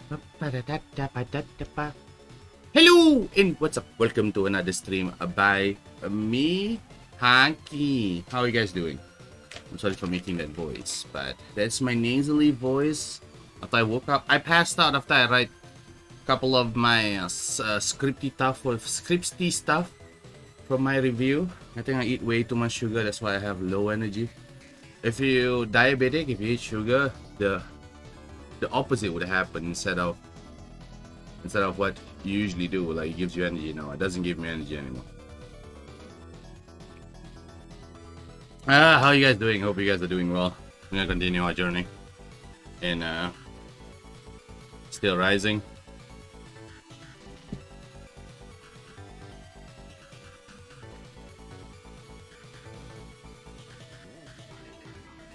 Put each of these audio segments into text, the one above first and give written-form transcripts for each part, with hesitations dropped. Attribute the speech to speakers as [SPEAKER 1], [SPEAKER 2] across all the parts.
[SPEAKER 1] Hello and what's up? Welcome to another stream by me, Hanky. How are you guys doing? I'm sorry for making that voice, but that's my nasally voice. After I woke up, I passed out after I write a couple of my scripty stuff from my review. I think I eat way too much sugar, that's why I have low energy. If you diabetic, if you eat sugar, the opposite would happen instead of what you usually do. Like, it gives you energy. No, it doesn't give me energy anymore. How are you guys doing? Hope you guys are doing well. We're gonna continue our journey in Steelrising.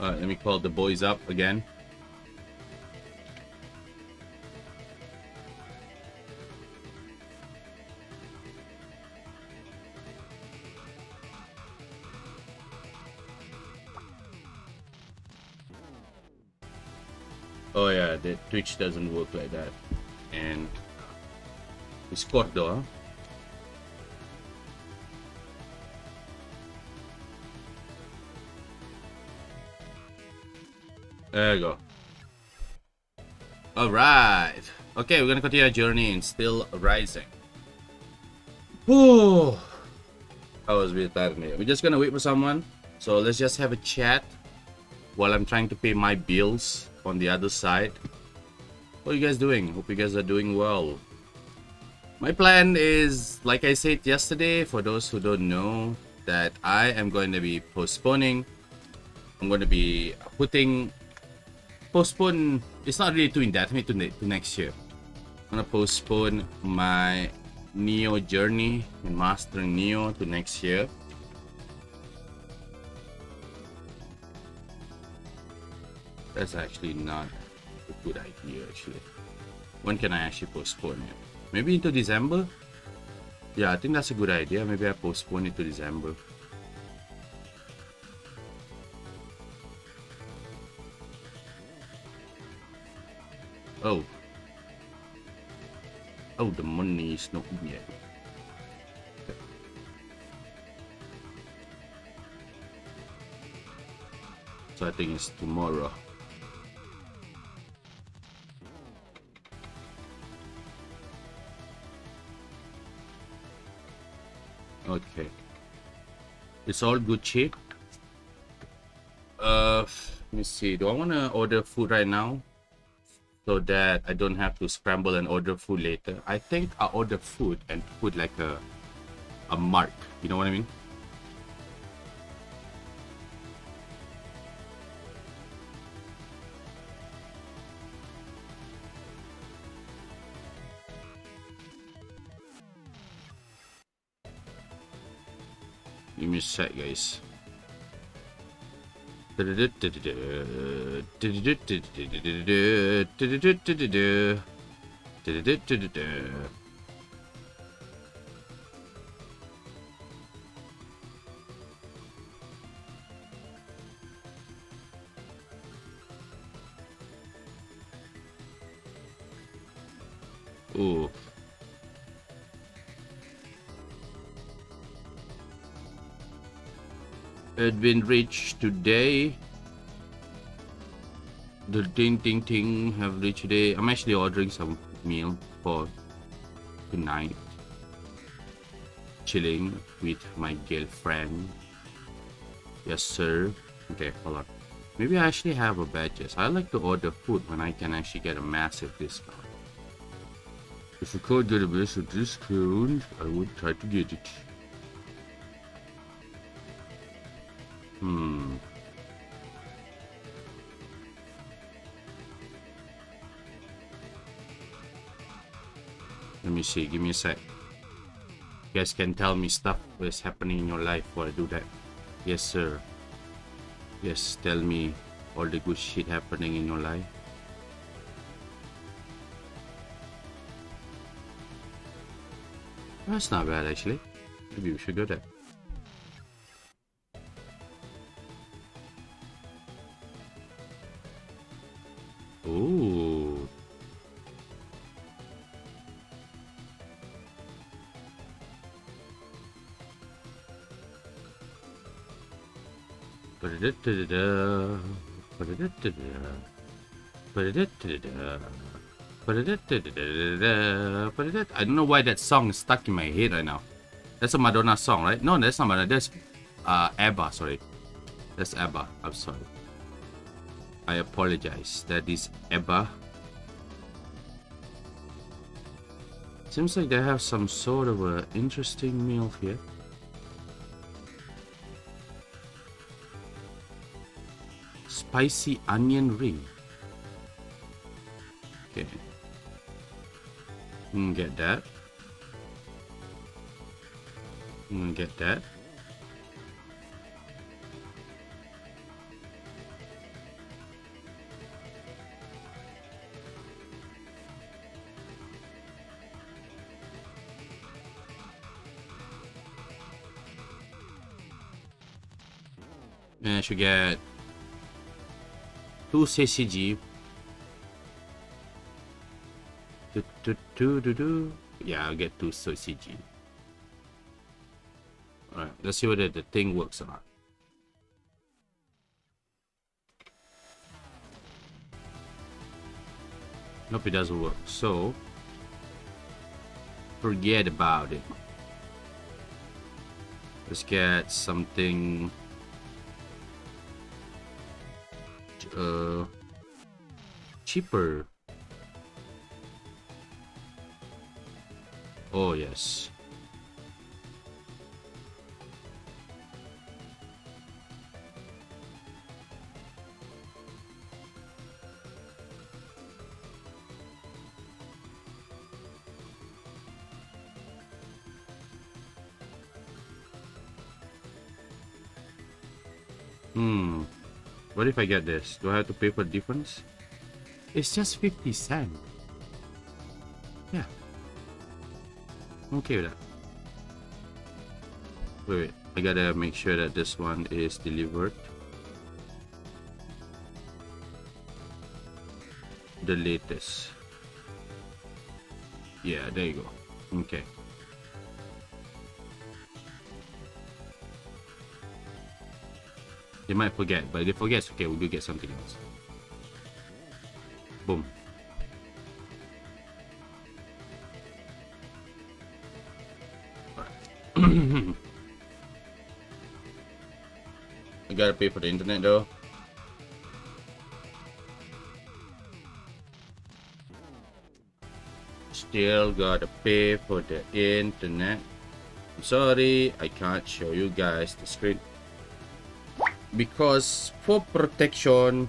[SPEAKER 1] Let me call the boys up again. Oh yeah, the Twitch doesn't work like that. And Discord though, huh? There you go. Alright. Okay, we're gonna continue our journey in Steelrising. Whew. I was a bit tired. We're just gonna wait for someone. So let's just have a chat while I'm trying to pay my bills on the other side. What are you guys doing? Hope you guys are doing well. My plan is, like I said yesterday, for those who don't know, that I am going to be postponing. I'm going to be postpone. It's not really too indefinite to next year. I'm going to postpone my Neo journey in mastering Neo to next year. That's actually not a good idea, actually. When can I actually postpone it? Maybe into December? Yeah, I think that's a good idea. Maybe I postpone it to December. Oh. Oh, the money is not in yet. So I think it's tomorrow. Okay. It's all good shape. Let me see. Do I want to order food right now so that I don't have to scramble and order food later? I think I'll order food and put like a mark. You know what I mean? Give me a sec, guys. Ooh. Admin reached today. The ting have reached today. I'm actually ordering some meal for tonight. Chilling with my girlfriend. Yes, sir. Okay, hold on. Maybe I actually have a badges. I like to order food when I can actually get a massive discount. If I could get a massive discount, I would try to get it. Let me see. Give me a sec. You guys can tell me stuff that is happening in your life while I do that. Yes, sir. Yes, tell me all the good shit happening in your life. That's not bad, actually. Maybe we should do that. Ooh. I don't know why that song is stuck in my head right now. That's a Madonna song, right? No, that's not Madonna. That's ABBA. Sorry, that's ABBA. I'm sorry. I apologize. That is ABBA. Seems like they have some sort of a interesting meal here. Spicy onion ring. Okay. Get that. Get that. And I should get 2 CCG. Yeah, I'll get 2 CCG. Alright, let's see whether the thing works or not. Nope, it doesn't work. So, forget about it. Let's get something cheaper. Oh yes. What if I get this? Do I have to pay for the difference? It's just 50 cents. Yeah. I'm okay with that. Wait, I gotta make sure that this one is delivered. The latest. Yeah, there you go. Okay. They might forget, but if they forget, it's okay. We'll get something else. Boom. I gotta pay for the internet though. Still gotta pay for the internet. I'm sorry, I can't show you guys the screen. Because for protection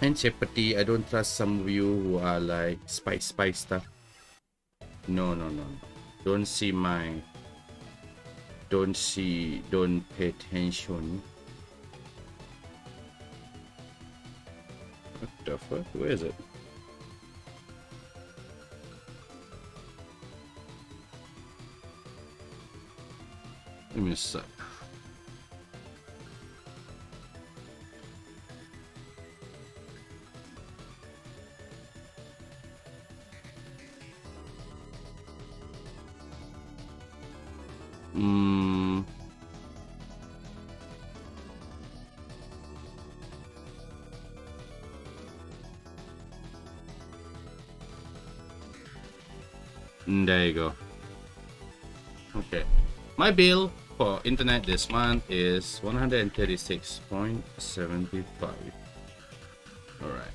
[SPEAKER 1] and safety, I don't trust some of you who are like spice stuff. No. Don't pay attention. What the fuck? Where is it? Let me suck. There you go. Okay. My bill for internet this month is 136.75. All right.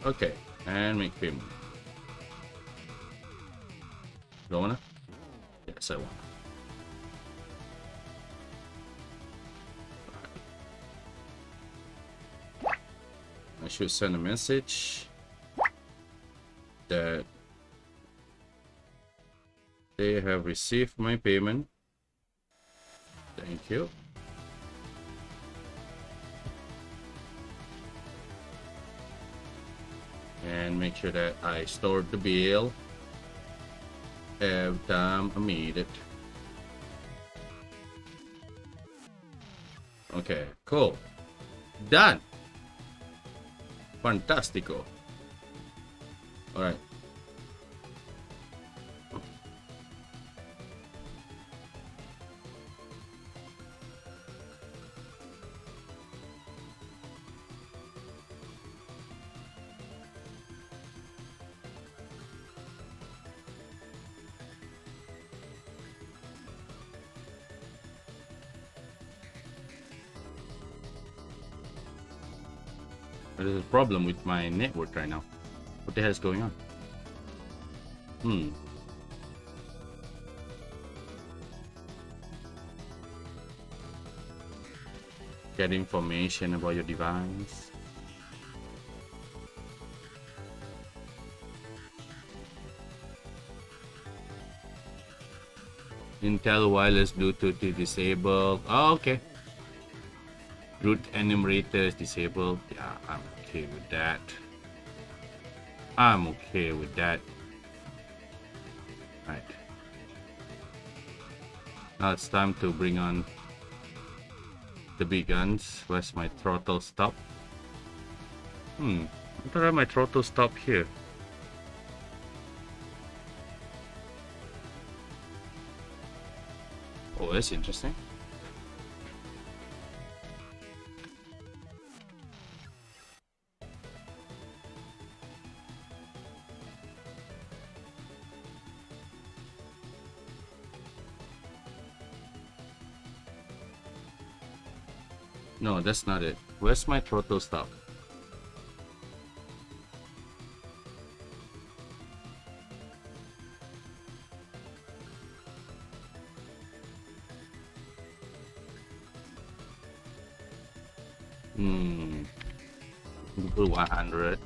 [SPEAKER 1] Okay, and make payment. Don't wanna? Yes, I want. I should send a message that they have received my payment. Thank you. And make sure that I stored the bill every time I made it. Okay, cool. Done. Fantastico. All right. There's a problem with my network right now. What the hell is going on? Get information about your device. Intel wireless Bluetooth is disabled. Oh, okay. Root enumerator is disabled. Yeah, I'm okay with that. I'm okay with that. Right. Now it's time to bring on the big guns. Where's my throttle stop? I thought I had my throttle stop here. Oh, that's interesting. No, that's not it. Where's my throttle stop? Google 100.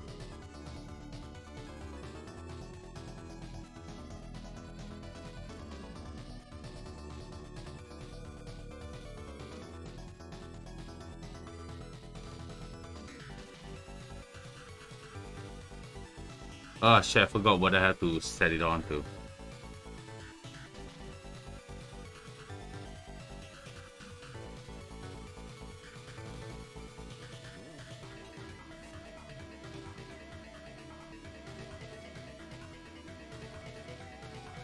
[SPEAKER 1] Oh shit, I forgot what I had to set it on to.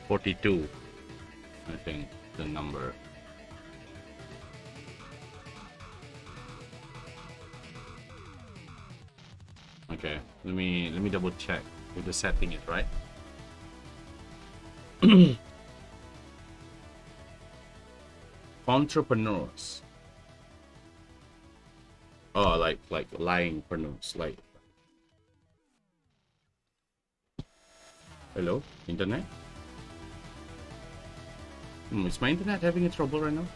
[SPEAKER 1] $42, I think the number. Okay, let me double check if the setting is right. Entrepreneurs. Oh, like lying preneurs, like. Hello, internet? Is my internet having a trouble right now?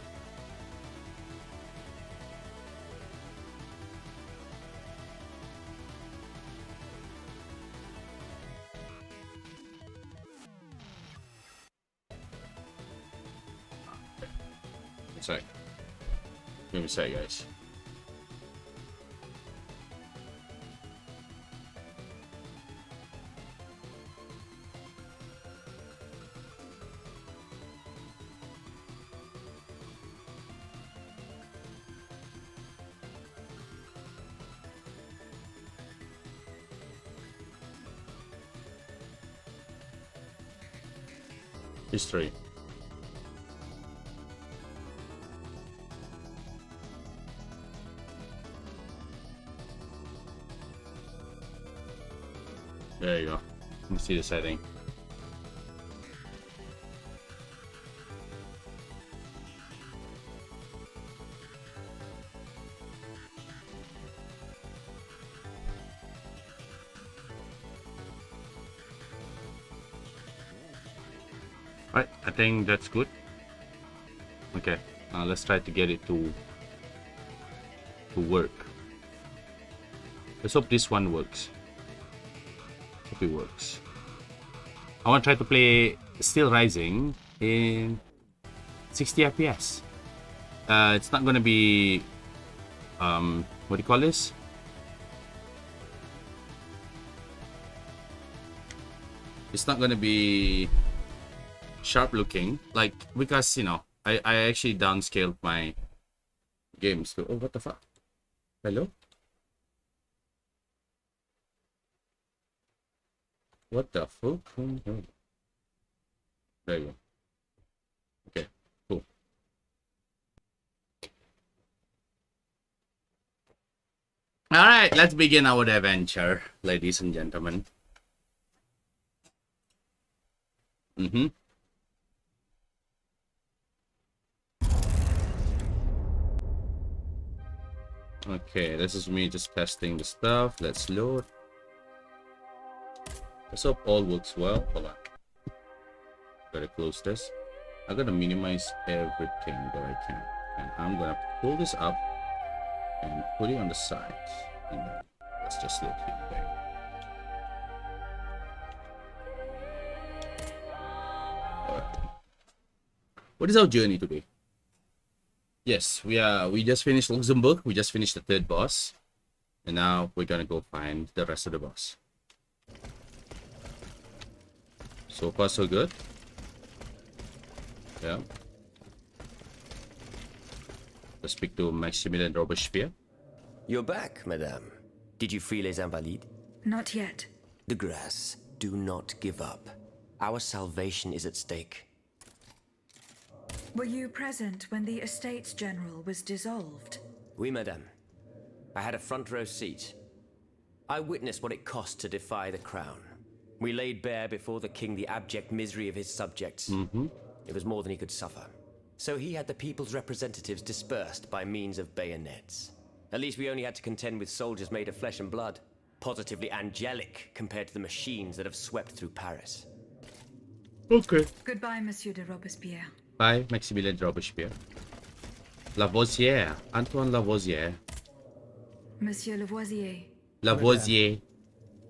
[SPEAKER 1] Sorry. Give me a sec, guys. History. There you go. Let me see the setting. Right, I think that's good. Okay, let's try to get it to work. Let's hope this one works. Hope it works. I want to try to play Steelrising in 60 FPS. It's not gonna be what do you call this? It's not gonna be sharp looking, like, because, you know, I actually downscaled my games to, oh, what the fuck? Hello? What the fuck? There you go. Okay, cool. Alright, let's begin our adventure, ladies and gentlemen. Okay, this is me just testing the stuff. Let's load. Let's hope all works well. Hold on. Gotta close this. I'm gonna minimize everything that I can. And I'm gonna pull this up and put it on the side. And then let's just look here. There. Alright. What is our journey today? Yes, we just finished Luxembourg. We just finished the 3rd boss. And now we're gonna go find the rest of the boss. So far so good. Yeah. Let's speak to Maximilian Robespierre.
[SPEAKER 2] You're back, madame. Did you free les Invalides?
[SPEAKER 3] Not yet.
[SPEAKER 2] De grâce, do not give up. Our salvation is at stake.
[SPEAKER 3] Were you present when the Estates General was dissolved?
[SPEAKER 2] Oui, madame. I had a front row seat. I witnessed what it cost to defy the crown. We laid bare before the king the abject misery of his subjects. It was more than he could suffer. So he had the people's representatives dispersed by means of bayonets. At least we only had to contend with soldiers made of flesh and blood. Positively angelic compared to the machines that have swept through Paris.
[SPEAKER 1] Okay.
[SPEAKER 3] Goodbye, Monsieur de Robespierre.
[SPEAKER 1] Bye, Maximilian Robespierre. Lavoisier. Antoine Lavoisier.
[SPEAKER 3] Monsieur Lavoisier.
[SPEAKER 1] Lavoisier.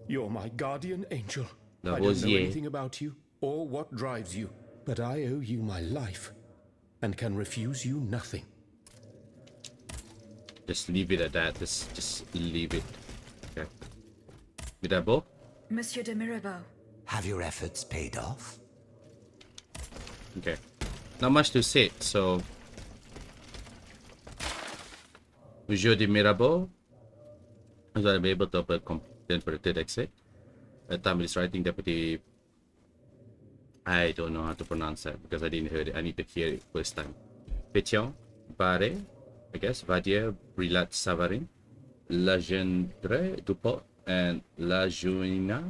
[SPEAKER 4] You're my guardian angel.
[SPEAKER 1] Lavoisier.
[SPEAKER 4] I don't know anything about you or what drives you, but I owe you my life and can refuse you nothing.
[SPEAKER 1] Just leave it at that. Just leave it. Okay. Mirabeau?
[SPEAKER 3] Monsieur de Mirabeau.
[SPEAKER 2] Have your efforts paid off?
[SPEAKER 1] Okay. Not much to say, so... Monsieur de Mirabeau was unable to open competent for the third exit. At the time of this writing, Deputy... I don't know how to pronounce that because I didn't hear it. I need to hear it first time. Pétion, Barre, I guess, Vadier, Brillat Savarin, Legendre Dupont, and La Juina.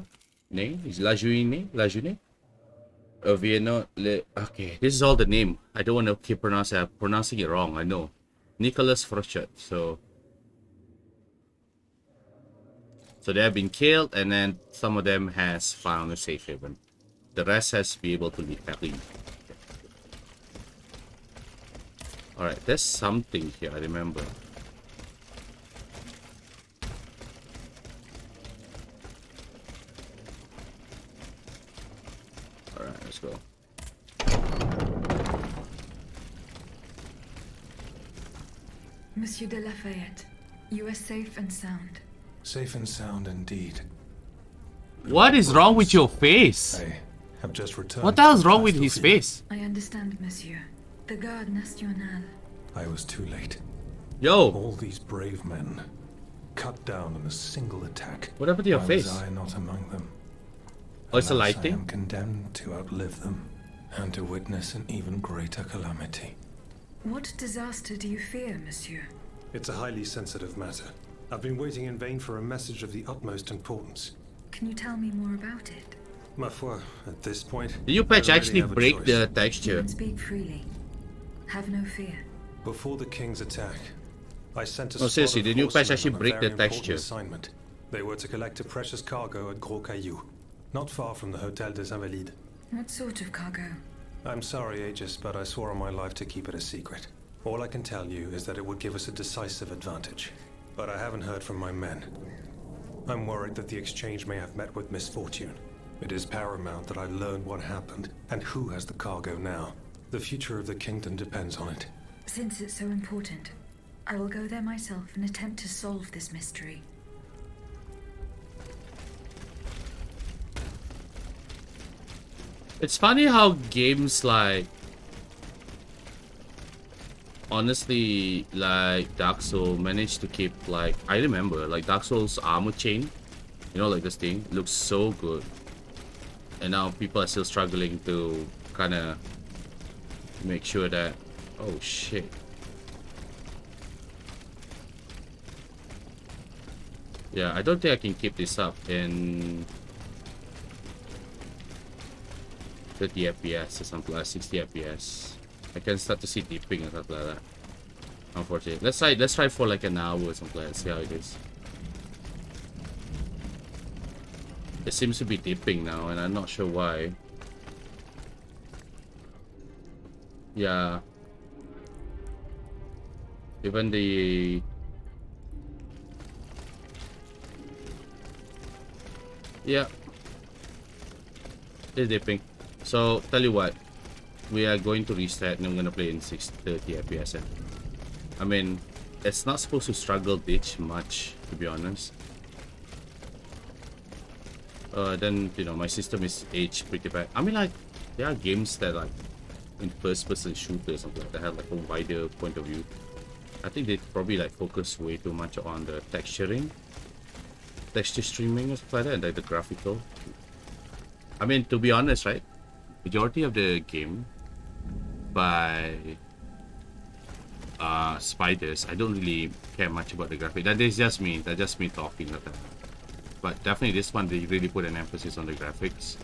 [SPEAKER 1] Is La Juine? La June? Vienno, okay, this is all the name. I don't want to keep pronouncing it wrong, I know. Nicholas Frochet, so they have been killed, and then some of them has found a safe haven. The rest has to be able to leave happily. Alright, there's something here, I remember. Alright, let's go.
[SPEAKER 3] Monsieur de Lafayette, you are safe and sound.
[SPEAKER 5] Safe and sound indeed.
[SPEAKER 1] What is wrong with your face?
[SPEAKER 5] I have just returned.
[SPEAKER 1] What the hell's wrong with his face?
[SPEAKER 3] I understand, monsieur. The Garde Nationale.
[SPEAKER 5] I was too late.
[SPEAKER 1] Yo,
[SPEAKER 5] All these brave men cut down in a single attack.
[SPEAKER 1] what happened to your
[SPEAKER 5] Why
[SPEAKER 1] face?
[SPEAKER 5] was I not among them?
[SPEAKER 1] Oh, it's a
[SPEAKER 5] Alas,
[SPEAKER 1] lighting?
[SPEAKER 5] I am condemned to outlive them and to witness an even greater calamity.
[SPEAKER 3] What disaster do you fear, monsieur?
[SPEAKER 5] It's a highly sensitive matter. I've been waiting in vain for a message of the utmost importance.
[SPEAKER 3] Can you tell me more about it?
[SPEAKER 5] Ma foi, at this point,
[SPEAKER 1] Did your patch
[SPEAKER 5] I don't
[SPEAKER 1] actually
[SPEAKER 5] really have a
[SPEAKER 1] break
[SPEAKER 5] choice.
[SPEAKER 1] the
[SPEAKER 3] You
[SPEAKER 1] texture?
[SPEAKER 3] can speak freely. Have no fear.
[SPEAKER 5] Before the king's attack, I sent a
[SPEAKER 1] No, seriously,
[SPEAKER 5] squad of
[SPEAKER 1] the new patch
[SPEAKER 5] horsemen
[SPEAKER 1] actually
[SPEAKER 5] on a
[SPEAKER 1] break the
[SPEAKER 5] very important
[SPEAKER 1] texture.
[SPEAKER 5] assignment. They were to collect a precious cargo at Gros Caillou, not far from the Hôtel des Invalides.
[SPEAKER 3] What sort of cargo?
[SPEAKER 5] I'm sorry, Aegis, but I swore on my life to keep it a secret. All I can tell you is that it would give us a decisive advantage. But I haven't heard from my men. I'm worried that the exchange may have met with misfortune. It is paramount that I learn what happened and who has the cargo now. The future of the kingdom depends on it.
[SPEAKER 3] Since it's so important, I will go there myself and attempt to solve this mystery.
[SPEAKER 1] It's funny how games like... Honestly, like Dark Souls managed to keep like... I remember, like Dark Souls armor chain. You know, like this thing. Looks so good. And now people are still struggling to kind of make sure that... Oh, shit. Yeah, I don't think I can keep this up in 30 FPS or something like 60 FPS. I can start to see dipping or something like that. Unfortunately. Let's try for like an hour or something like that, see how it is. It seems to be dipping now and I'm not sure why. Yeah. Even the... Yeah. It's dipping. So, tell you what. We are going to reset and I'm going to play in 630 FPS. I mean, it's not supposed to struggle this much, to be honest. Then, you know, my system is aged pretty bad. I mean, like, there are games that, like, in first-person shooters, something like that, have, like, a wider point of view. I think they probably, like, focus way too much on the texture streaming or something like that, and, like, the graphical. I mean, to be honest, right? Majority of the game by Spiders, I don't really care much about the graphic. That is just me. That's just me talking. But definitely this one, they really put an emphasis on the graphics.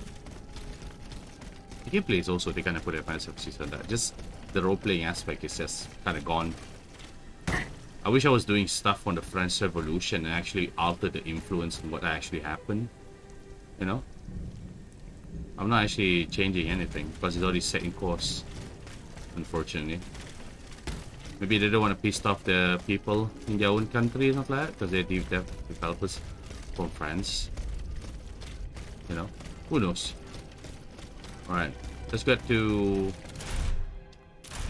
[SPEAKER 1] The gameplay is also, they kind of put an emphasis on that. Just the role-playing aspect is just kind of gone. I wish I was doing stuff on the French Revolution and actually alter the influence on what actually happened. You know? I'm not actually changing anything because it's already set in course. Unfortunately. Maybe they don't want to piss off the people in their own country or something like that because they're developers from France. You know? Who knows? Alright. Let's get to...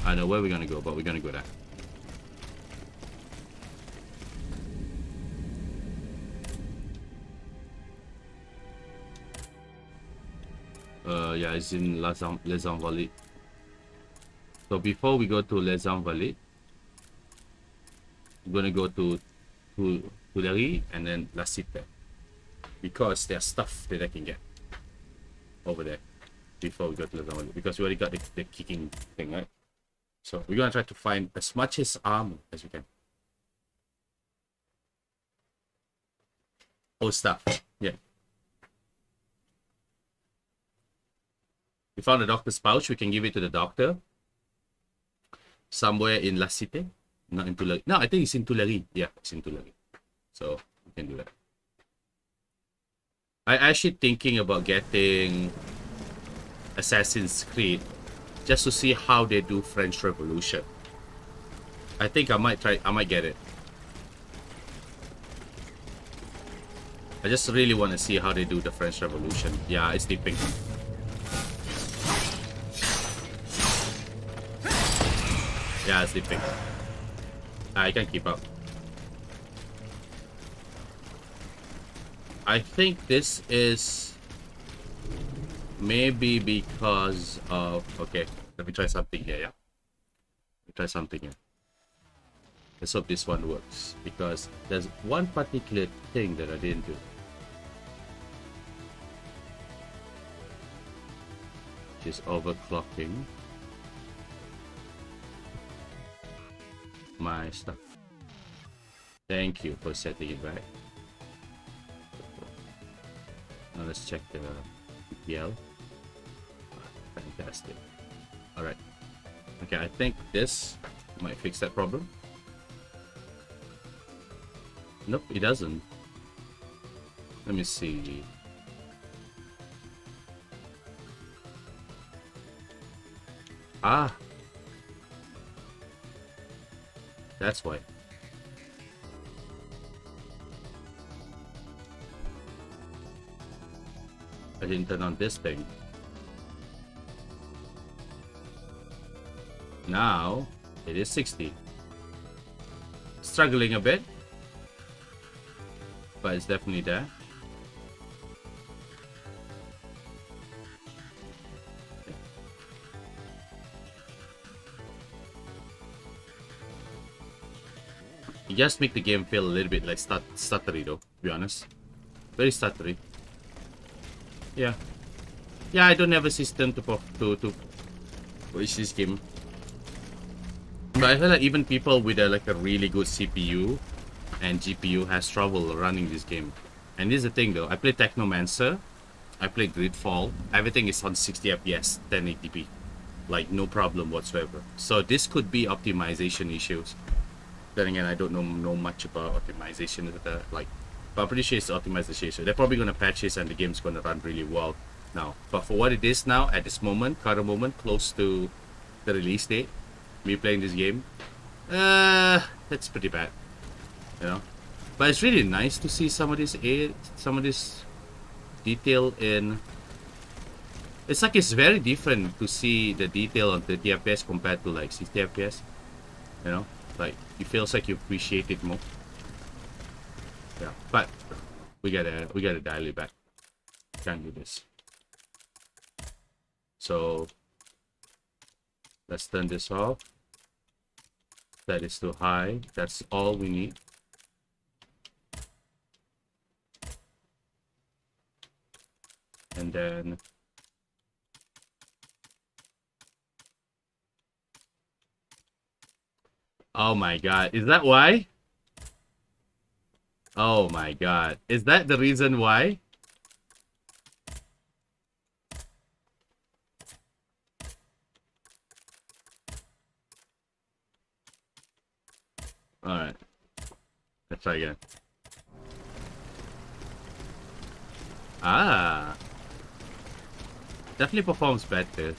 [SPEAKER 1] I know where we're gonna go, but we're gonna go there. Yeah, it's in Les Invalides. So before we go to Les Invalides, we're gonna go to Tuileries and then La Cité, because there's stuff that I can get over there before we go to Les Invalides, because we already got the kicking thing, right? So we're gonna try to find as much as armor as we can. Oh, stuff. Yeah. We found a doctor's pouch. We can give it to the doctor. Somewhere in La Cité. Not in Tuileries. No, I think it's in Tuileries. Yeah, it's in Tuileries. So, we can do that. I'm actually thinking about getting Assassin's Creed just to see how they do French Revolution. I think I might get it. I just really want to see how they do the French Revolution. Yeah, it's dipping. Yeah, it's dipping. I can't keep up. I think this is maybe because of... Okay, let me try something here, yeah? Let me try something here. Let's hope this one works, because there's one particular thing that I didn't do. Which is overclocking my stuff. Thank you for setting it back. Now let's check the PPL. Fantastic. Alright. Okay, I think this might fix that problem. Nope, it doesn't. Let me see. Ah! That's why. I didn't turn on this thing. Now, it is 60. Struggling a bit, but it's definitely there. It just make the game feel a little bit like stuttery though, to be honest. Very stuttery. Yeah. Yeah, I don't have a system to push this game. But I feel like even people with like a really good CPU and GPU has trouble running this game. And this is the thing though, I play Technomancer, I play Gridfall, everything is on 60 FPS, 1080p. Like no problem whatsoever. So this could be optimization issues. Then again, I don't know much about optimization, like, but I'm pretty sure it's optimization. So they're probably gonna patch this and the game's gonna run really well now. But for what it is now, at this moment, current moment, close to the release date, me playing this game, that's pretty bad, you know. But it's really nice to see some of this detail in. It's like it's very different to see the detail on 30 FPS compared to like 60 FPS, you know. Like it feels like you appreciate it more. Yeah, but we gotta dial it back. Can't do this. So let's turn this off. That is too high. That's all we need. And then oh my god, is that why? Oh my god, is that the reason why? Alright, let's try again. Ah, definitely performs better.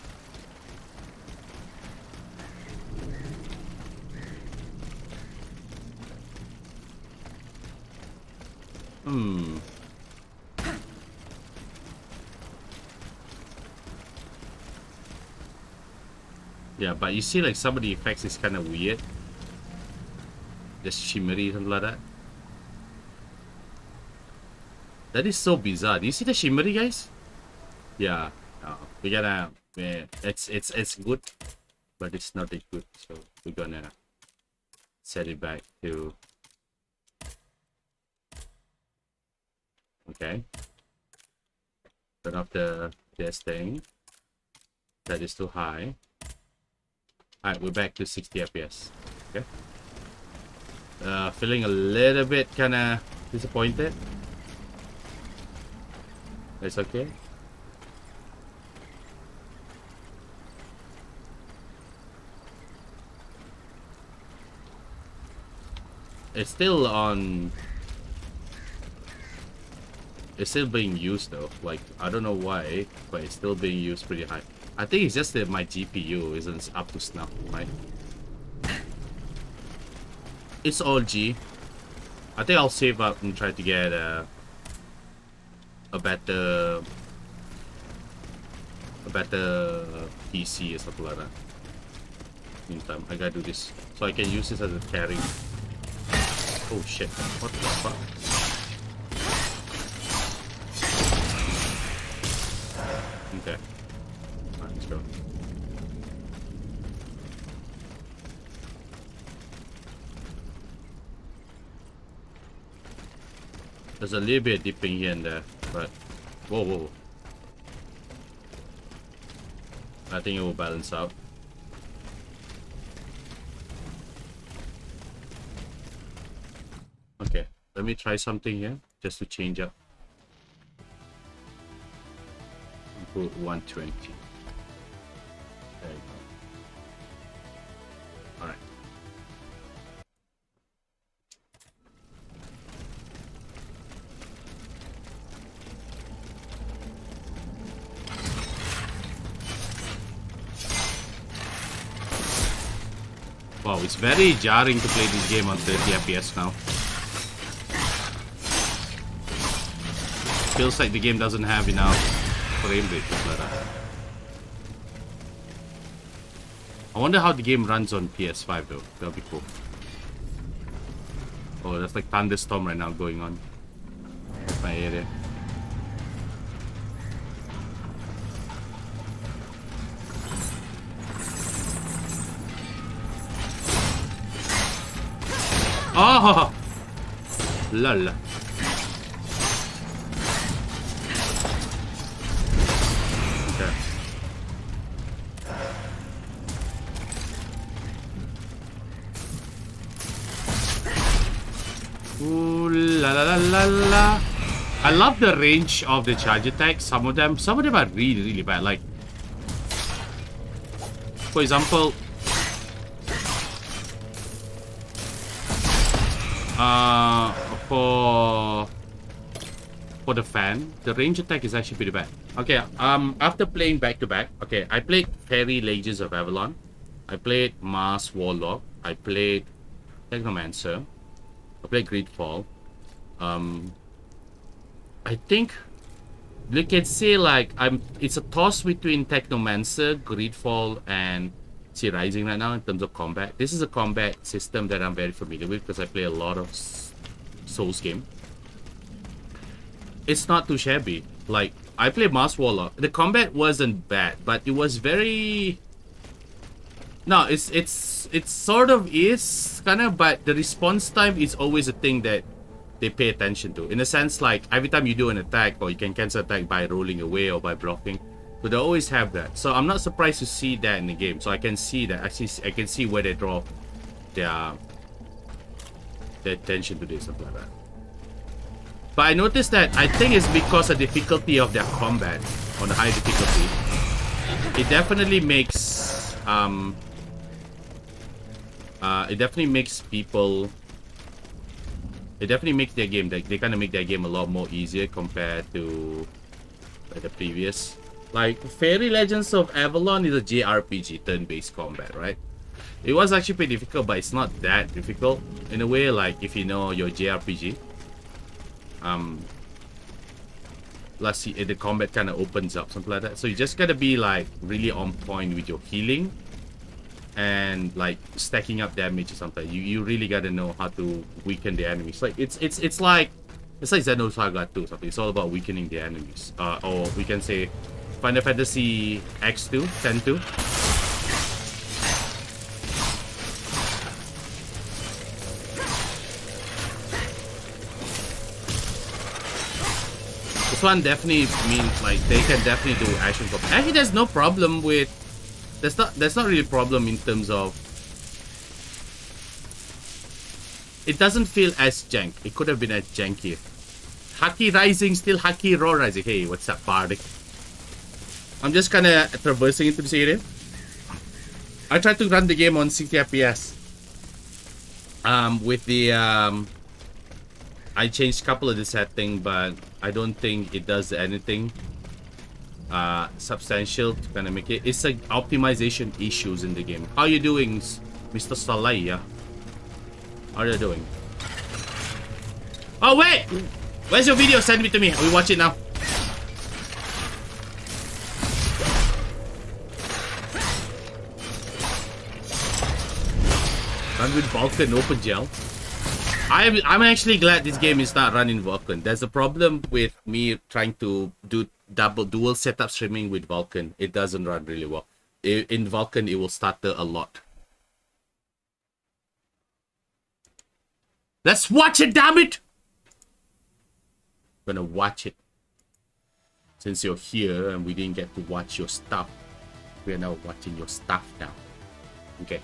[SPEAKER 1] Yeah, but you see like some of the effects is kind of weird. Just shimmery, something like that. That is so bizarre. Do you see the shimmery, guys? Yeah. We gotta. Yeah, it's good, but it's not that good. So we're gonna set it back to. Okay. Turn off this thing. That is too high. Alright, we're back to 60 FPS. Okay. Feeling a little bit kinda disappointed. It's okay. It's still on. It's still being used though. Like I don't know why, but it's still being used pretty high. I think it's just that my GPU isn't up to snuff, right? It's all G. I think I'll save up and try to get a better PC or something like that. Meantime, I gotta do this so I can use this as a carry. Oh shit! What the fuck? Okay. Alright, let's go. There's a little bit of dipping here and there, but whoa. I think it will balance out. Okay, let me try something here just to change up. Put 120. There you go. Alright. Wow, it's very jarring to play this game on 30 FPS now. Feels like the game doesn't have enough frame rate. I wonder how the game runs on PS5 though. That'll be cool. Oh, there's like thunderstorm right now going on in my area. Oh! Lol. la la la la. I love the range of the charge attacks. Some of them are really, really bad. Like, for example, for the fan, the range attack is actually pretty bad. Okay, after playing back to back, okay, I played Fairy Legends of Avalon, I played Mars Warlock, I played Technomancer, I played Greedfall. I think you can say like it's a toss between Technomancer, Greedfall, and Steelrising right now in terms of combat. This is a combat system that I'm very familiar with because I play a lot of Souls game. It's not too shabby. Like, I played Mars Warlock. The combat wasn't bad, but it was very... No, it sort of is, kind of, but the response time is always a thing that they pay attention to. In a sense, like, every time you do an attack, or you can cancel attack by rolling away or by blocking, so they always have that. So I'm not surprised to see that in the game. So I can see that. I can see where they draw their attention to this, something like that. But I noticed that I think it's because of the difficulty of their combat on the high difficulty. It definitely makes people. It definitely makes their game. They kind of make their game a lot more easier compared to like the previous. Like, Fairy Legends of Avalon is a JRPG, turn-based combat, right? It was actually pretty difficult, but it's not that difficult. In a way, like, if you know your JRPG, let's see, the combat kind of opens up, something like that. So you just gotta be, like, really on point with your healing and, like, stacking up damage or something. You really gotta know how to weaken the enemies. Like, it's like Xenosaga 2 something. It's all about weakening the enemies. Or we can say Final Fantasy X2, 10-2. This one definitely means like they can definitely do action combat. Actually, there's no problem with. There's not really a problem in terms of. It doesn't feel as jank. It could have been as janky. Haki Rising, still Haki Raw Rising. Hey, what's up, party? I'm just kind of traversing into this area. I tried to run the game on 60 FPS. With the I changed a couple of the settings, but I don't think it does anything substantial to kind of make it. It's like optimization issues in the game. How you doing, Mr. Salaya? How are you doing? Oh wait! Where's your video? Send it to me. We watch it now. Run with Vulkan open gel. I'm actually glad this game is not running Vulkan. There's a problem with me trying to do dual setup streaming with Vulkan. It doesn't run really well. In Vulkan, it will stutter a lot. Let's watch it, damn it! I'm gonna watch it. Since you're here and we didn't get to watch your stuff, we are now watching your stuff now. Okay.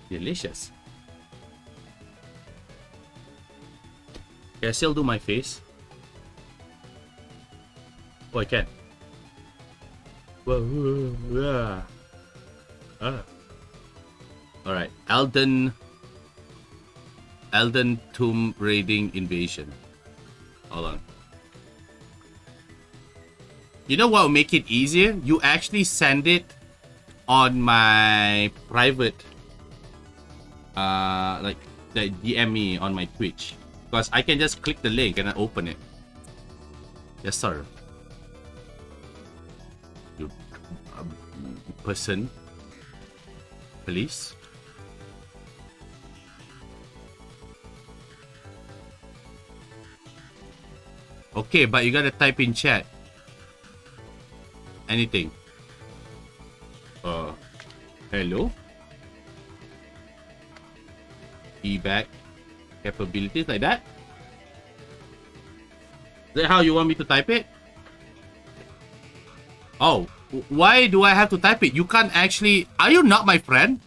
[SPEAKER 1] Delicious. Can I still do my face? Oh, I can. Whoa, yeah. Alright, Elden Tomb Raiding Invasion. Hold on. You know what will make it easier? You actually send it on my private, like DM me on my Twitch, because I can just click the link and I open it. Yes, sir. You person, please. Okay, but you gotta type in chat. Anything. Hello? Evac capabilities like that? Is that how you want me to type it? Oh, why do I have to type it? You can't actually... Are you not my friend?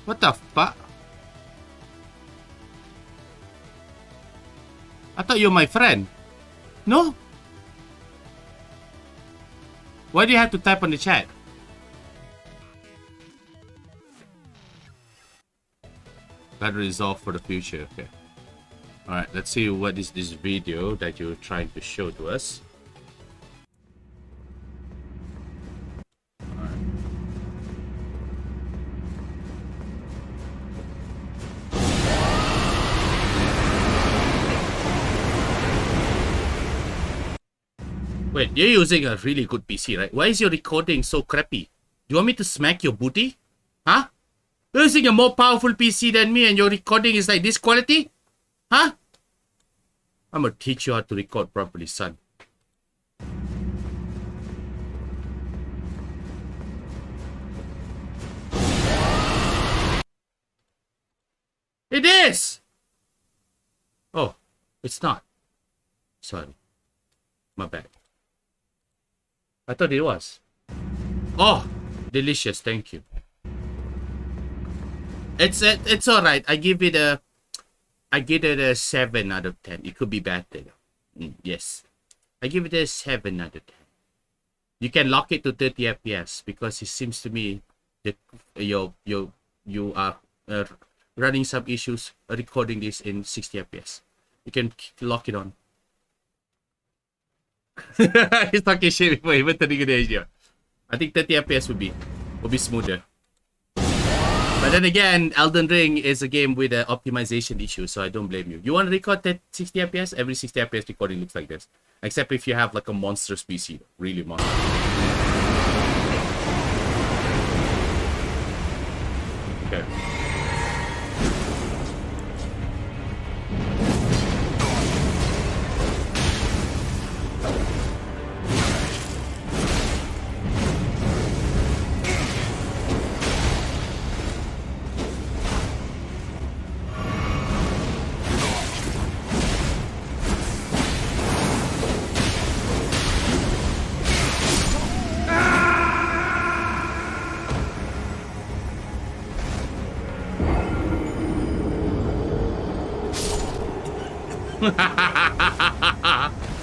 [SPEAKER 1] What the fuck? I thought you're my friend. No? Why do you have to type on the chat? Better resolve for the future. Okay. Alright, let's see what is this video that you're trying to show to us. Wait, you're using a really good PC, right? Why is your recording so crappy? Do you want me to smack your booty? Huh? You're using a more powerful PC than me and your recording is like this quality? Huh? I'm gonna teach you how to record properly, son. It is! Oh, it's not. Sorry. My bad. I thought it was. Oh, delicious. Thank you. It's all right. I give it a 7 out of 10. It could be better. Yes, I give it a 7 out of 10. You can lock it to 30 FPS because it seems to me that you are running some issues recording this in 60 FPS. You can lock it on. He's talking shit before even turning it HD. I think 30 FPS would be smoother. But then again, Elden Ring is a game with an optimization issue, so I don't blame you. You want to record that 60 FPS? Every 60 FPS recording looks like this. Except if you have like a monstrous PC. Really monstrous. Okay.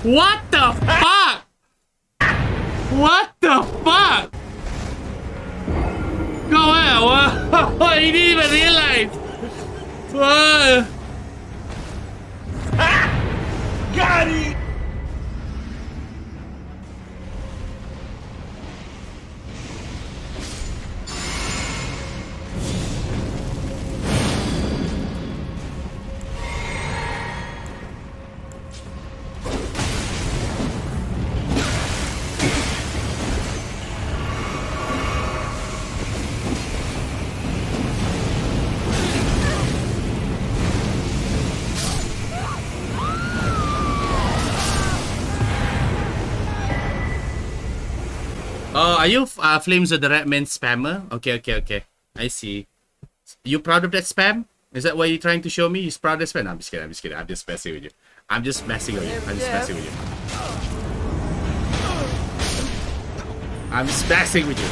[SPEAKER 1] What the fuck? What the fuck? Go on, what? He didn't even realize. What? Got it. Are you Flames of the Red Man spammer? Okay. I see. You proud of that spam? Is that what you're trying to show me? He's proud of spam? No, I'm just kidding. I'm just messing with you. I'm just messing with you. I'm just messing with you.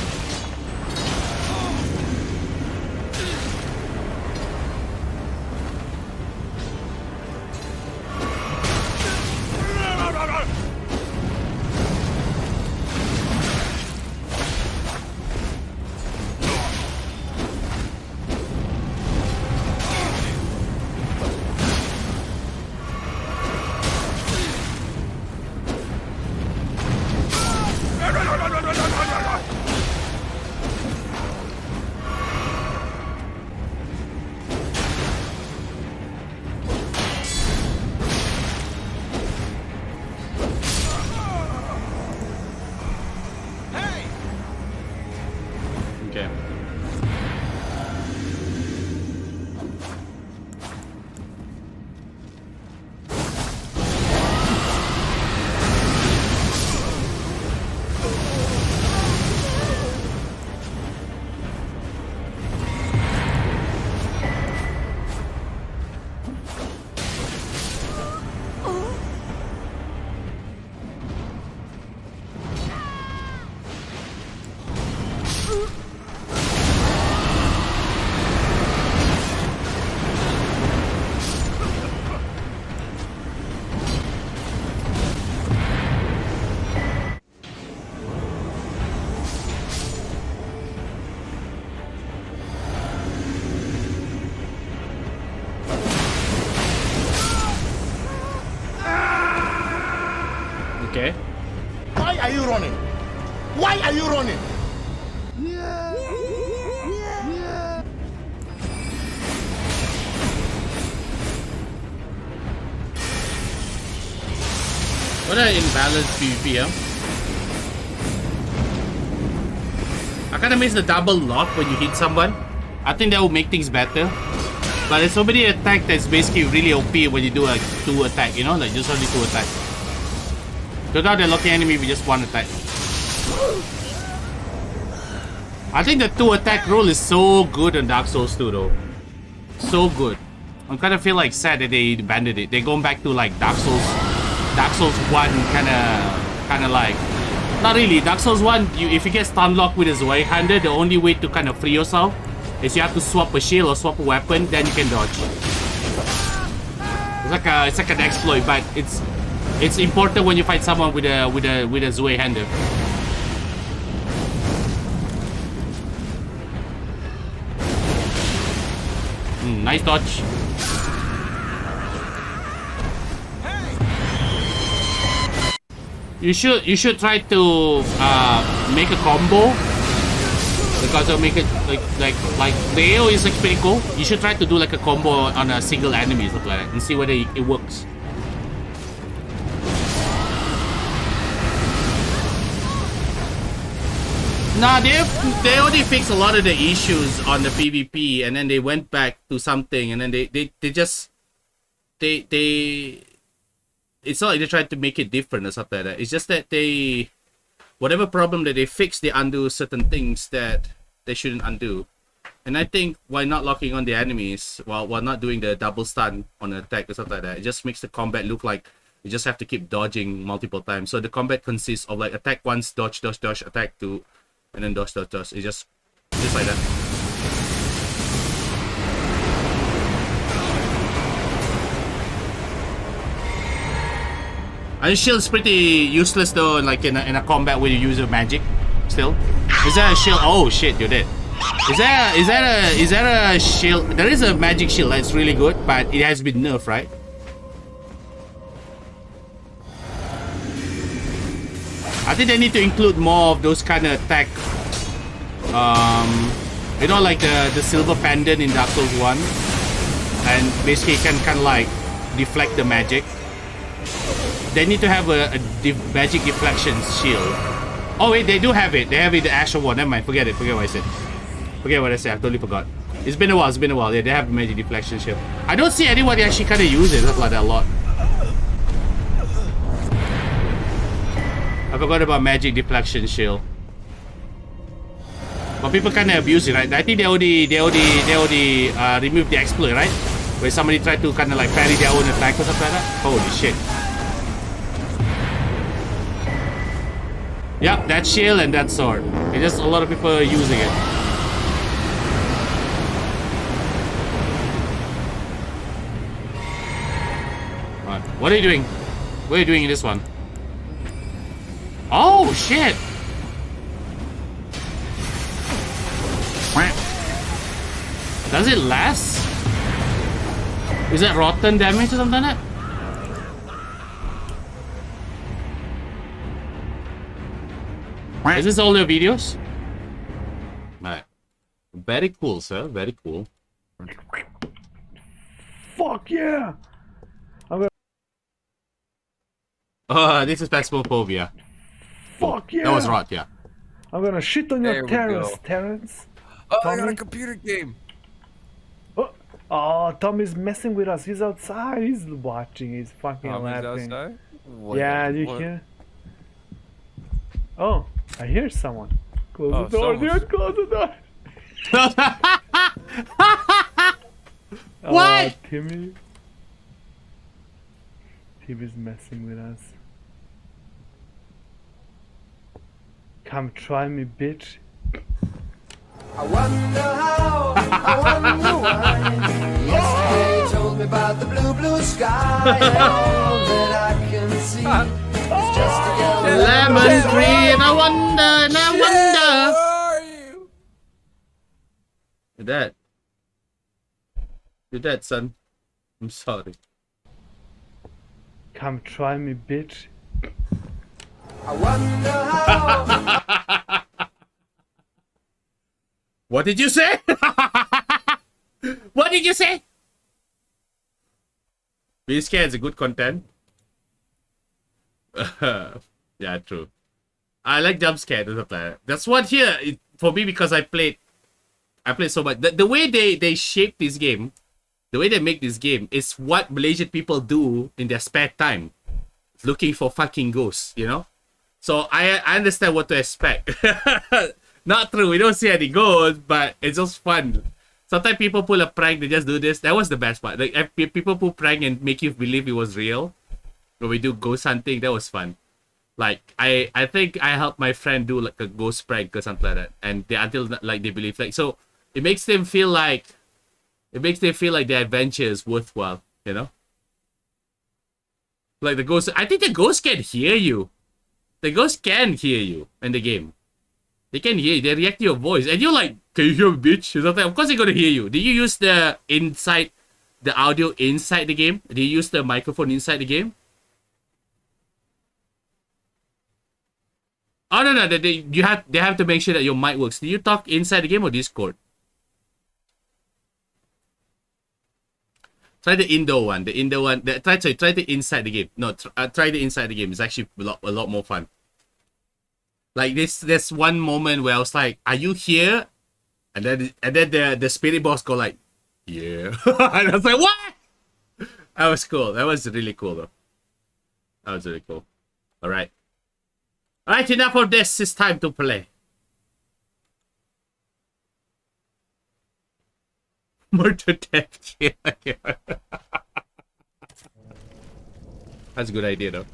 [SPEAKER 1] What an imbalanced PvP, yeah? I kind of miss the double lock when you hit someone. I think that will make things better. But there's so many attack that's basically really OP when you do a 2 attack, you know? Like just only 2 attack. So now they're locking enemy with just 1 attack. I think the 2 attack rule is so good in Dark Souls 2 though. So good. I'm kind of feel like sad that they abandoned it. They're going back to like Dark Souls 1 kind of like, not really. Dark Souls 1, if you get stun locked with a Zweihander, the only way to kind of free yourself is you have to swap a shield or swap a weapon, then you can dodge. It's like an exploit, but it's important when you fight someone with a Zweihander. Nice dodge. You should try to make a combo, because it'll make it like the AO is like pretty cool. You should try to do like a combo on a single enemy or something like that and see whether it works. Nah, they already fixed a lot of the issues on the PvP, and then they went back to something, and then they it's not like they tried to make it different or something like that. It's just that they, whatever problem that they fix, they undo certain things that they shouldn't undo. And I think why not locking on the enemies while not doing the double stun on an attack or something like that, it just makes the combat look like you just have to keep dodging multiple times. So the combat consists of like attack once, dodge, dodge, dodge, attack 2, and then dodge, dodge, dodge. It's just like that. And shield's pretty useless though, like in a combat where you use a magic. Still, is that a shield? Oh shit, you're dead. Is that a shield? There is a magic shield that's really good, but it has been nerfed, right? I think they need to include more of those kind of attack. You know, like the silver pendant in Dark Souls 1, and basically it can kind of like deflect the magic. They need to have a magic deflection shield. Oh wait, they do have it. They have it, the Asher one. Never mind, forget it. Forget what I said. Forget what I said. I totally forgot. It's been a while. Yeah, they have a magic deflection shield. I don't see anybody actually kind of use it like that a lot. I forgot about magic deflection shield. But people kind of abuse it, right? I think they already removed the exploit, right? Where somebody tried to kind of like parry their own attack or something like that. Holy shit. Yep, that shield and that sword. It's just a lot of people are using it. Right. What are you doing? What are you doing in this one? Oh shit! Does it last? Is that rotten damage or something like that? Is this all your videos? Alright. Very cool, sir. Very cool.
[SPEAKER 6] Fuck yeah!
[SPEAKER 1] This is Phasmophobia.
[SPEAKER 6] Fuck yeah!
[SPEAKER 1] That was rot, yeah.
[SPEAKER 6] I'm gonna shit on your Terrence.
[SPEAKER 7] Oh,
[SPEAKER 6] Tommy?
[SPEAKER 7] I got a computer game.
[SPEAKER 6] Oh, Tommy's messing with us. He's outside. He's watching. He's fucking laughing.
[SPEAKER 7] Outside?
[SPEAKER 6] Yeah, you can. Oh, I hear someone. Close the door,
[SPEAKER 7] someone's-
[SPEAKER 6] dude. Close the door.
[SPEAKER 1] What?
[SPEAKER 6] Oh, Timmy. Timmy's messing with us. Come try me, bitch.
[SPEAKER 8] I wonder how, I wonder why. Yesterday you told me about the blue, blue sky. And all that I can see is just a yellow
[SPEAKER 1] Lemon tree, and I wonder.
[SPEAKER 7] Where are you?
[SPEAKER 1] You're dead, son. I'm sorry.
[SPEAKER 6] Come try me, bitch.
[SPEAKER 8] I wonder how.
[SPEAKER 1] What did you say? What did you say? Being scared is a good content. Yeah, true. I like jump scare. That's what here for me because I played so much. The way they shape this game, the way they make this game is what Malaysian people do in their spare time, looking for fucking ghosts. You know, so I understand what to expect. Not true. We don't see any ghosts, but it's just fun. Sometimes people pull a prank. They just do this. That was the best part. Like if people pull prank and make you believe it was real. When we do ghost hunting, that was fun. Like I think I helped my friend do like a ghost prank or something like that, and until like they believe like so it makes them feel like the adventure is worthwhile, you know. Like the ghost, I think the ghost can hear you. The ghost can hear you in the game. They can hear you. They react to your voice, and you're like, "Can you hear me, bitch?" Or something. Of course they're gonna hear you. Did you use the audio inside the game? Did you use the microphone inside the game? Oh no, they have to make sure that your mic works. Do you talk inside the game or Discord? Try the indoor one. The indoor one. Try the inside the game. No, try the inside the game. It's actually a lot more fun. Like there's one moment where I was like, "Are you here?" And then the spirit box go like, "Yeah." And I was like, "What?" That was cool. That was really cool though. That was really cool. All right. Alright, enough of this. It's time to play. Murder death. That's a good idea, though.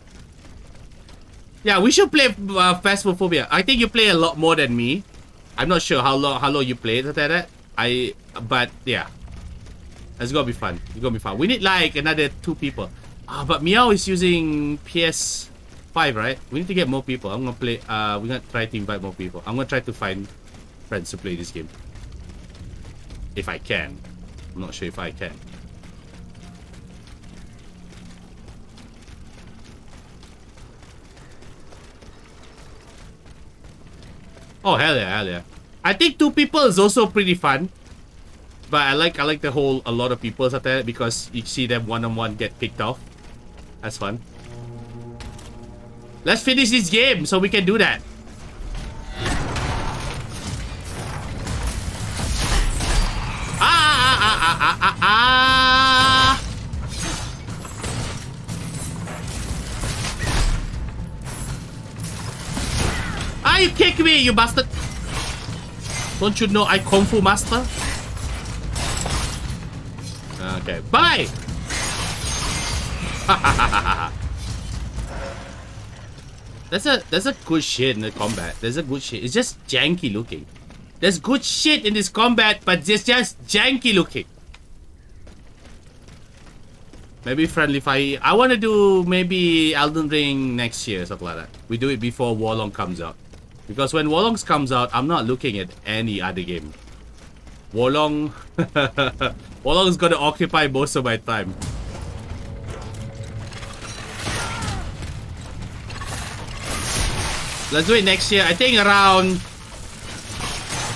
[SPEAKER 1] Yeah, we should play Phasmophobia. I think you play a lot more than me. I'm not sure how long you played that. But yeah, it's gonna be fun. It's gonna be fun. We need like another 2 people. But Meow is using PS5, right? We need to get more people. I'm gonna play. We're gonna try to invite more people. I'm gonna try to find friends to play this game. If I can. I'm not sure if I can. Oh hell yeah, hell yeah. I think 2 people is also pretty fun. But I like the whole a lot of people at that because you see them one-on-one get picked off. That's fun. Let's finish this game so we can do that. You kick me, you bastard! Don't you know I Kung Fu master? Okay, bye! There's a good shit in the combat. There's a good shit. It's just janky looking. There's good shit in this combat, but it's just janky looking. Maybe friendly fire. I want to do maybe Elden Ring next year, something like that. We do it before Warlong comes out. Because when Warlong comes out, I'm not looking at any other game. Warlong is gonna occupy most of my time. Let's do it next year. I think around...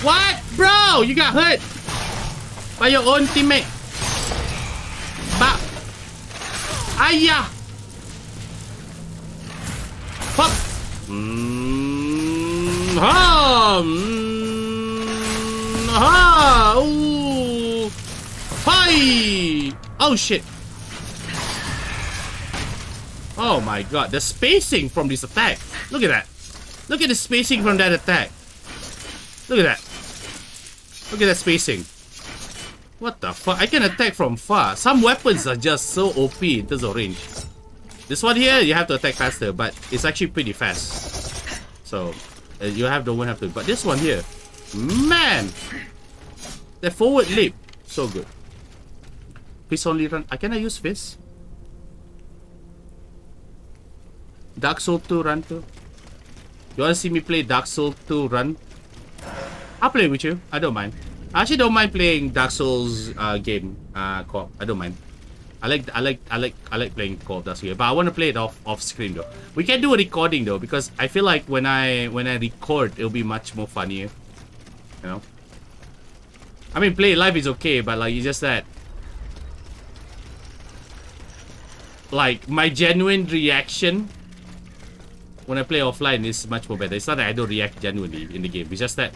[SPEAKER 1] What? Bro! You got hurt! By your own teammate. Bap! Ayah! Pop! Ha! Ha! Ooh! Hi! Oh shit! Oh my god, the spacing from this attack. Look at that. Look at the spacing from that attack. Look at that. Look at that spacing. What the fuck? I can attack from far. Some weapons are just so OP in terms of range. This one here, you have to attack faster, but it's actually pretty fast. So, you don't have to. But this one here, man! The forward leap, so good. Fist only run. Can I use fist? Dark Souls 2 run too. You wanna see me play Dark Souls 2 run? I'll play with you. I don't mind. I actually don't mind playing Dark Souls game co-op. I don't mind. I like playing co-op Dark Souls, but I want to play it off screen though. We can do a recording though because I feel like when I record it'll be much more funnier. You know. I mean, play live is okay, but like it's just that. Like my genuine reaction when I play offline, it's much more better. It's not that I don't react genuinely in the game. It's just that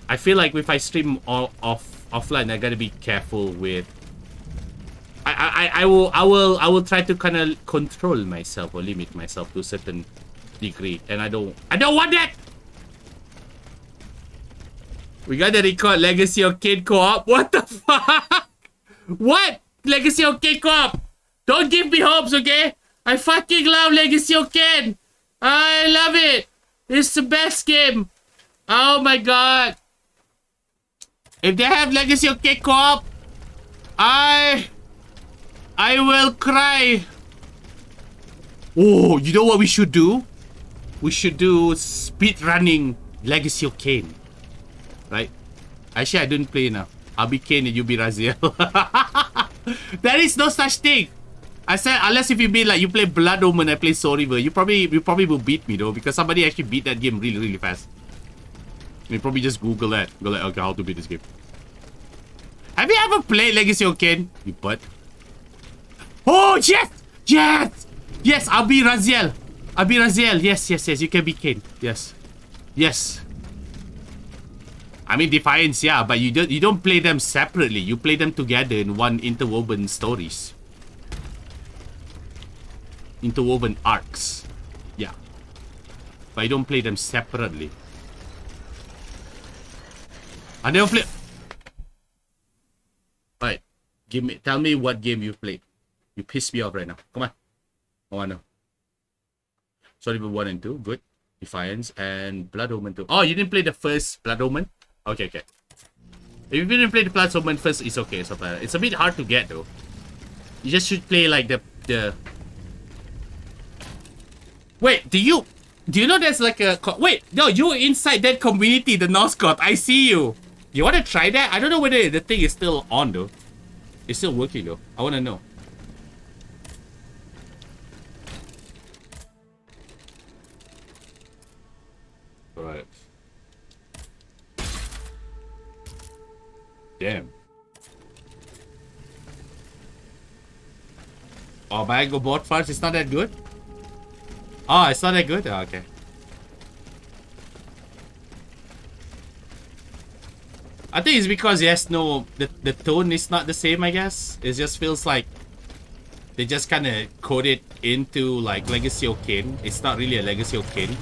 [SPEAKER 1] I feel like if I stream offline, I gotta be careful with. I will try to kind of control myself or limit myself to a certain degree, and I don't want that. We gotta record Legacy Arcade Co-op. What the fuck? What? Legacy Arcade Co-op? Don't give me hopes, okay? I fucking love Legacy Arcade. I love it. It's the best game. Oh my god. If they have Legacy Arcade Co-op, I will cry. Oh, you know what we should do? We should do speed running Legacy of Kain. Right? Actually, I don't play now. I'll be Kain and you be Raziel. There is no such thing. I said, unless if you mean like you play Blood Omen and I play Soul River, you probably will beat me though, because somebody actually beat that game really, really fast. You probably just Google that. Go like, okay, how to beat this game. Have you ever played Legacy of Kain? You butt. Oh, yes! Yes! Yes, I'll be Raziel. I'll be Raziel. Yes, yes, yes. You can be Kain. Yes. Yes. I mean, Defiance, yeah, but you don't play them separately. You play them together in one interwoven stories. Interwoven arcs. Yeah. But you don't play them separately. I never play. Alright. Tell me what game you played. You piss me off right now. Come on. I wanna know. Sorry for 1 and 2. Good. Defiance and Blood Omen 2. Oh, you didn't play the first Blood Omen? Okay, okay. If you didn't play the Blood Omen first, it's okay. It's a bit hard to get though. You just should play like the... Wait, do you know there's like a... Wait, no, you're inside that community, the North God. I see you. You want to try that? I don't know whether the thing is still on though. It's still working though. I want to know. Alright. Damn. Oh, but I go bot first. It's not that good? Oh, it's not that good? Oh, okay. I think it's because yes, no, the tone is not the same, I guess. It just feels like they just kind of code it into like Legacy of Kain. It's not really a Legacy of Kain.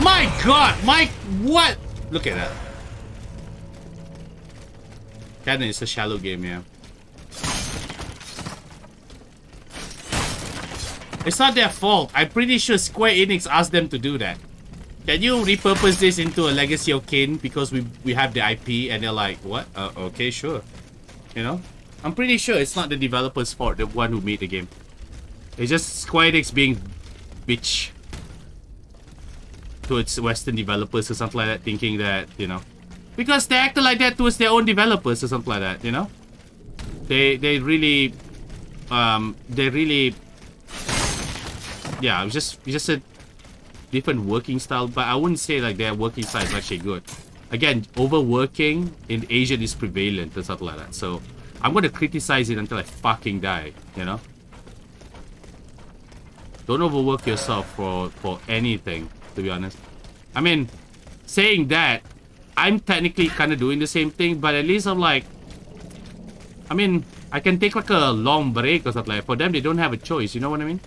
[SPEAKER 1] My god, Mike, what? Look at that. Kinda, it's a shallow game, yeah. It's not their fault. I'm pretty sure Square Enix asked them to do that. Can you repurpose this into a Legacy of Kain because we have the IP, and they're like, what? Okay, sure. You know? I'm pretty sure it's not the developer's fault, the one who made the game. It's just Square Enix being bitch towards Western developers or something like that, thinking that, you know, because they acted like that towards their own developers or something like that, you know. They really yeah, it's just a different working style, but I wouldn't say like their working style is actually good. Again, overworking in Asia is prevalent or something like that, so I'm gonna criticize it until I fucking die, you know. Don't overwork yourself for anything, to be honest. I mean, saying that, I'm technically kind of doing the same thing, but at least I'm like, I mean, I can take like a long break or something like that. For them, they don't have a choice, you know what I mean?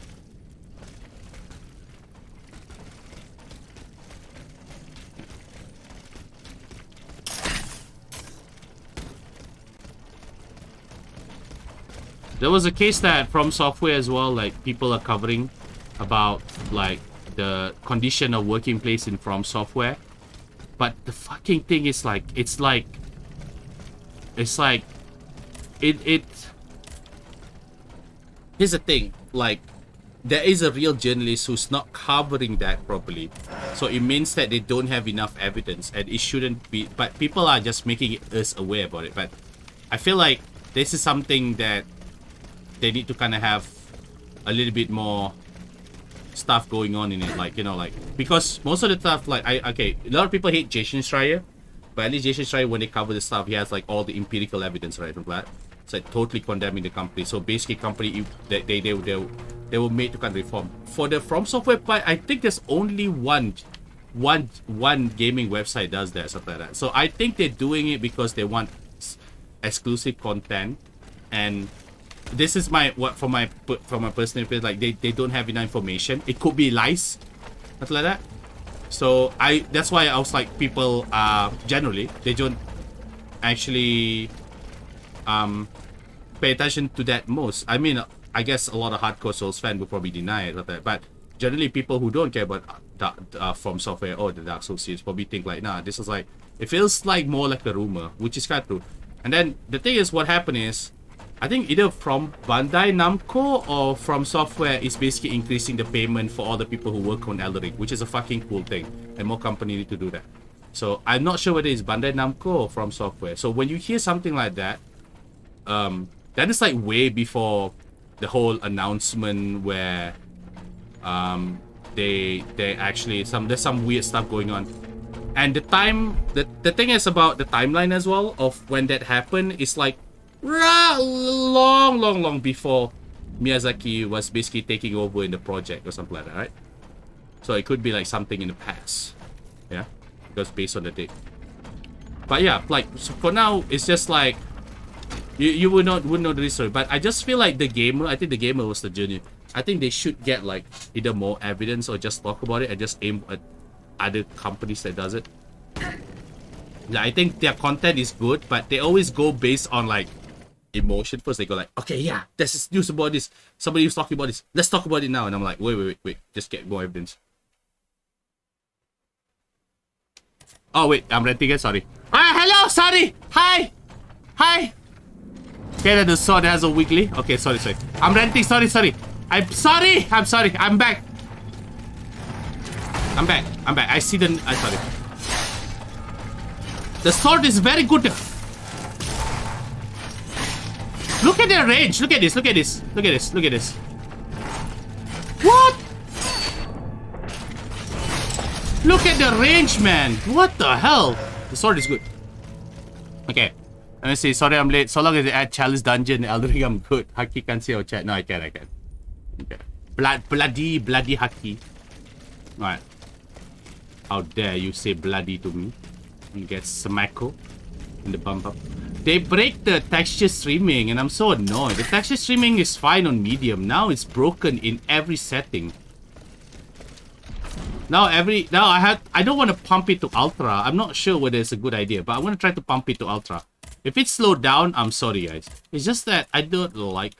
[SPEAKER 1] There was a case that From Software as well, like people are covering about like the condition of working place in From Software, but the fucking thing is like it's like here's the thing, like there is a real journalist who's not covering that properly, so it means that they don't have enough evidence, and it shouldn't be, but people are just making us aware about it. But I feel like this is something that they need to kind of have a little bit more stuff going on in it, like, you know, like, because most of the stuff, like, okay, a lot of people hate Jason Schreier, But at least Jason Schreier, when they cover this stuff, he has like all the empirical evidence, right, from that. It's like totally condemning the company. So basically, company they were made to kind of reform. For the From Software part, I think there's only one gaming website does that, something like that. So I think they're doing it because they want exclusive content, and this is from my personal opinion, like they don't have enough information. It could be lies, something like that. So that's why I was like, people generally they don't actually pay attention to that most. I mean, I guess a lot of hardcore Souls fans will probably deny it, but generally people who don't care about From Software or the Dark Souls series probably think like, nah, this is like, it feels like more like a rumor, which is kind of true. And then the thing is, what happened is, I think either from Bandai Namco or From Software is basically increasing the payment for all the people who work on Elden Ring, which is a fucking cool thing, and more companies need to do that. So I'm not sure whether it's Bandai Namco or From Software. So when you hear something like that, that is like way before the whole announcement where they actually there's some weird stuff going on. And the thing is about the timeline as well of when that happened is like long before Miyazaki was basically taking over in the project or something like that, right? So it could be like something in the past, yeah, because based on the date. But yeah, like, so for now it's just like you wouldn't know the story. But I just feel like I think the gamer was the journey. I think they should get like either more evidence or just talk about it and just aim at other companies that does it. I think their content is good, but they always go based on like emotion first. They go like, okay, yeah, this is news about this. Somebody was talking about this. Let's talk about it now. And I'm like, wait. Just get more evidence. Oh, wait. I'm renting it. Sorry. Hello. Sorry. Hi. Okay, that the sword has a wiggly. Okay, sorry. I'm renting. Sorry. I'm sorry. I'm back. I see the... I'm sorry. The sword is very good. Look at the range. Look at this. What? Look at the range, man. What the hell? The sword is good. Okay. Let me see. Sorry, I'm late. So long as they add Chalice Dungeon and Elden Ring, I'm good. Haki can see our chat. No, I can. Okay. Bloody Haki. Alright. How dare you say bloody to me? You get smacko in the bump up. They break the texture streaming and I'm so annoyed. The texture streaming is fine on medium. Now it's broken in every setting. I don't want to pump it to ultra. I'm not sure whether it's a good idea, but I want to try to pump it to ultra. If it's slowed down, I'm sorry guys. It's just that I don't like...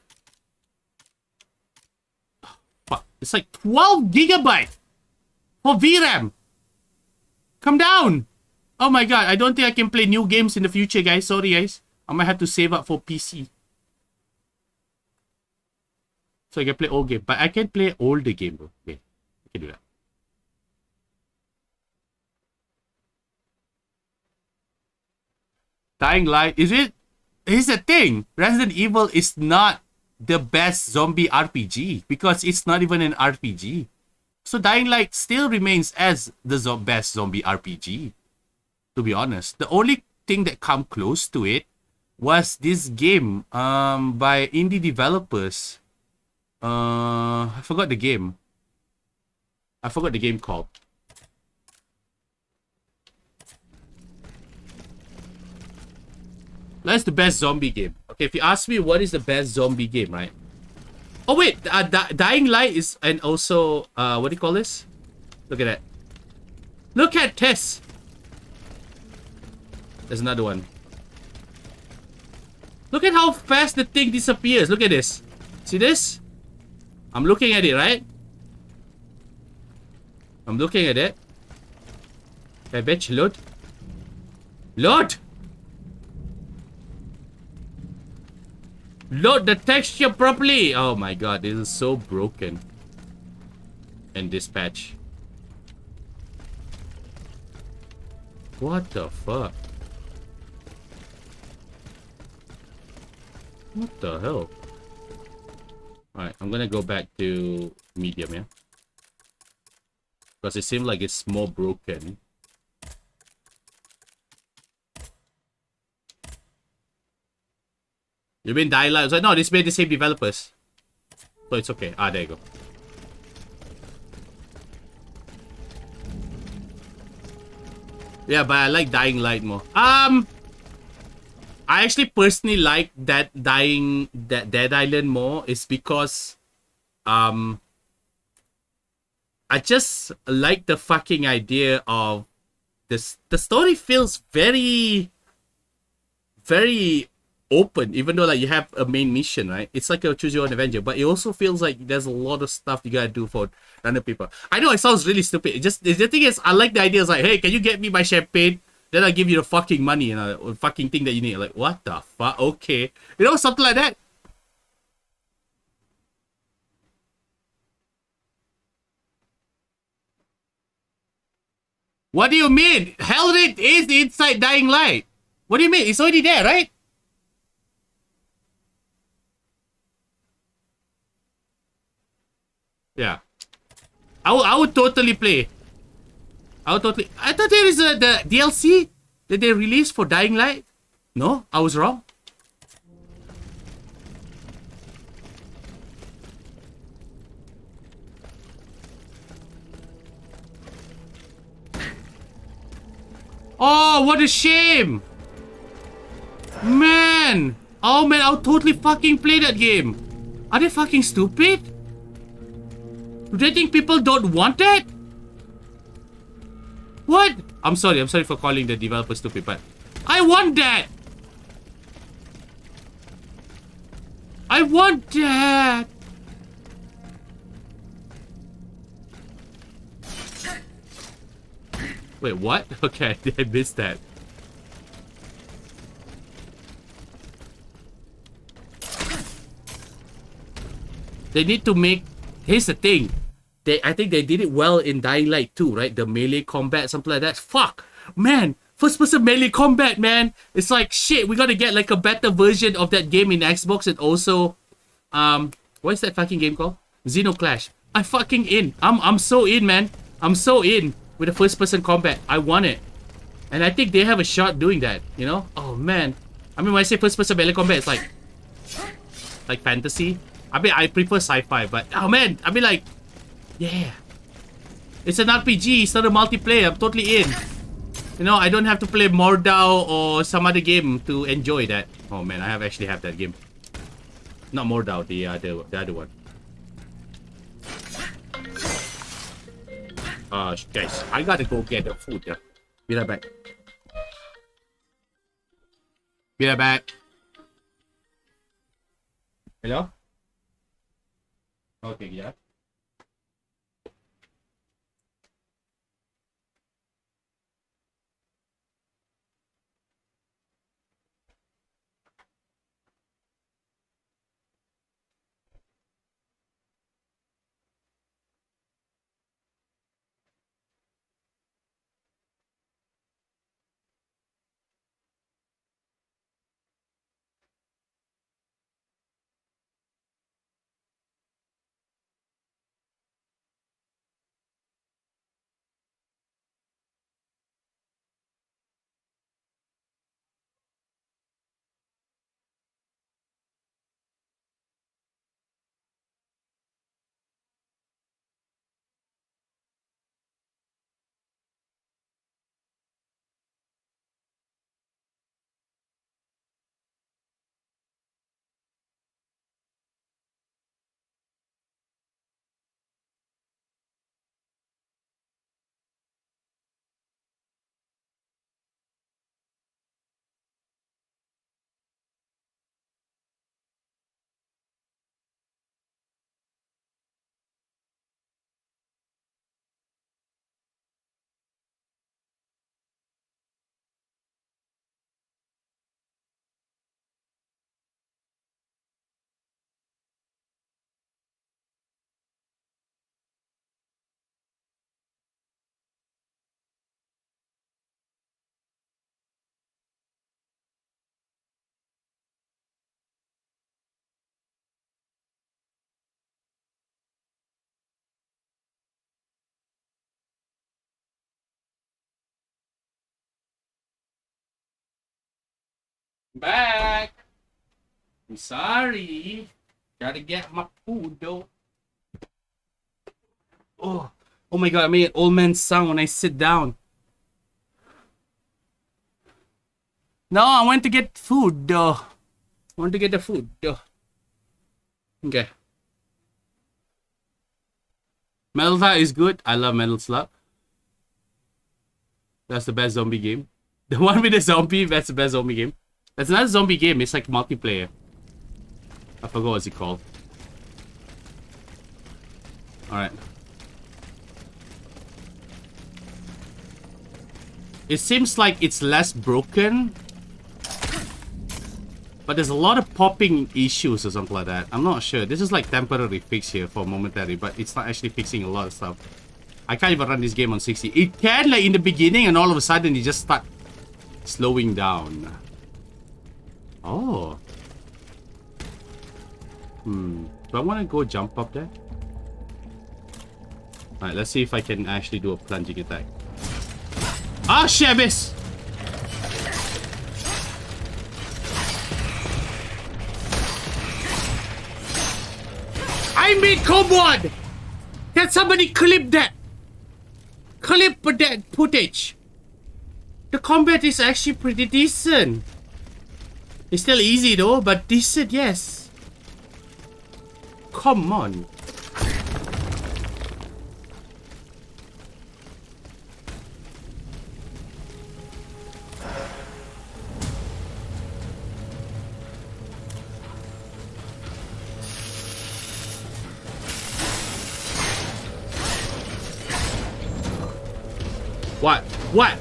[SPEAKER 1] Fuck. It's like 12 gigabyte for VRAM. Come down. Oh my god, I don't think I can play new games in the future, guys. Sorry, guys. I might have to save up for PC. So I can play old game. But I can play older game, bro. Okay, I can do that. Dying Light, is it? Here's the thing. Resident Evil is not the best zombie RPG because it's not even an RPG. So Dying Light still remains as the best zombie RPG. To be honest, the only thing that come close to it was this game by indie developers. I forgot the game. I forgot the game called. That's the best zombie game. Okay, if you ask me what is the best zombie game, right? Oh wait, Dying Light is, and also what do you call this? Look at that. Look at Tess. There's another one. Look at how fast the thing disappears. Look at this. See this? I'm looking at it, right? I'm looking at it. I bet you load. Load! Load the texture properly! Oh my god, this is so broken. And dispatch. What the fuck? What the hell? Alright, I'm gonna go back to medium, yeah? Because it seems like it's more broken. You mean Dying Light? I was like, no, this made the same developers. So it's okay. Ah, there you go. Yeah, but I like Dying Light more. I actually personally like that Dead Island more. Is because I just like the fucking idea of this. The story feels very open, even though like you have a main mission, right? It's like a choose your own adventure, but it also feels like there's a lot of stuff you gotta do for other people. I know it sounds really stupid. It just the thing is, I like the idea. It's like, hey, can you get me my champagne? Then I give you the fucking money and a fucking thing that you need. Like, what the fuck? Okay, you know, something like that. What do you mean? Hellraid is inside Dying Light. What do you mean? It's already there, right? Yeah. I would totally play. I thought there is the DLC that they released for Dying Light. No, I was wrong. Oh, what a shame. Man. Oh man, I'll totally fucking play that game. Are they fucking stupid? Do they think people don't want that? What? I'm sorry for calling the developer stupid, but I want that. I want that. Wait, what? Okay, I missed that. They need to make... Here's the thing. I think they did it well in Dying Light 2, right? The melee combat, something like that. Fuck! Man! First-person melee combat, man! It's like, shit, we gotta get like a better version of that game in Xbox and also... What is that fucking game called? Xenoclash. I'm fucking in. I'm so in, man. I'm so in with the first-person combat. I want it. And I think they have a shot doing that, you know? Oh, man. I mean, when I say first-person melee combat, it's like... Like fantasy. I mean, I prefer sci-fi, but... Oh, man! I mean, like... Yeah. It's an RPG, it's not a multiplayer. I'm totally in. You know, I don't have to play Mordau or some other game to enjoy that. Oh man, I actually have that game. Not Mordau, the other one. Guys, I gotta go get the food. Yeah. Be right back. Be right back. Hello? Okay, yeah. Back. I'm sorry. Gotta get my food though. Oh my god, I made an old man sound when I sit down. No, I went to get food though. I want to get the food though. Okay. Metal Slug is good. I love Metal Slug. That's the best zombie game. The one with the zombie, that's the best zombie game. That's not a zombie game, it's like multiplayer. I forgot what's it called. Alright. It seems like it's less broken. But there's a lot of popping issues or something like that. I'm not sure. This is like temporary fix here for momentary, but it's not actually fixing a lot of stuff. I can't even run this game on 60. It can like in the beginning and all of a sudden it just start slowing down. Oh. Do I want to go jump up there? Alright, let's see if I can actually do a plunging attack. Ah, shit, I missed! I made combo! Can somebody clip that? Clip that footage. The combat is actually pretty decent. It's still easy though, but decent, yes. Come on. What? What?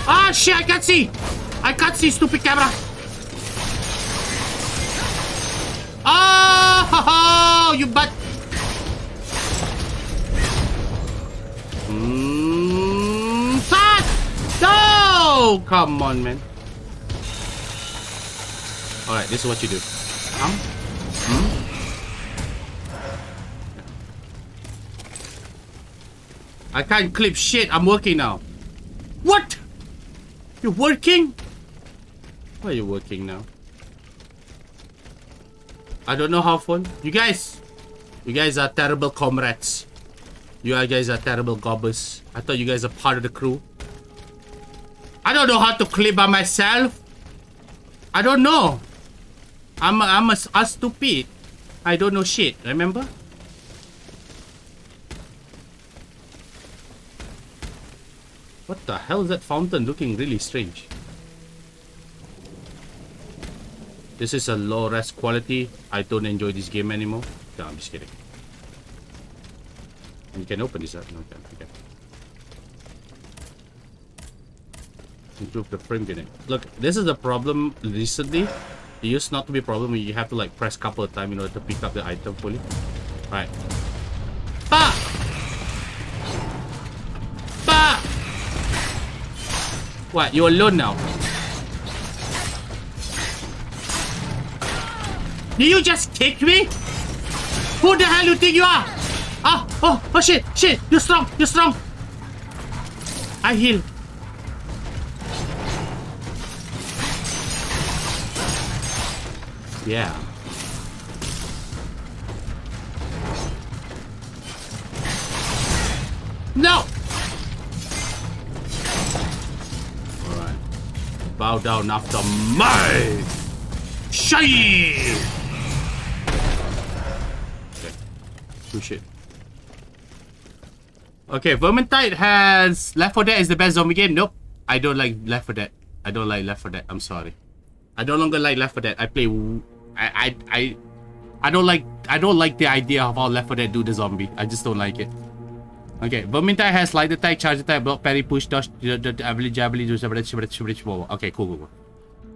[SPEAKER 1] Ah, shit, I can't see! I can't see, stupid camera! Oh, you butt! Fuck! No! Come on, man. Alright, this is what you do. I can't clip shit. I'm working now. What? You're working? Why are you working now? I don't know how fun. You guys are terrible comrades. You guys are terrible gobbers. I thought you guys are part of the crew. I don't know how to clip by myself. I don't know. I'm a stupid. I don't know shit. Remember? What the hell is that fountain looking really strange? This is a low res quality. I don't enjoy this game anymore. No, I'm just kidding. And you can open this up. No, okay. Improve the frame rate. Look, this is a problem recently. It used not to be a problem when you have to like press a couple of times in order to pick up the item fully. Alright. Bah! Bah! What? You're alone now? Did you just kick me? Who the hell you think you are? Oh shit, you're strong. I heal. Yeah. No! Alright. Bow down after my shade! Okay. Push it. Okay, Vermintide has Left 4 Dead is the best zombie game. Nope. I don't like Left 4 Dead. I don't like Left 4 Dead. I'm sorry. I no longer like Left 4 Dead. I play I don't like the idea of how Left 4 Dead do the zombie. I just don't like it. Okay, Vermintide has light attack, charge attack, block, parry, push, dodge, ability, javelin, do. Okay, cool.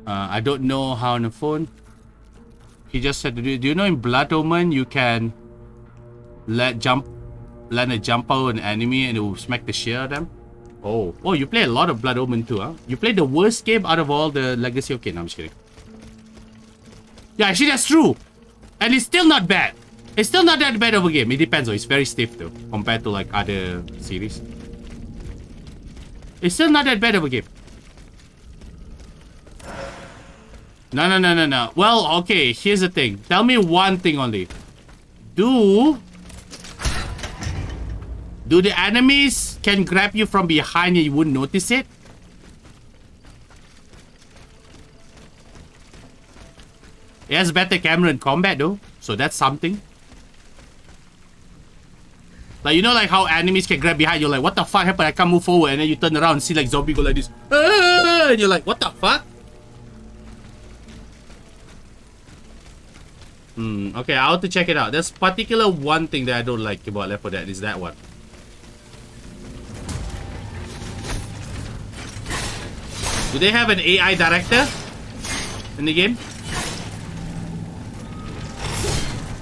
[SPEAKER 1] I don't know how on the phone. He just said, do you know in Blood Omen you can land a jump out an enemy and it will smack the shit out of them? Oh, you play a lot of Blood Omen too, huh? You play the worst game out of all the Legacy. Okay, no, I'm just kidding. Yeah, actually that's true. And it's still not bad. It's still not that bad of a game. It depends though. It's very stiff though, compared to like other series. It's still not that bad of a game. No. Well, okay, here's the thing. Tell me one thing only. Do the enemies can grab you from behind and you wouldn't notice it? It has better camera in combat though, so that's something. Like, you know, like how enemies can grab behind you, like, what the fuck happened? I can't move forward, and then you turn around and see like zombie go like this, and you're like, what the fuck? Okay, I have to check it out. There's particular one thing that I don't like about Left 4 Dead is that one. Do they have an AI director in the game?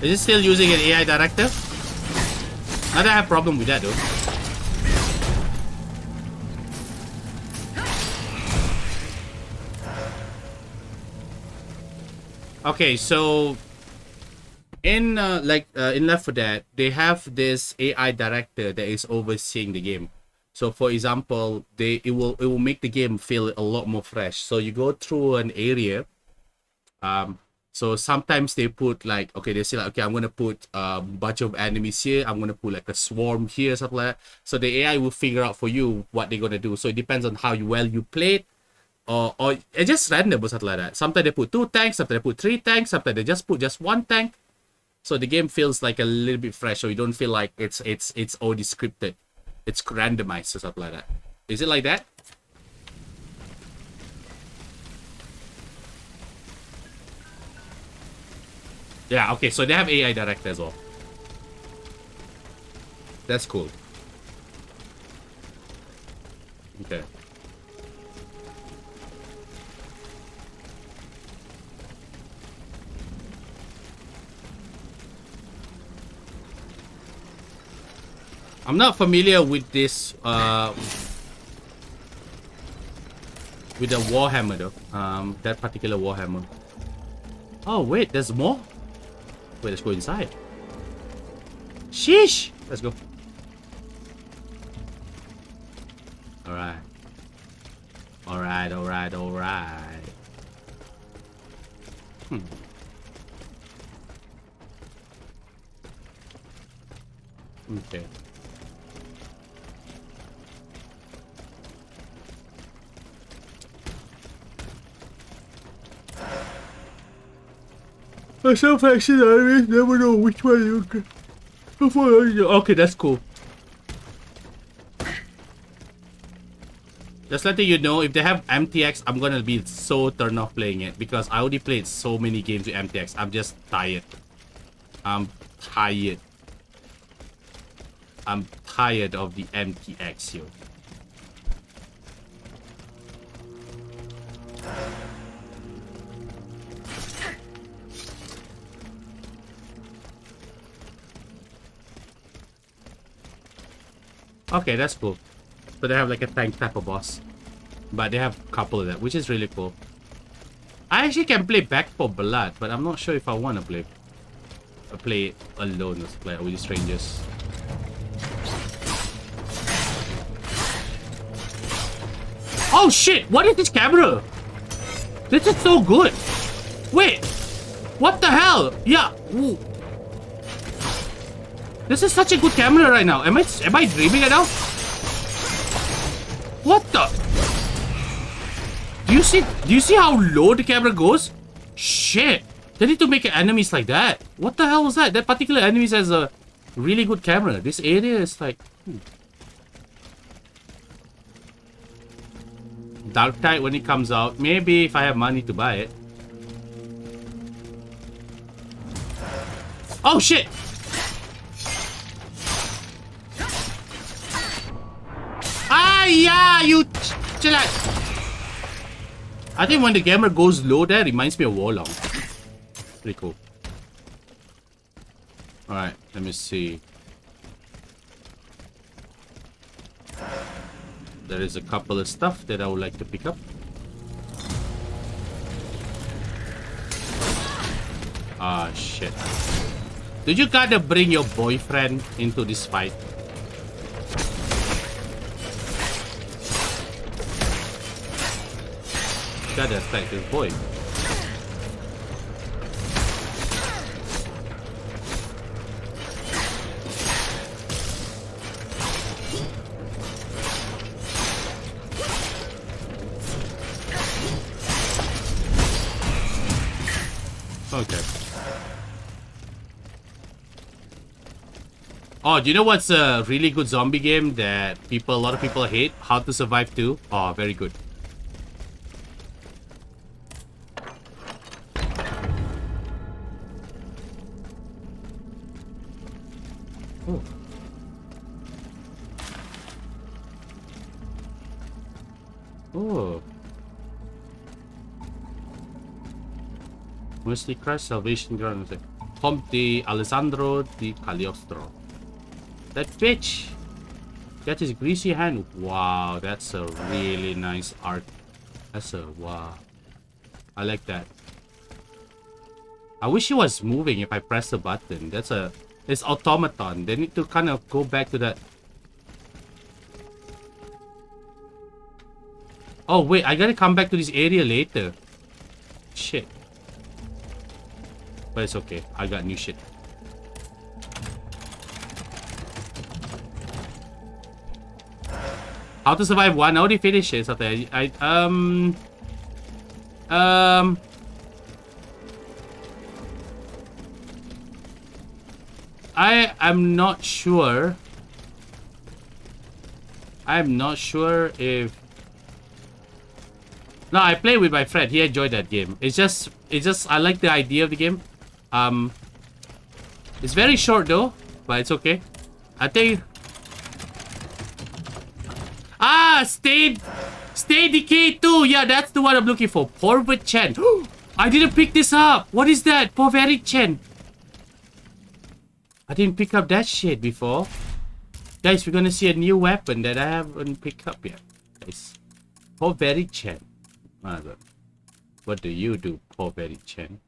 [SPEAKER 1] Is it still using an AI director? I don't have a problem with that though. Okay, so in in Left 4 Dead, they have this AI director that is overseeing the game. So for example, it will make the game feel a lot more fresh. So you go through an area, so sometimes they put like, okay, they say like, okay, I'm gonna put a bunch of enemies here, I'm gonna put like a swarm here, something like that. So the AI will figure out for you what they're gonna do. So it depends on how well you played, or it's just random or something like that. Sometimes they put 2 tanks, sometimes they put 3 tanks, sometimes they just put just 1 tank. So the game feels like a little bit fresh, so you don't feel like it's already scripted. It's randomized or something like that. Is it like that? Yeah, okay, so they have AI director as well. That's cool. Okay. I'm not familiar with this with the Warhammer though. That particular Warhammer. Oh wait, there's more? Wait, let's go inside. Sheesh! Let's go. Alright. Alright. Okay. Some factions enemies never know which way you go. Okay, that's cool. Just letting you know, if they have MTX, I'm gonna be so turned off playing it because I already played so many games with MTX. I'm just tired. I'm tired of the MTX here. Okay, that's cool. So they have like a tank type of boss. But they have a couple of that, which is really cool. I actually can play Back 4 Blood, but I'm not sure if I want to play it alone or play with strangers. Oh shit! What is this camera? This is so good! Wait! What the hell? Yeah! Ooh. This is such a good camera right now. Am I dreaming it now? What the? Do you see how low the camera goes? Shit! They need to make enemies like that. What the hell was that? That particular enemy has a really good camera. This area is like... Dark Tide when it comes out. Maybe if I have money to buy it. Oh shit! Ah yeah, you chill out. I think when the camera goes low, that reminds me of Warlong. Pretty cool. Alright, let me see. There is a couple of stuff that I would like to pick up. Ah, shit. Did you gotta bring your boyfriend into this fight? Gotta attack this boy. Okay. Oh, do you know what's a really good zombie game that a lot of people hate? How to Survive 2. Oh, very good. Oh. Oh. Mostly Crash Salvation Ground. Comte Alessandro di Cagliostro. That bitch. Got his greasy hand. Wow, that's a really nice art. That's a wow. I like that. I wish he was moving if I press the button. It's automaton. They need to kind of go back to that. Oh wait, I gotta come back to this area later. Shit. But it's okay. I got new shit. How to Survive 1? I already finished it. I'm not sure. I'm not sure if. No, I played with my friend. He enjoyed that game. It's just I like the idea of the game. It's very short though, but it's okay. I think. Ah, Stay Decay 2. Yeah, that's the one I'm looking for. Porvet Chen. I didn't pick this up. What is that? Porvet Chen. I didn't pick up that shit before. Guys, we're gonna see a new weapon that I haven't picked up yet. Guys. Porvet Chen. What do you do, Porvet Chen?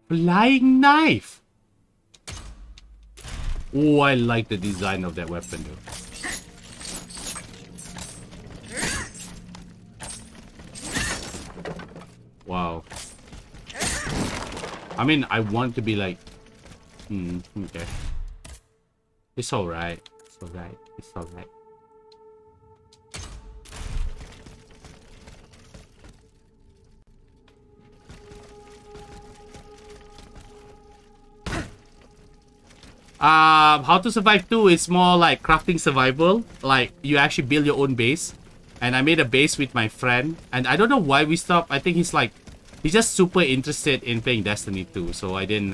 [SPEAKER 1] Flying knife. Oh, I like the design of that weapon though. Wow. I mean, I want to be like... okay. It's alright. It's alright. It's alright. How to Survive 2 is more like crafting survival. Like, you actually build your own base. And I made a base with my friend. And I don't know why we stopped. I think he's just super interested in playing Destiny 2. So I didn't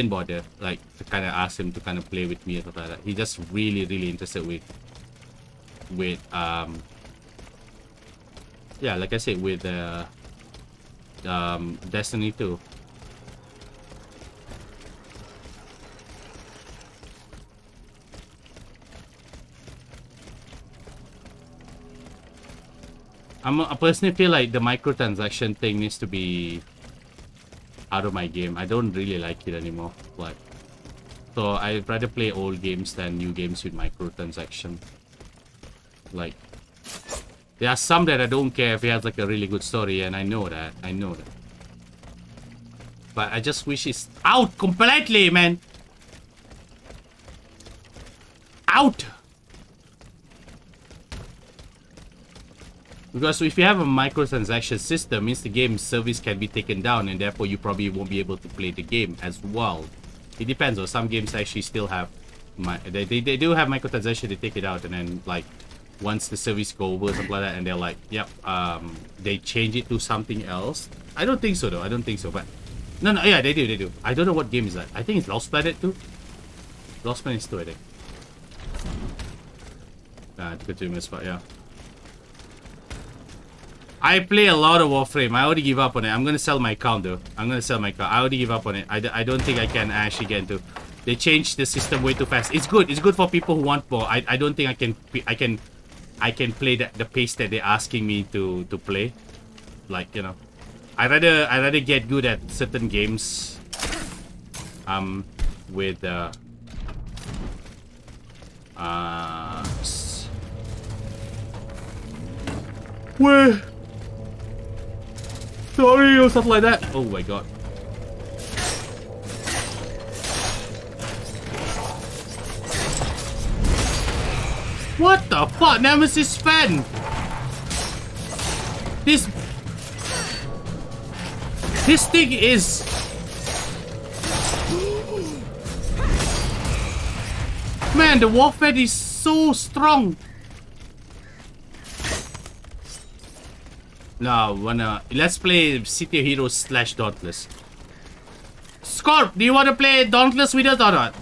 [SPEAKER 1] bother, like, to kind of ask him to kind of play with me or something like that. He's just really, really interested with yeah, like I said, with Destiny 2. I personally feel like the microtransaction thing needs to be out of my game. I don't really like it anymore. Like, so I'd rather play old games than new games with microtransaction. Like, there are some that I don't care if it has like a really good story, and I know that. But I just wish it's out completely, man. Out. Because if you have a microtransaction system, it means the game service can be taken down, and therefore you probably won't be able to play the game as well. It depends, or some games actually still have they do have microtransaction. They take it out, and then like once the service go over, something like that, and they're like, yep, they change it to something else. I don't think so though. I don't think so, but no, yeah, they do. I don't know what game is that. I think it's Lost Planet 2. Lost Planet 2, I think. It's good to miss, but yeah. I play a lot of Warframe. I already give up on it. I'm gonna sell my account though. I already give up on it. I don't think I can actually get into. They changed the system way too fast. It's good. It's good for people who want more. I don't think I can play the pace that they're asking me to play. Like, you know, I rather get good at certain games. With where. Sorry, or something like that. Oh my god. What the fuck? Nemesis fan! This... This thing is... Man, the warfare is so strong. Now, let's play City of Heroes / Dauntless. Scorp, do you want to play Dauntless with us or not?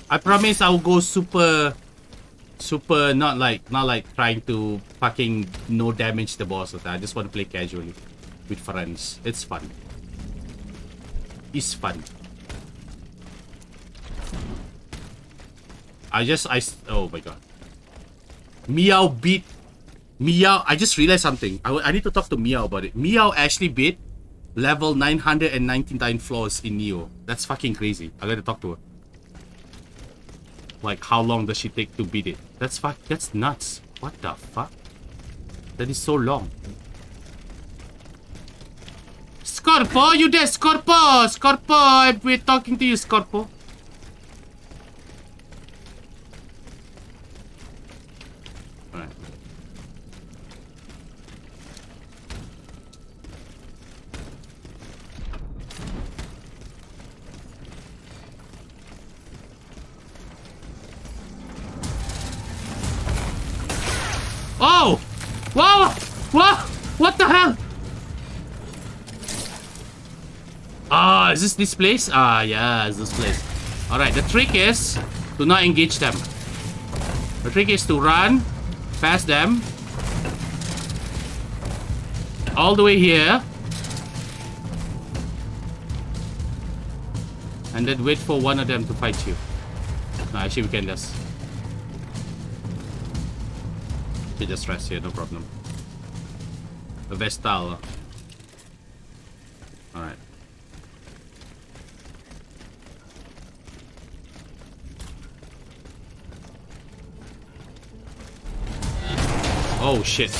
[SPEAKER 1] I promise I'll go super not like trying to fucking no damage the boss. I just want to play casually with friends. It's fun. It's fun. Oh my god. Meow beat Meow. I just realized something. I need to talk to Meow about it. Meow actually beat level 999 floors in Neo. That's fucking crazy. I gotta talk to her. Like, how long does she take to beat it? That's nuts. What the fuck? That is so long. Scorpo, you there? Scorpo! Scorpo, we're talking to you, Scorpo. Alright. Oh! Whoa! Whoa! What the hell? Ah, is this place? Ah, yeah, it's this place. Alright, the trick is to not engage them. The trick is to run past them all the way here and then wait for one of them to fight you. No, actually we can just rest here, no problem. A Vestal. Alright. Oh shit.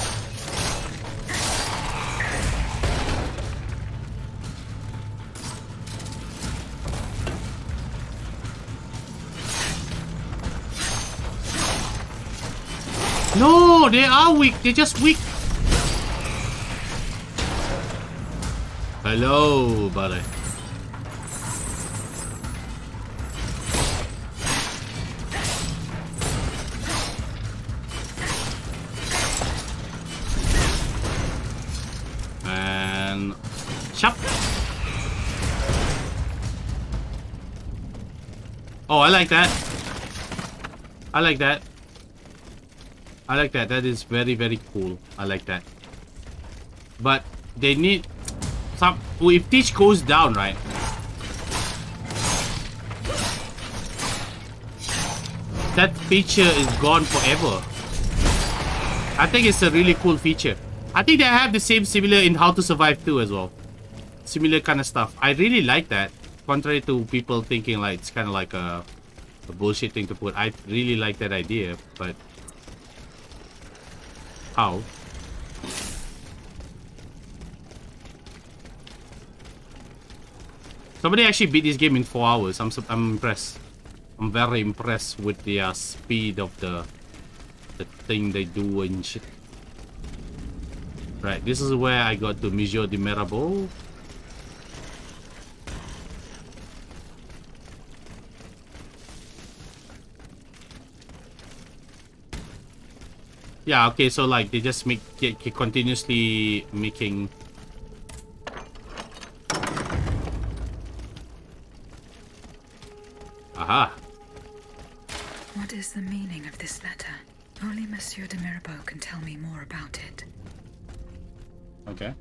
[SPEAKER 1] No, they are weak. They're just weak. Hello, buddy. And chop. Oh, I like that. I like that. I like that. That is very, very cool. I like that. But they need some... If Teach goes down, right? That feature is gone forever. I think it's a really cool feature. I think they have the same similar in How to Survive 2 as well. Similar kind of stuff. I really like that. Contrary to people thinking like it's kind of like a bullshit thing to put. I really like that idea, but... How? Somebody actually beat this game in 4 hours. I'm impressed. I'm very impressed with the speed of the thing they do and shit. Right, this is where I got to Museo de Mirabeau. Yeah, okay, so like they just continuously making... Aha!
[SPEAKER 3] What is the meaning of this letter? Only Monsieur de Mirabeau can tell me more about it.
[SPEAKER 1] Okay.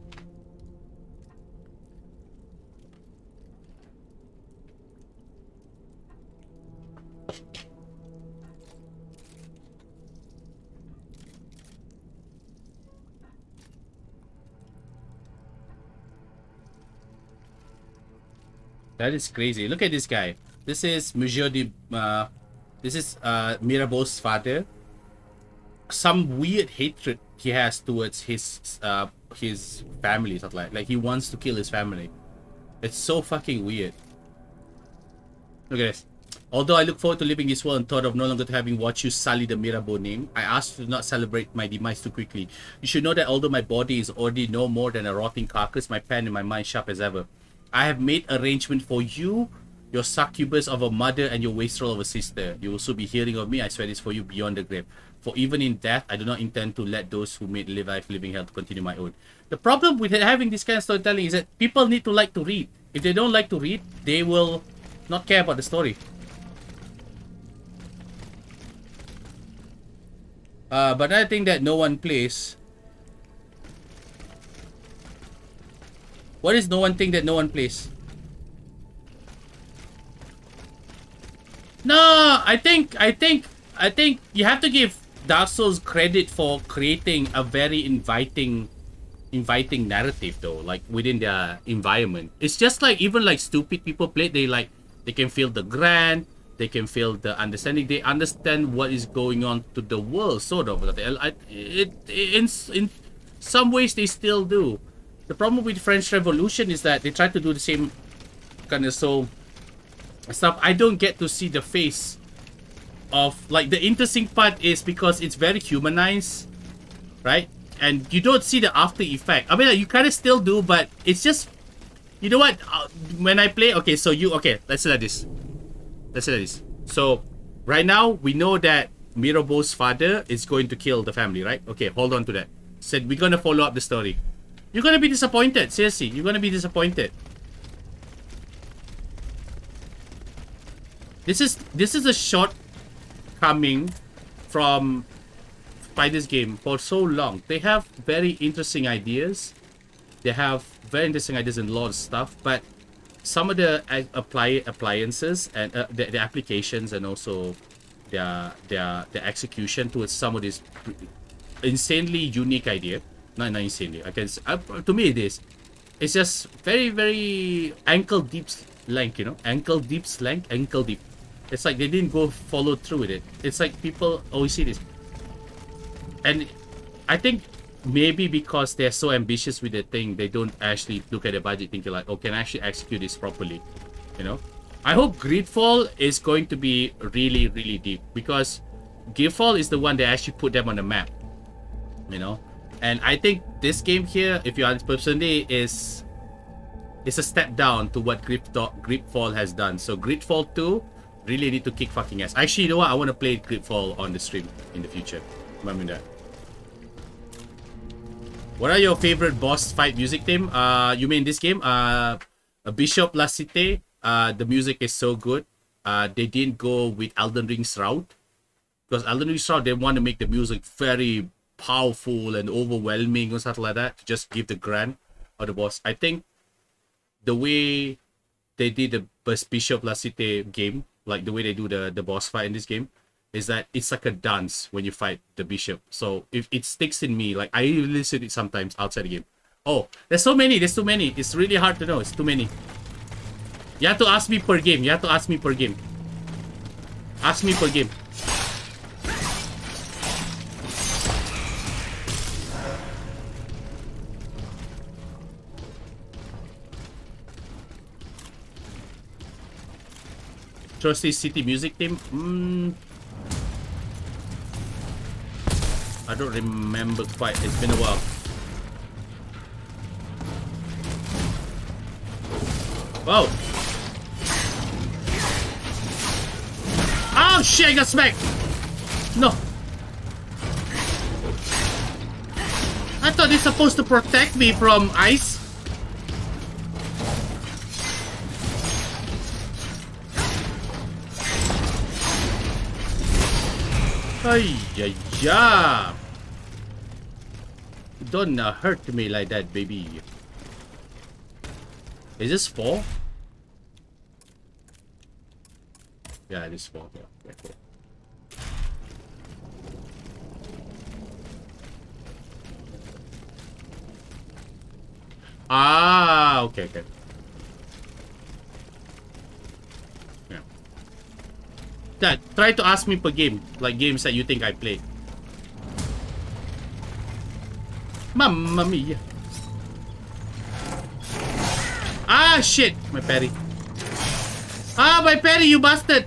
[SPEAKER 1] That is crazy. Look at this guy. This is Monsieur de... this is Mirabeau's father. some weird hatred he has towards his family, something like he wants to kill his family. It's so fucking weird. Look at this. Although I look forward to leaving this world and thought of no longer having watched you sully the Mirabeau name, I ask you to not celebrate my demise too quickly. You should know that although my body is already no more than a rotting carcass, my pen and my mind sharp as ever. I have made arrangement for you, your succubus of a mother and your wastrel of a sister. You will also be hearing of me. I swear this for you beyond the grave. For even in death, I do not intend to let those who made life living hell to continue my own. The problem with having this kind of storytelling is that people need to like to read. If they don't like to read, they will not care about the story. But I think that no one plays. What is no one thing that no one plays? No, I think you have to give Dark Souls credit for creating a very inviting narrative though, like within their environment. It's just like even like stupid people play, they can feel the grand, they can feel the understanding, they understand what is going on to the world, sort of. In some ways they still do. The problem with French Revolution is that they try to do the same kind of stuff. I don't get to see the face of, like, the interesting part is because it's very humanized, right? And you don't see the after effect. I mean, like, you kind of still do, but it's just, you know what? When I play, okay, so let's say like this. So right now we know that Mirabeau's father is going to kill the family, right? Okay, hold on to that. Said we're gonna follow up the story. You're gonna be disappointed. Seriously, you're gonna be disappointed. This is a shortcoming from this game for so long. They have very interesting ideas. They have very interesting ideas and a lot of stuff, but some of the appliances and the applications and also their execution towards some of this insanely unique idea. Not insanely. To me it is. It's just very, very ankle deep slang, you know? Ankle deep slang, ankle deep. It's like they didn't go follow through with it. It's like people always see this. And I think maybe because they're so ambitious with the thing, they don't actually look at the budget thinking like, oh, can I actually execute this properly? You know? I hope Greedfall is going to be really, really deep, because Greedfall is the one that actually put them on the map. You know? And I think this game here, if you ask personally, is a step down to what Greedfall has done. So Greedfall 2 really need to kick fucking ass. Actually, you know what? I want to play Greedfall on the stream in the future. Remember that. What are your favorite boss fight music, Tim? You mean this game? Bishop La Cité. The music is so good. They didn't go with Elden Ring's route, because Elden Ring's route, they want to make the music very powerful and overwhelming or something like that to just give the grand of the boss. I think the way they did the Bishop La Cité game, like the way they do the boss fight in this game, is that it's like a dance when you fight the bishop. So if it sticks in me, like I listen to it sometimes outside the game. Oh, there's so many. There's too many. It's really hard to know. It's too many. You have to ask me per game. Ask me per game. Trusty City music team? I don't remember quite. It's been a while. Whoa! Oh shit! I got smacked. No. I thought it's supposed to protect me from ice. Ay, ay, ay. Don't hurt me like that, baby. Is this 4? Yeah, it is 4. Yeah, cool. Ah, okay. Yeah. Dad, try to ask me per game, like games that you think I play. Mamma mia. Ah, shit. My parry. Ah, my parry, you bastard.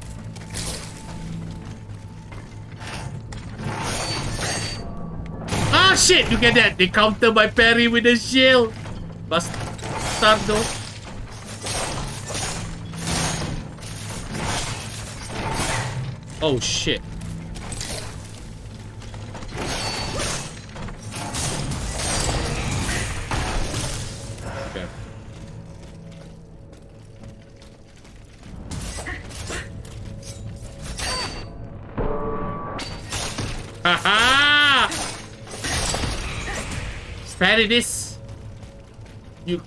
[SPEAKER 1] Ah, shit. Look at that. They counter my parry with a shield. Bastardo. Oh, shit. Okay. Haha! Parry this. You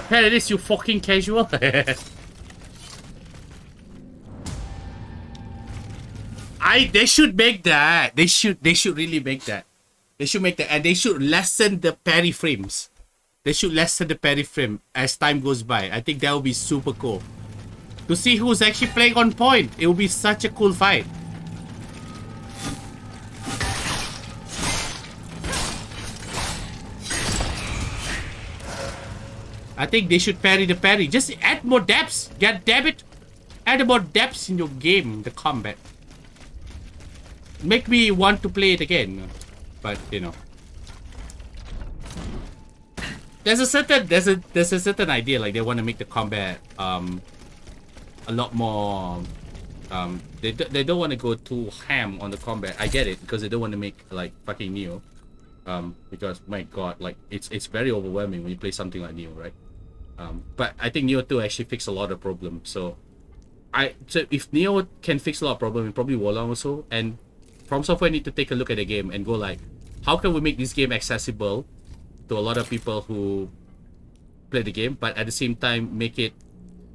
[SPEAKER 1] parry this, you fucking casual. They should make that. They should really make that. They should make that, and they should lessen the parry frames. They should lessen the parry frame as time goes by. I think that would be super cool. To see who's actually playing on point. It would be such a cool fight. I think they should parry the parry. Just add more depths. God damn it. Add more depths in your game, the combat. Make me want to play it again. But you know. There's a certain idea, like they want to make the combat a lot more they don't want to go too ham on the combat. I get it, because they don't want to make like fucking Neo. Because my god, like it's very overwhelming when you play something like Neo, right? But I think Neo 2 actually fixed a lot of problems. So if Neo can fix a lot of problems, and probably Wolong also, and From Software need to take a look at the game and go like, how can we make this game accessible to a lot of people who play the game, but at the same time make it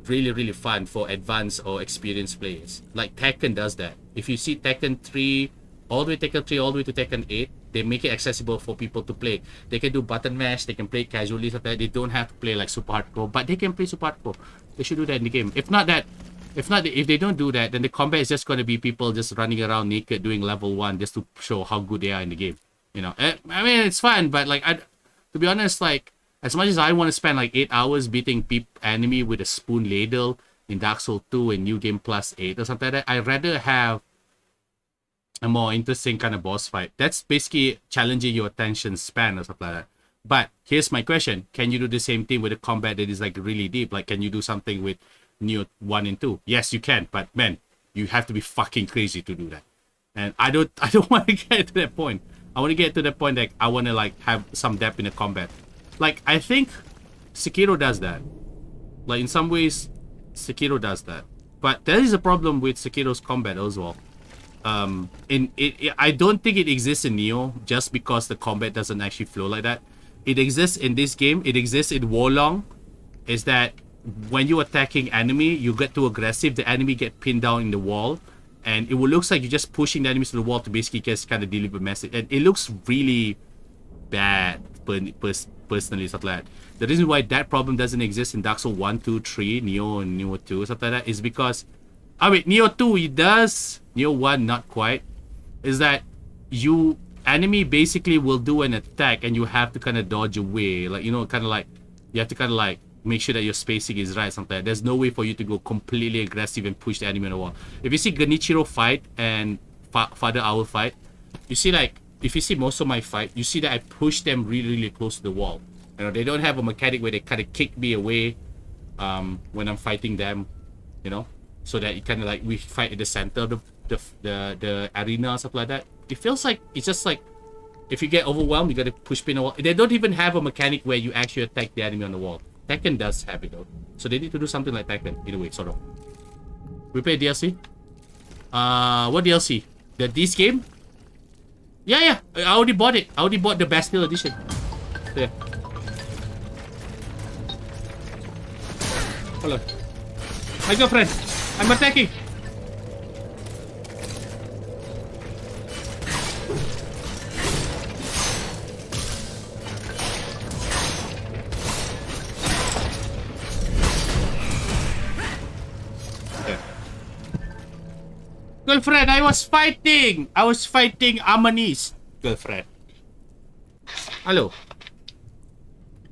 [SPEAKER 1] really fun for advanced or experienced players. Like Tekken does that. If you see Tekken 3 all the way to Tekken 8, they make it accessible for people to play. They can do button mash, they can play casually, stuff like that. They don't have to play like super hardcore, but they can play super hardcore. They should do that in the game. If they don't do that, then the combat is just going to be people just running around naked doing level 1 just to show how good they are in the game. You know, I mean, it's fun, but like, to be honest, like, as much as I want to spend like 8 hours beating enemy with a spoon ladle in Dark Souls 2 and New Game Plus 8 or something like that, I'd rather have a more interesting kind of boss fight. That's basically challenging your attention span or something like that. But here's my question. Can you do the same thing with a combat that is like really deep? Like, can you do something with Neo 1 and 2? Yes, you can, but man, you have to be fucking crazy to do that. And I don't want to get to that point. I want to get to the point that I want to like have some depth in the combat. Like, I think Sekiro does that. Like, in some ways, Sekiro does that. But there is a problem with Sekiro's combat as well. I don't think it exists in Neo just because the combat doesn't actually flow like that. It exists in this game. It exists in Wolong. Is that when you're attacking enemy, you get too aggressive, the enemy get pinned down in the wall. And it will looks like you're just pushing the enemies to the wall to basically just kind of deliver a message. And it looks really bad, personally, stuff like that. The reason why that problem doesn't exist in Dark Souls 1, 2, 3, Neo and Neo 2, stuff like that, is because, I mean, Neo 2, it does, Neo 1, not quite, is that enemy basically will do an attack and you have to kind of dodge away. Like, you know, kind of like, you have to kind of like, make sure that your spacing is right, something like that. There's no way for you to go completely aggressive and push the enemy on the wall. If you see Genichiro fight and Father Owl fight, you see like, if you see most of my fight, you see that I push them really close to the wall. You know, they don't have a mechanic where they kind of kick me away when I'm fighting them, you know, so that it kind of like we fight at the center of the arena or stuff like that. It feels like it's just like if you get overwhelmed, you gotta push pin a wall. They don't even have a mechanic where you actually attack the enemy on the wall. Tekken does have it though, so they need to do something like Tekken. Either way, sort of. We play DLC. What DLC? This game? Yeah. I already bought it. I already bought the Bastille edition. There. Hello. My girlfriend. I'm attacking. Girlfriend, I was fighting Amani's girlfriend. Hello.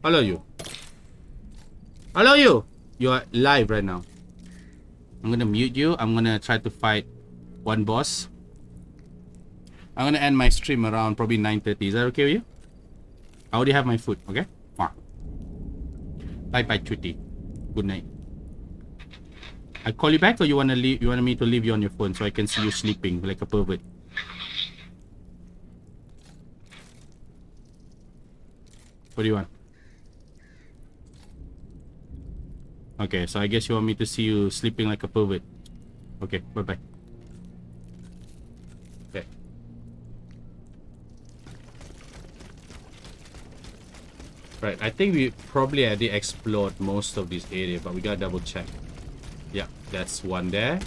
[SPEAKER 1] Hello, you. Hello, you. You are live right now. I'm gonna mute you. I'm gonna try to fight one boss. I'm gonna end my stream around probably 9:30. Is that okay with you? I already have my food. Okay. Bye bye, Chuti. Good night. I call you back, or you wanna leave? You want me to leave you on your phone so I can see you sleeping like a pervert? What do you want? Okay, so I guess you want me to see you sleeping like a pervert. Okay, bye-bye. Okay. Right, I think we probably already explored most of this area, but we gotta double check. Yeah, that's one there.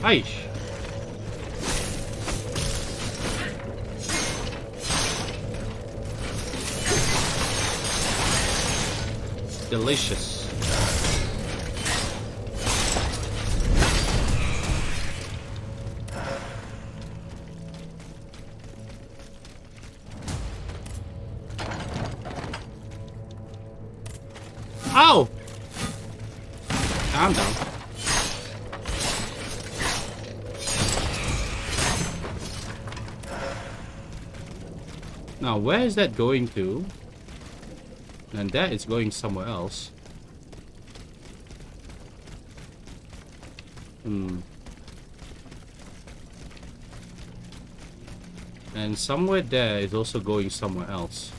[SPEAKER 1] Aish. Delicious. Ow! Calm down. Now, where is that going to? And that is going somewhere else. And somewhere there is also going somewhere else.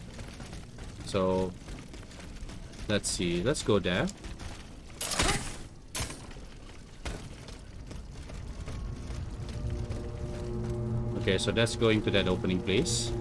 [SPEAKER 1] So, let's see. Let's go there. Okay, so that's going to that opening place.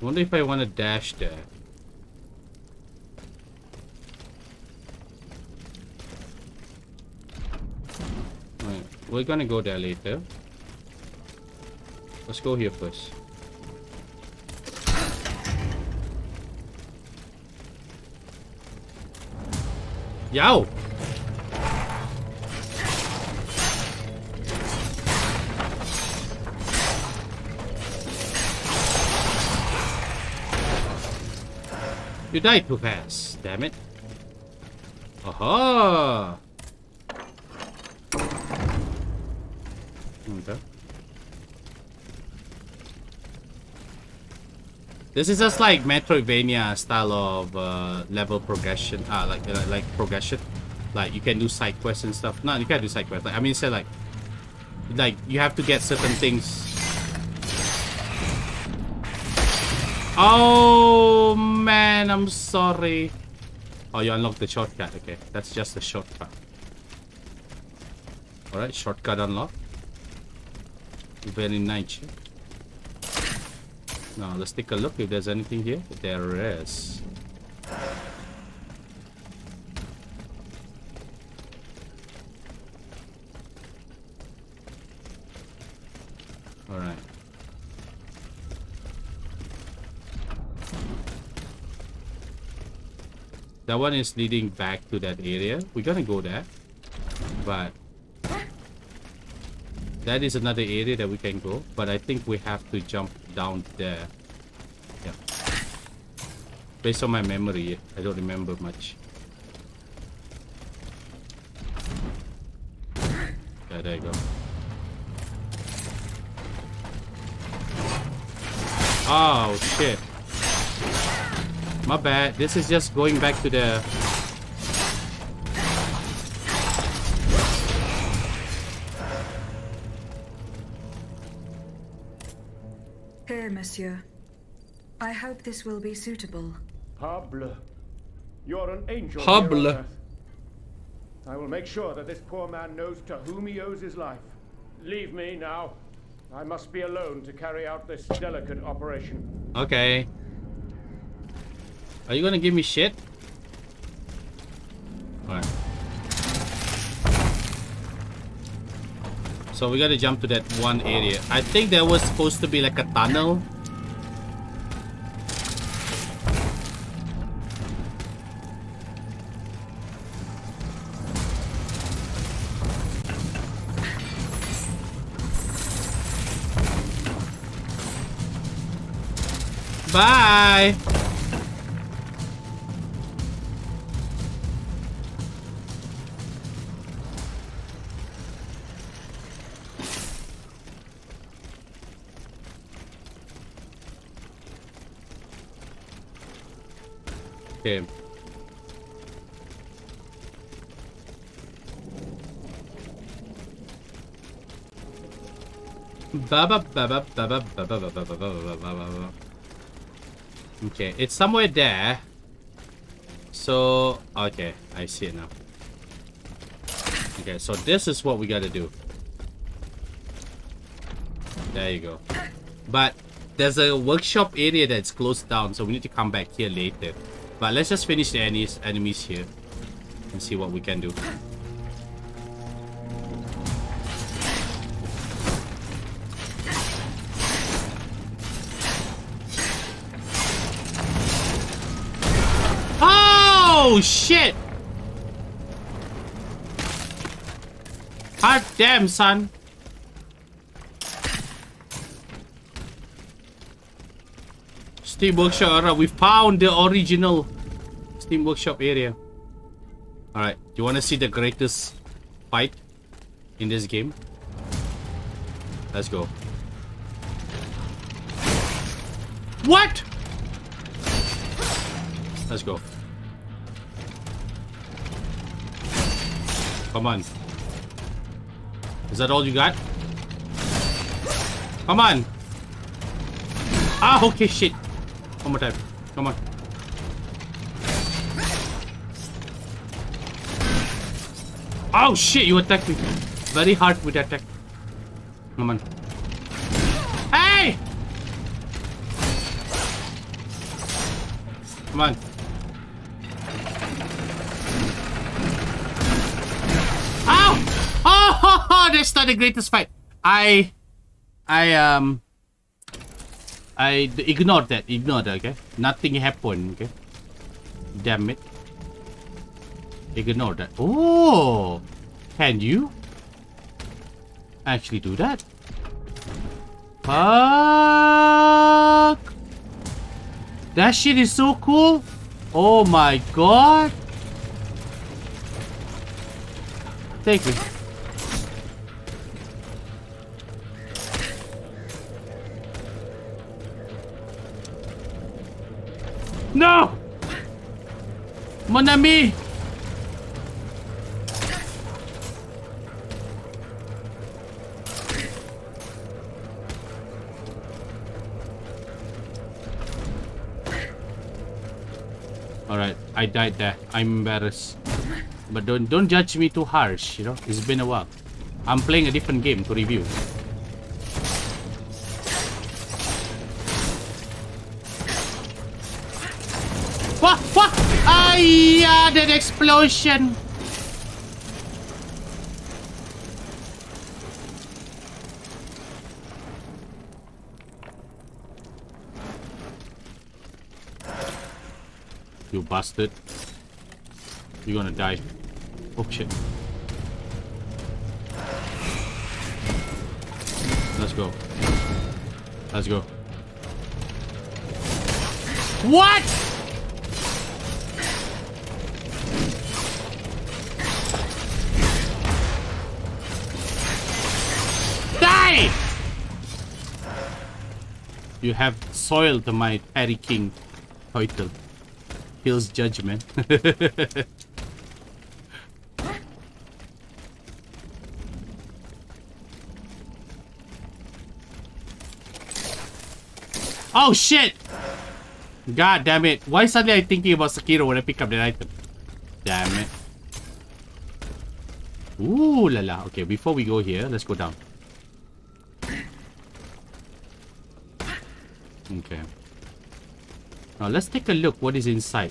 [SPEAKER 1] Wonder if I want to dash there. Alright, we're gonna go there later. Let's go here first. Yow! You died too fast, damn it. Aha! Okay. This is just like Metroidvania style of level progression. Like progression. Like you can do side quests and stuff. No, you can't do side quests. Like, I mean, say like you have to get certain things. Oh man, I'm sorry. Oh, you unlocked the shortcut. Okay, that's just a shortcut. Alright, shortcut unlocked. Very nice. Now let's take a look if there's anything here. There is. Alright. That one is leading back to that area. We're gonna go there. But that is another area that we can go. But I think we have to jump down there. Yeah. Based on my memory, I don't remember much. Yeah, there you go. Oh, shit. My bad. This is just going back to the...
[SPEAKER 3] Here, monsieur. I hope this will be suitable.
[SPEAKER 9] Pablo, you're an angel.
[SPEAKER 1] Pablo.
[SPEAKER 9] Here on Earth. I will make sure that this poor man knows to whom he owes his life. Leave me now. I must be alone to carry out this delicate operation.
[SPEAKER 1] Okay. Are you gonna give me shit? Alright. So we gotta jump to that one area. I think there was supposed to be like a tunnel. Bye! Okay. Okay, it's somewhere there. So, okay, I see it now. Okay, so this is what we gotta do. There you go. But there's a workshop area that's closed down, so we need to come back here later. But let's just finish the enemies here and see what we can do. Oh shit! Hot damn, son. Steam Workshop area. We found the original Steam Workshop area. Alright, do you want to see the greatest fight in this game? Let's go. What? Let's go. Come on. Is that all you got? Come on. Ah, okay, shit. One more time. Come on. Oh shit, you attacked me. Very hard with that attack. Come on. Hey! Come on. Ow! Oh, that's not the greatest fight. I ignored that. Ignored that, okay? Nothing happened, okay? Damn it. Ignore that. Oh! Can you actually do that? Fuck! That shit is so cool! Oh my god! Take me. No! Mon ami! Alright, I died there. I'm embarrassed. But don't judge me too harsh, you know? It's been a while. I'm playing a different game to review. What? What? Ah, yeah, that explosion. You bastard. You're gonna die. Oh shit. Let's go. Let's go. What? Die! You have soiled my Harry King title. Kills judgment. Oh shit! God damn it. Why suddenly I thinking about Sekiro when I pick up that item? Damn it. Ooh la la. Okay, before we go here, let's go down. Okay. Now let's take a look what is inside.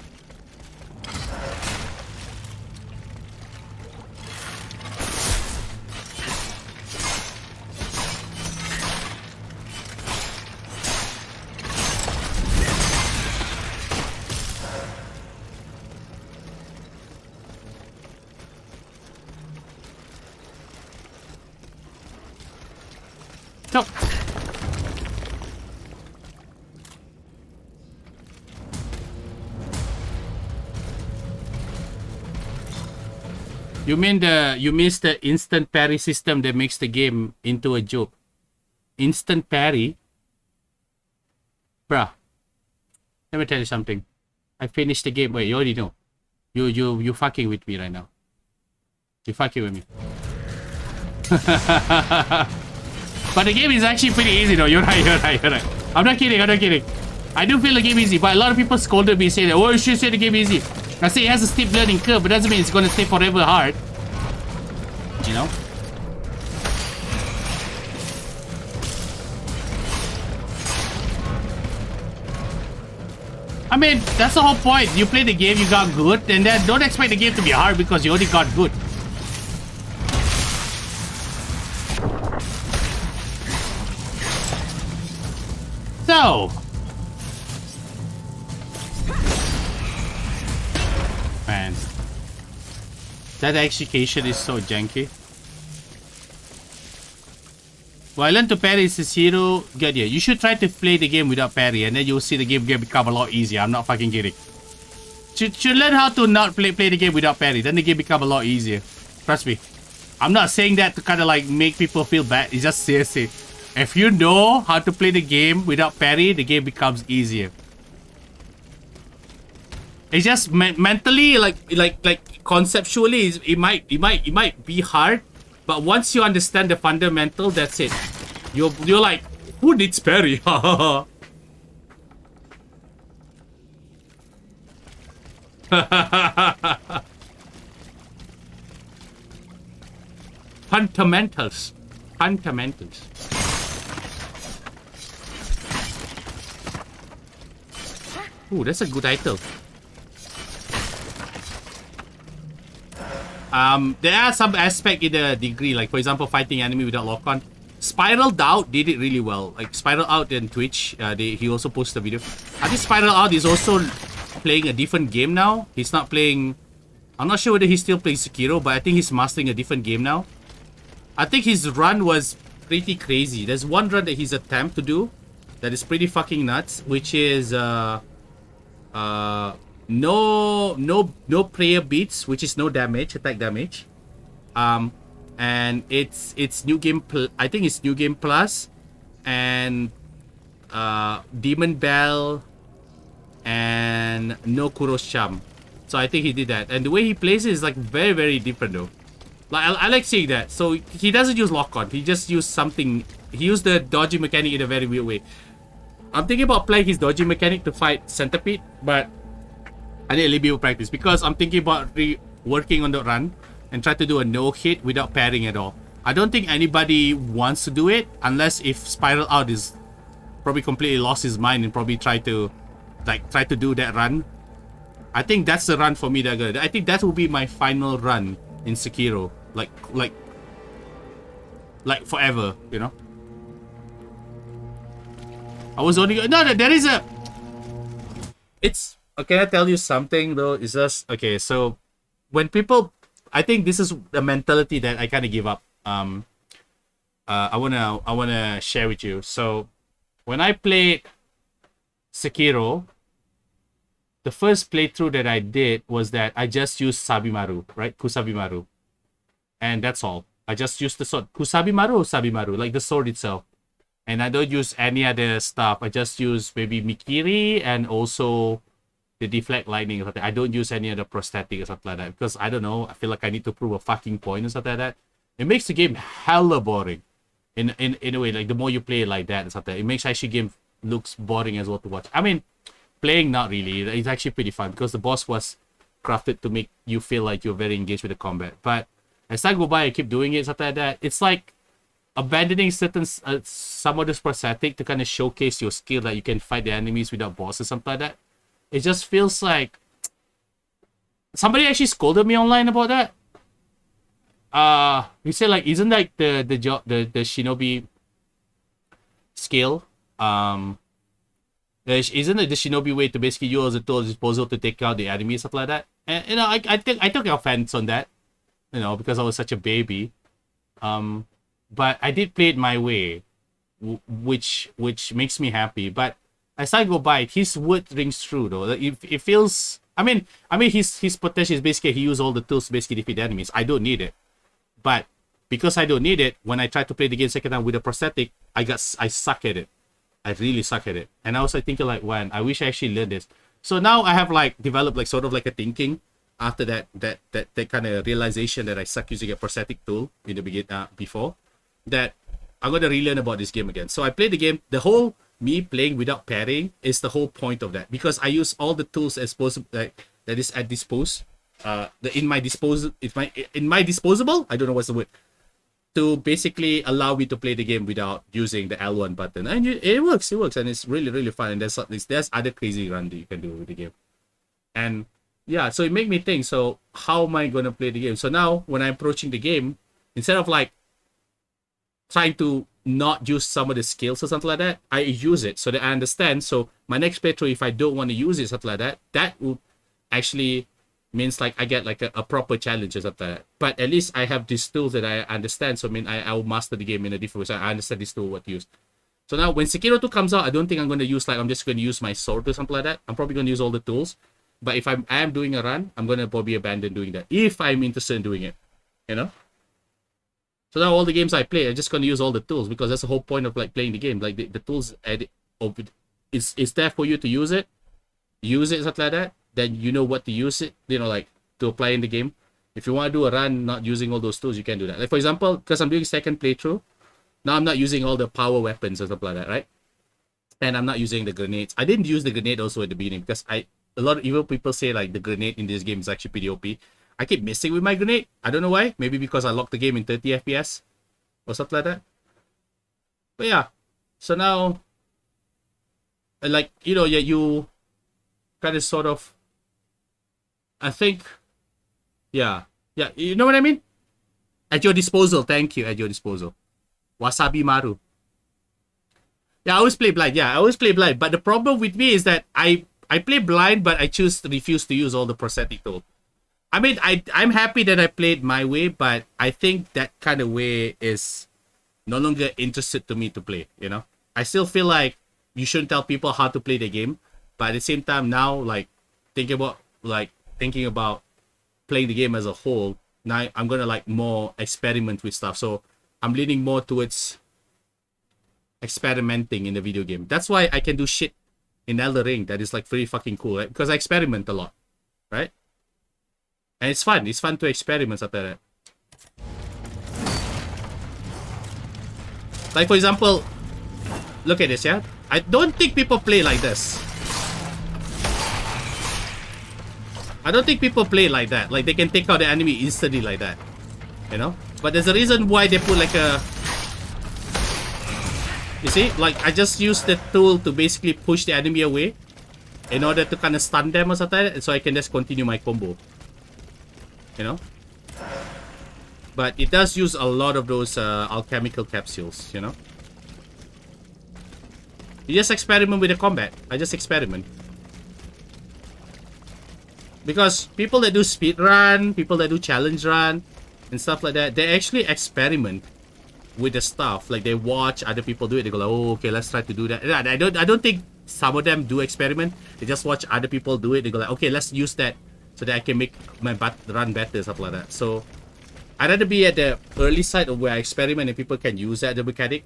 [SPEAKER 1] So, you miss the instant parry system that makes the game into a joke. Instant parry? Bruh. Let me tell you something. I finished the game. Wait, you already know. You fucking with me right now. You fucking with me. But the game is actually pretty easy though. You're right. I'm not kidding. I do feel the game easy, but a lot of people scolded me saying that, oh, you should say the game easy. I say it has a steep learning curve, but doesn't mean it's gonna stay forever hard. You know? I mean, that's the whole point. You play the game, you got good, and then don't expect the game to be hard because you already got good. So, man, that execution is so janky. Well, I learned to parry is zero. Good idea. You should try to play the game without parry, and then you'll see the game become a lot easier. I'm not fucking kidding. Should learn how to not play the game without parry. Then the game become a lot easier. Trust me. I'm not saying that to kind of like make people feel bad. It's just seriously. If you know how to play the game without parry, the game becomes easier. It's just mentally, like conceptually, it might be hard, but once you understand the fundamental, that's it. You're like, who needs parry? Fundamentals. Ooh, that's a good item. There are some aspect in the degree, like for example, fighting enemy without lock-on. Spiral Out did it really well. Like Spiral Out in Twitch, he also posted a video. I think Spiral Out is also playing a different game now. He's not playing. I'm not sure whether he's still playing Sekiro, but I think he's mastering a different game now. I think his run was pretty crazy. There's one run that he's attempted to do that is pretty fucking nuts, which is no prayer beats, which is no damage, attack damage. And it's new game. I think it's new game plus, and Demon Bell, and no Kuro's Charm. So I think he did that, and the way he plays it is like very, very different though. Like I like seeing that. So he doesn't use lock-on. He just used something. He used the dodging mechanic in a very weird way. I'm thinking about playing his dodging mechanic to fight Centipede, but I need a little bit of practice because I'm thinking about working on the run and try to do a no-hit without parrying at all. I don't think anybody wants to do it unless if Spiral Out is probably completely lost his mind and probably try to do that run. I think that's the run for me. I think that will be my final run in Sekiro, like forever, you know. I was only there is a. It's okay. I tell you something though. It's just okay. So when people, I think this is the mentality that I kind of give up. I wanna share with you. So when I played Sekiro, the first playthrough that I did was that I just used Sabimaru, right? Kusabimaru. And that's all. I just used the sword. Kusabimaru or Sabimaru? Like the sword itself. And I don't use any other stuff. I just use maybe Mikiri and also the deflect lightning or something. I don't use any other prosthetic or something like that. Because I don't know. I feel like I need to prove a fucking point or something like that. It makes the game hella boring. In a way, like the more you play it like that and something, it makes actually game looks boring as well to watch. I mean, playing, not really. It's actually pretty fun because the boss was crafted to make you feel like you're very engaged with the combat. But as time go by, I keep doing it, something like that. It's like abandoning certain some of this prosthetic to kind of showcase your skill that you can fight the enemies without bosses, something like that. It just feels like somebody actually scolded me online about that. You say like, isn't like the shinobi skill isn't it the shinobi way to basically use the tool disposal to take out the enemies, stuff like that? And you know, I think I took offense on that, you know, because I was such a baby. But I did play it my way, which makes me happy. But as I go by, his word rings true though. It feels. I mean, his potential is basically he used all the tools to basically defeat enemies. I don't need it, but because I don't need it, when I try to play the game second time with a prosthetic, I suck at it. I really suck at it. And I was like thinking like, man, I wish I actually learned this. So now I have like developed like sort of like a thinking after that kind of realization that I suck using a prosthetic tool in the beginning before, that I'm gonna relearn about this game again. So I played the game. The whole me playing without parrying is the whole point of that, because I use all the tools as possible that is at dispose. In my disposable. I don't know what's the word. To basically allow me to play the game without using the L1 button, and it works, and it's really fun. And there's other crazy run that you can do with the game, and yeah, so it made me think. So how am I gonna play the game? So now when I'm approaching the game, instead of like trying to not use some of the skills or something like that, I use it so that I understand. So my next playthrough, if I don't want to use it, something like that, that would actually means like I get like a proper challenge or something like that. But at least I have these tools that I understand. So I mean, I'll master the game in a different way. So I understand this tool, what to use. So now when Sekiro 2 comes out, I don't think I'm going to use like, I'm just going to use my sword or something like that. I'm probably going to use all the tools. But if I am doing a run, I'm going to probably abandon doing that, if I'm interested in doing it, you know? So now all the games I play, I'm just going to use all the tools, because that's the whole point of like playing the game. Like the tools, it's there for you to use it, something like that. Then you know what to use it, you know, like to apply in the game. If you want to do a run not using all those tools, you can do that. Like for example, because I'm doing second playthrough, now I'm not using all the power weapons or something like that, right? And I'm not using the grenades. I didn't use the grenade also at the beginning, because a lot of evil people say like the grenade in this game is actually pretty OP. I keep missing with my grenade. I don't know why. Maybe because I locked the game in 30 FPS or something like that. But yeah, so now, like, you know, yeah, you kind of sort of, I think, yeah, you know what I mean? At your disposal, thank you, at your disposal. Wasabi Maru. Yeah, I always play blind. But the problem with me is that I play blind, but I refuse to use all the prosthetic tool. I mean, I'm happy that I played my way, but I think that kind of way is no longer interested to me to play, you know? I still feel like you shouldn't tell people how to play the game, but at the same time now, like, thinking about playing the game as a whole, now I'm gonna like more experiment with stuff. So I'm leaning more towards experimenting in the video game. That's why I can do shit in Elden Ring that is like pretty fucking cool, right? Because I experiment a lot, right? And it's fun. It's fun to experiment after that. Like for example, look at this, yeah? I don't think people play like this. I don't think people play like that. Like they can take out the enemy instantly like that, you know? But there's a reason why they put like a... You see? Like I just use the tool to basically push the enemy away in order to kind of stun them or something, so I can just continue my combo. You know? But it does use a lot of those alchemical capsules, you know? You just experiment with the combat. I just experiment. Because people that do speed run, people that do challenge run, and stuff like that, they actually experiment with the stuff. Like they watch other people do it. They go like, oh, okay, let's try to do that. I don't think some of them do experiment. They just watch other people do it. They go like, okay, let's use that so that I can make my run better, stuff like that. So I'd rather be at the early side of where I experiment and people can use that as a mechanic.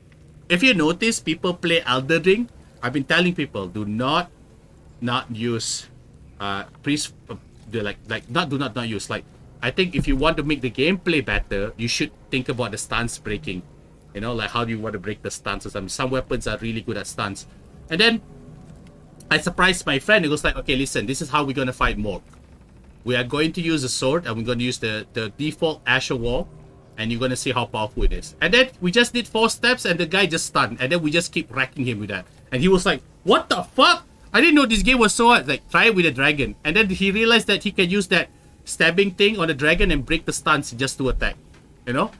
[SPEAKER 1] If you notice, people play Elden Ring. I've been telling people, do not use not use. Like, I think if you want to make the gameplay better, you should think about the stance breaking. You know, like how do you want to break the stance or something. Some weapons are really good at stance. And then I surprised my friend. He was like, okay, listen, this is how we're going to fight Morg. We are going to use a sword, and we're going to use the default Asher Wall, and you're going to see how powerful it is. And then we just did 4 steps, and the guy just stunned, and then we just keep wrecking him with that. And he was like, what the fuck? I didn't know this game was so hard. Like, try it with a dragon. And then he realized that he can use that stabbing thing on the dragon and break the stance just to attack. You know?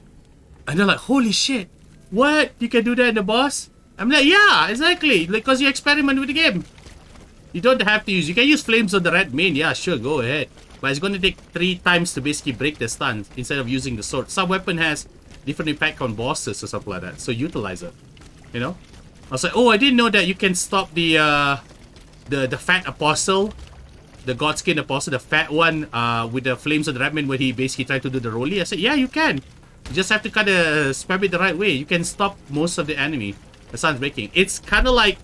[SPEAKER 1] And they're like, holy shit. What? You can do that in the boss? I'm like, yeah, exactly. Because you experiment with the game. You don't have to use... You can use Flames on the red main. Yeah, sure, go ahead. But it's going to take 3 times to basically break the stance instead of using the sword. Some weapon has different impact on bosses or something like that. So utilize it. You know? I was like, oh, I didn't know that you can stop the fat apostle. The Godskin apostle, the fat one with the Flames of the Redman where he basically tried to do the rolly. I said, yeah, you can. You just have to kind of spam it the right way. You can stop most of the enemy. The stance breaking. It's kind of like,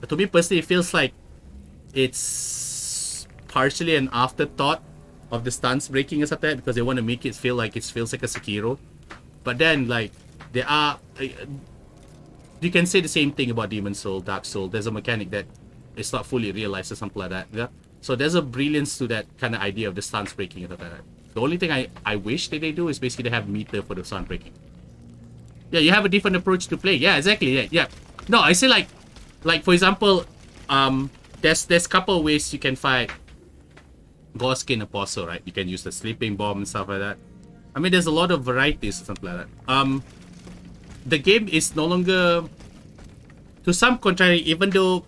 [SPEAKER 1] to me personally, it feels like it's partially an afterthought of the stance breaking or something because they want to make it feel like it feels like a Sekiro. But then, like, there are... you can say the same thing about Demon Soul, Dark Soul. There's a mechanic that it's not fully realized or something like that. Yeah? So there's a brilliance to that kind of idea of the stance breaking and stuff like that. The only thing I wish that they do is basically they have meter for the stance breaking. Yeah, you have a different approach to play. Yeah, exactly. Yeah. No, I say like for example, there's couple of ways you can fight Godskin Apostle, right? You can use the sleeping bomb and stuff like that. I mean, there's a lot of varieties or something like that. The game is no longer, to some contrary, even though,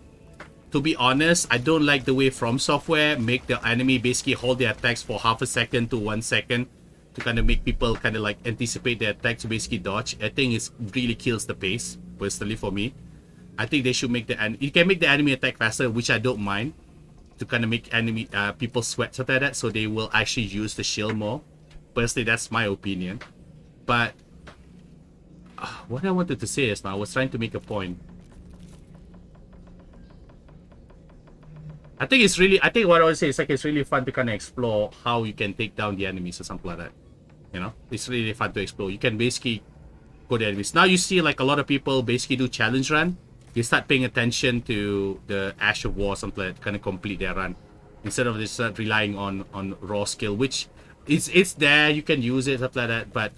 [SPEAKER 1] to be honest, I don't like the way From Software make the enemy basically hold their attacks for half a second to 1 second to kind of make people kind of like anticipate their attack to basically dodge. I think it really kills the pace, personally for me. I think they should make you can make the enemy attack faster, which I don't mind, to kind of make enemy people sweat something like that, so they will actually use the shield more. Personally, that's my opinion. But what I wanted to say is now, I was trying to make a point. I think what I want to say is like it's really fun to kind of explore how you can take down the enemies or something like that. You know, it's really fun to explore. You can basically go to enemies. Now you see like a lot of people basically do challenge run. You start paying attention to the Ash of War, something like that, to kind of complete their run instead of just relying on raw skill, which it's there. You can use it, stuff like that. But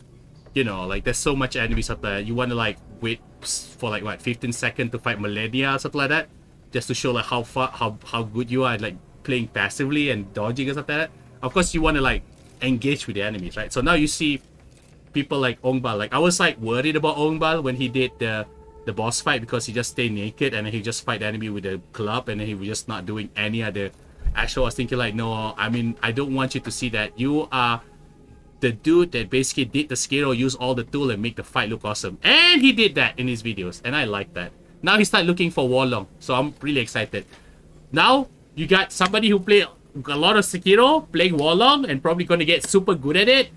[SPEAKER 1] you know, like there's so much enemies up there. You want to like wait for like what 15 seconds to fight Millennia, something like that, just to show like how good you are at like playing passively and dodging and stuff like that. Of course, you want to like engage with the enemies, right? So now you see people like Ongbal. Like I was like worried about Ongbal when he did the boss fight because he just stayed naked and then he just fight the enemy with a club and then he was just not doing any other. Actually, I was thinking like, no, I mean, I don't want you to see that. You are the dude that basically did the Sekiro, use all the tool and make the fight look awesome. And he did that in his videos, and I like that. Now he started looking for Warlong, so I'm really excited. Now you got somebody who played a lot of Sekiro playing Warlong and probably going to get super good at it.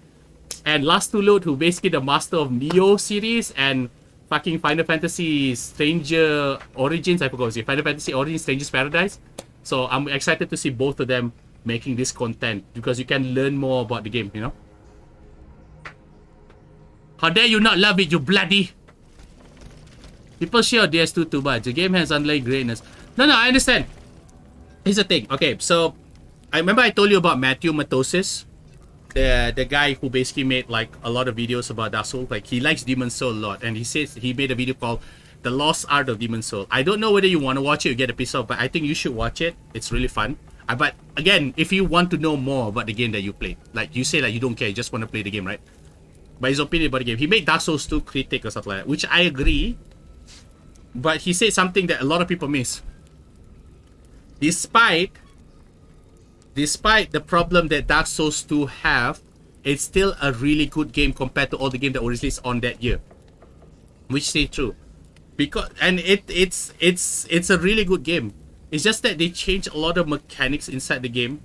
[SPEAKER 1] And Last to Load, who basically the master of Neo series and fucking Final Fantasy Stranger Origins, I forgot what it was, Final Fantasy Origins Stranger's Paradise. So I'm excited to see both of them making this content because you can learn more about the game, you know? How dare you not love it, you bloody... People share DS2 too much. The game has underlying greatness. No, I understand. Here's the thing. Okay, so I remember I told you about Matthew Matosis, the guy who basically made like a lot of videos about Dark Souls. Like he likes Demon Soul a lot, and he says he made a video called The Lost Art of Demon Soul. I don't know whether you want to watch it or get a piece of, but I think you should watch it. It's really fun. But again, if you want to know more about the game that you played, like you say like you don't care, you just want to play the game, right? But his opinion about the game, he made Dark Souls 2 critic or something like that, which I agree. But he said something that a lot of people miss. Despite the problem that Dark Souls 2 have, it's still a really good game compared to all the games that were released on that year. Which is true. Because it's a really good game. It's just that they changed a lot of mechanics inside the game.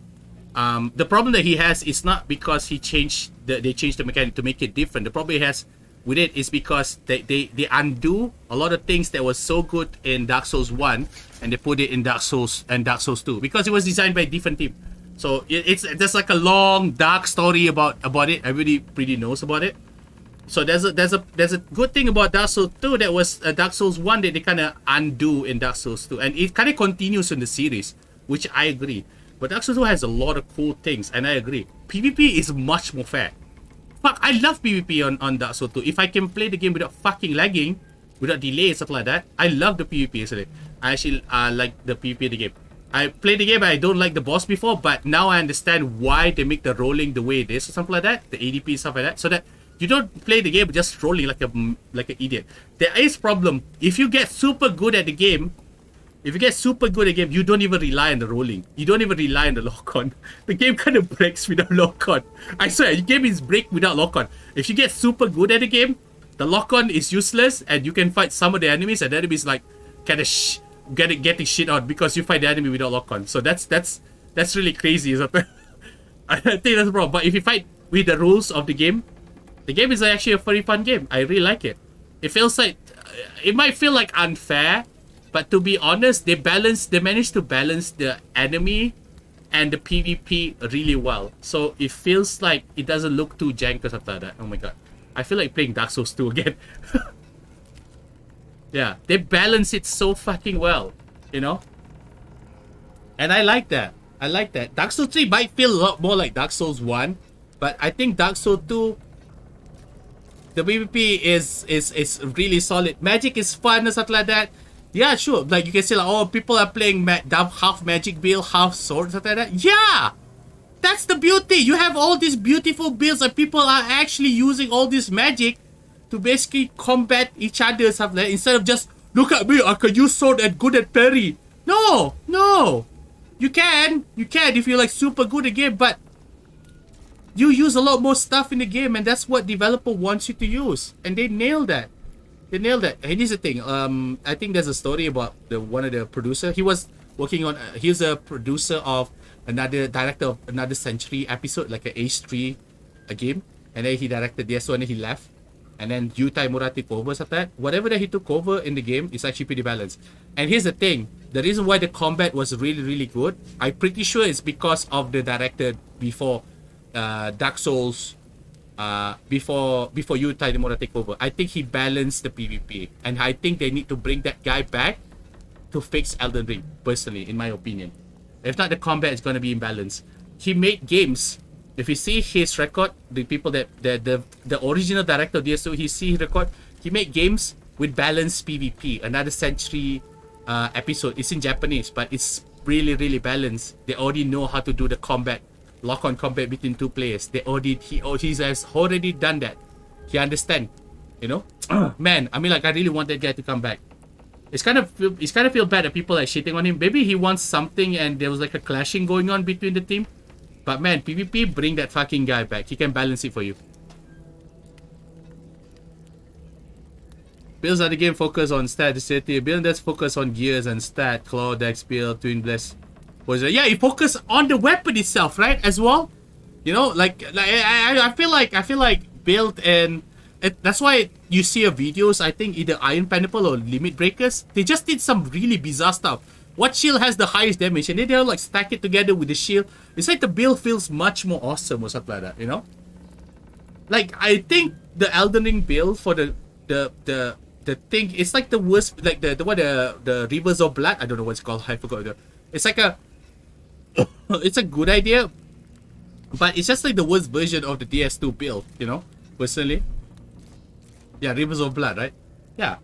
[SPEAKER 1] The problem that he has is not because they changed the mechanic to make it different. The problem he has with it is because they undo a lot of things that was so good in Dark Souls 1 and they put it in Dark Souls and Dark Souls 2 because it was designed by a different team. So there's like a long dark story about it. Everybody pretty knows about it. So there's a good thing about Dark Souls 2 that was Dark Souls 1 that they kind of undo in Dark Souls 2, and it kind of continues in the series, which I agree. But Dark Souls 2 has a lot of cool things, and I agree. PvP is much more fair. Fuck, I love PvP on Dark Souls 2. If I can play the game without fucking lagging, without delay, stuff like that, I love the PvP actually. I actually like the PvP of the game. I played the game, I don't like the boss before, but now I understand why they make the rolling the way it is or something like that, the ADP stuff like that, so that you don't play the game just rolling like an idiot. There is problem. If you get super good at the game, you don't even rely on the rolling. You don't even rely on the lock-on. The game kind of breaks without lock-on. I swear, the game is break without lock-on. If you get super good at the game, the lock-on is useless, and you can fight some of the enemies, and the enemies like kind of getting shit out because you fight the enemy without lock-on. So that's really crazy. I think that's the problem. But if you fight with the rules of the game is actually a very fun game. I really like it. It feels like it might feel like unfair, but to be honest, they managed to balance the enemy and the PvP really well. So it feels like it doesn't look too jank or something like that. Oh my god. I feel like playing Dark Souls 2 again. Yeah, they balance it so fucking well, you know? And I like that. Dark Souls 3 might feel a lot more like Dark Souls 1, but I think Dark Souls 2, the PvP is really solid. Magic is fun and stuff like that. Yeah, sure. Like you can say like, oh, people are playing half magic build, half sword, stuff like that. Yeah! That's the beauty. You have all these beautiful builds and people are actually using all this magic to basically combat each other, stuff like that, instead of just, look at me, I can use sword and good at parry. No. You can if you're like super good at game, but you use a lot more stuff in the game, and that's what developer wants you to use. And they nailed that. And here's the thing. I think there's a story about one of the producer. He was working on. He's a producer of director of another Century episode, like an H3 a game, and then he directed this one and he left. And then Yutai Mura took over, stuff like that. Whatever that he took over in the game is actually pretty balanced. And here's the thing. The reason why the combat was really, really good, I'm pretty sure it's because of the director before Dark Souls, before Yutai Mura take over. I think he balanced the PvP. And I think they need to bring that guy back to fix Elden Ring, personally, in my opinion. If not, the combat is going to be imbalanced. He made games. If you see his record, the people the original director of DS2, he see his record, he made games with balanced PvP. Another Century episode. It's in Japanese, but it's really, really balanced. They already know how to do the combat, lock-on combat between two players. He has already done that. He understand, you know. Man, I mean, like, I really want that guy to come back. It's kind of feel bad that people are shitting on him. Maybe he wants something, and there was like a clashing going on between the team. But man, PvP, bring that fucking guy back. He can balance it for you. Builds of the game focus on stat, dexterity. Build that's focus on gears and stat, claw, dex, build, twin bless. Yeah, you focus on the weapon itself, right? As well. You know, I feel like build and that's why you see videos. I think either Iron Pineapple or Limit Breakers. They just did some really bizarre stuff. What shield has the highest damage, and they'll like stack it together with the shield. It's like the build feels much more awesome or something like that, you know? Like, I think the Elden Ring build for the thing, it's like the worst, like the Rivers of Blood. I don't know what it's called. I forgot. It's like it's a good idea, but it's just like the worst version of the DS2 build, you know? Personally, yeah, Rivers of Blood, right? Yeah.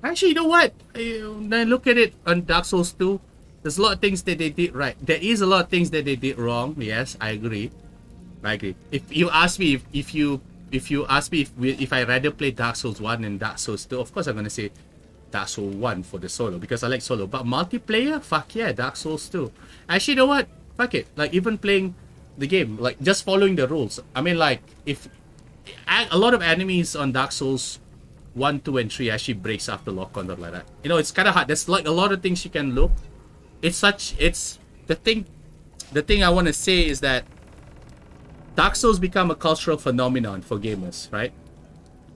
[SPEAKER 1] Actually, you know what? Then look at it on Dark Souls 2. There's a lot of things that they did right. There is a lot of things that they did wrong. Yes, I agree. If you ask me if I rather play Dark Souls 1 and Dark Souls 2, of course I'm gonna say Dark Souls 1 for the solo because I like solo. But multiplayer, fuck yeah, Dark Souls 2. Actually, you know what? Fuck it. Like even playing the game, like just following the rules. I mean, like if a lot of enemies on Dark Souls 1, 2, and 3 actually breaks after lock-on, like that. You know, it's kind of hard. There's like a lot of things you can look. It's the thing I want to say is that Dark Souls become a cultural phenomenon for gamers, right?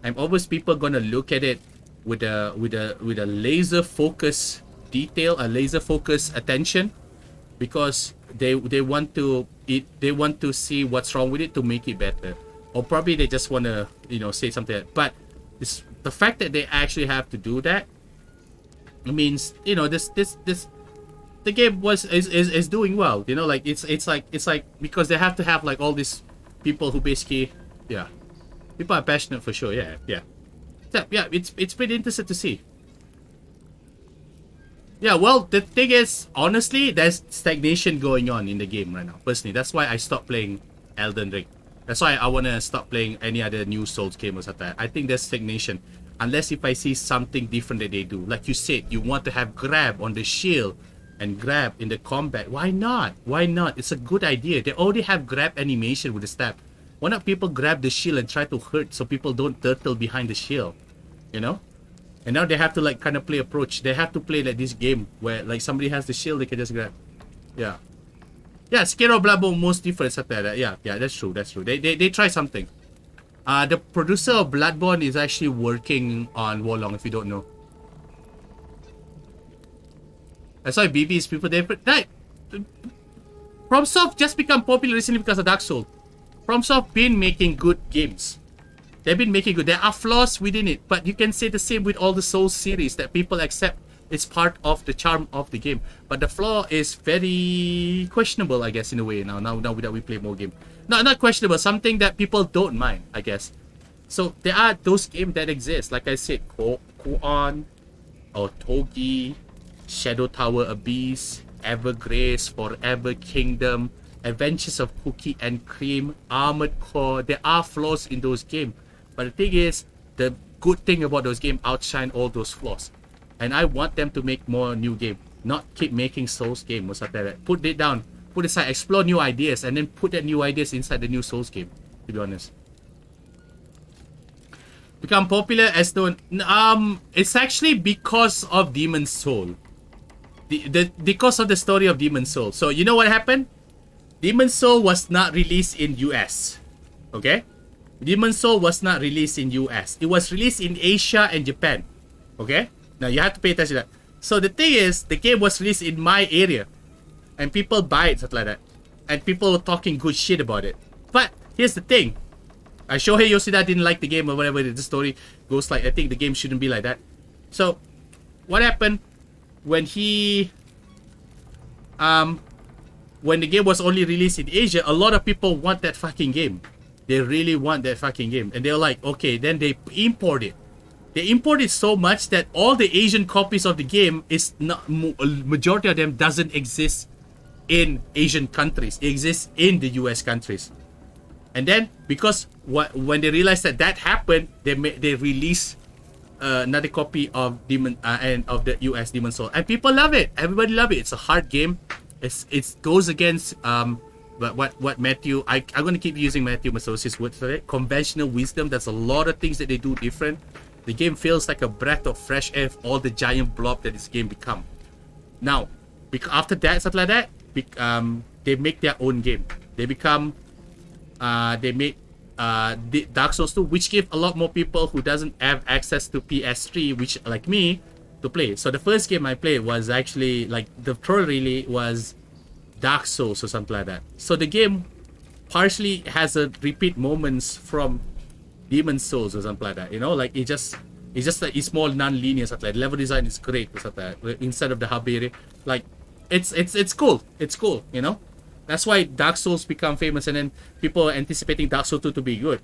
[SPEAKER 1] And always people gonna look at it with a laser focus detail, a laser focus attention, because they want to see what's wrong with it to make it better. or probably they just want to, you know, say something. But it's the fact that they actually have to do that. It means, you know, the game is doing well. You know, like it's like because they have to have like all these people who basically, yeah, people are passionate for sure. Yeah. It's pretty interesting to see. Yeah, well, the thing is, honestly, there's stagnation going on in the game right now. Personally, that's why I stopped playing Elden Ring. That's why I want to stop playing any other new Souls game or something. I think there's stagnation. Unless if I see something different that they do. Like you said, you want to have grab on the shield and grab in the combat. Why not? Why not? It's a good idea. They already have grab animation with the stab. Why not people grab the shield and try to hurt so people don't turtle behind the shield? You know? And now they have to like kind of play approach. They have to play like this game where like somebody has the shield, they can just grab. Yeah. Yeah, Sekiro Bloodborne most different stuff like that. Yeah, that's true. They try something. The producer of Bloodborne is actually working on Wolong, if you don't know. That's why BB's people, FromSoft just become popular recently because of Dark Souls. FromSoft been making good games. They've been making good. There are flaws within it, but you can say the same with all the Souls series that people accept it's part of the charm of the game. But the flaw is very questionable, I guess, in a way now that we play more game. No, not questionable, something that people don't mind, I guess. So there are those games that exist. Like I said, Koon or Togi, Shadow Tower Abyss, Evergrace, Forever Kingdom, Adventures of Cookie and Cream, Armored Core. There are flaws in those games. But the thing is, the good thing about those games outshine all those flaws. And I want them to make more new game, not keep making Souls game or something like that. Put it down, put aside, explore new ideas, and then put that new ideas inside the new Souls game, to be honest. Become popular as known. It's actually because of Demon's Soul. Because of the story of Demon's Soul. So you know what happened? Demon's Soul was not released in US. Okay? Demon's Soul was not released in US. It was released in Asia and Japan. Okay? Now you have to pay attention to that. So the thing is, the game was released in my area. And people buy it, something like that. And people were talking good shit about it. But here's the thing. Shohei Yoshida didn't like the game or whatever the story goes like. I think the game shouldn't be like that. So what happened when he when the game was only released in Asia, a lot of people want that fucking game. They really want that fucking game. And they're like, okay, then they import it. They import it so much that all the Asian copies of the game is not, majority of them doesn't exist in Asian countries. It exists in the US countries. And then because when they realized that happened, they released another copy of Demon and of the US Demon's Soul, and people love it. Everybody love it. It's a hard game. It goes against what Matthew. I'm gonna keep using Matthew Masosi's word for it. Conventional wisdom. There's a lot of things that they do different. The game feels like a breath of fresh air of all the giant blob that this game become. Now, after that, stuff like that, they make their own game. They become. They made Dark Souls 2, which gave a lot more people who doesn't have access to PS3, which like me, to play. So the first game I played was actually like the troll really was Dark Souls or something like that. So the game partially has a repeat moments from Demon's Souls or something like that. You know, like it's just like it's more non-linear stuff like that. Level design is great or something like that. Instead of the Habere, like it's cool. It's cool, you know. That's why Dark Souls become famous, and then people are anticipating Dark Souls 2 to be good.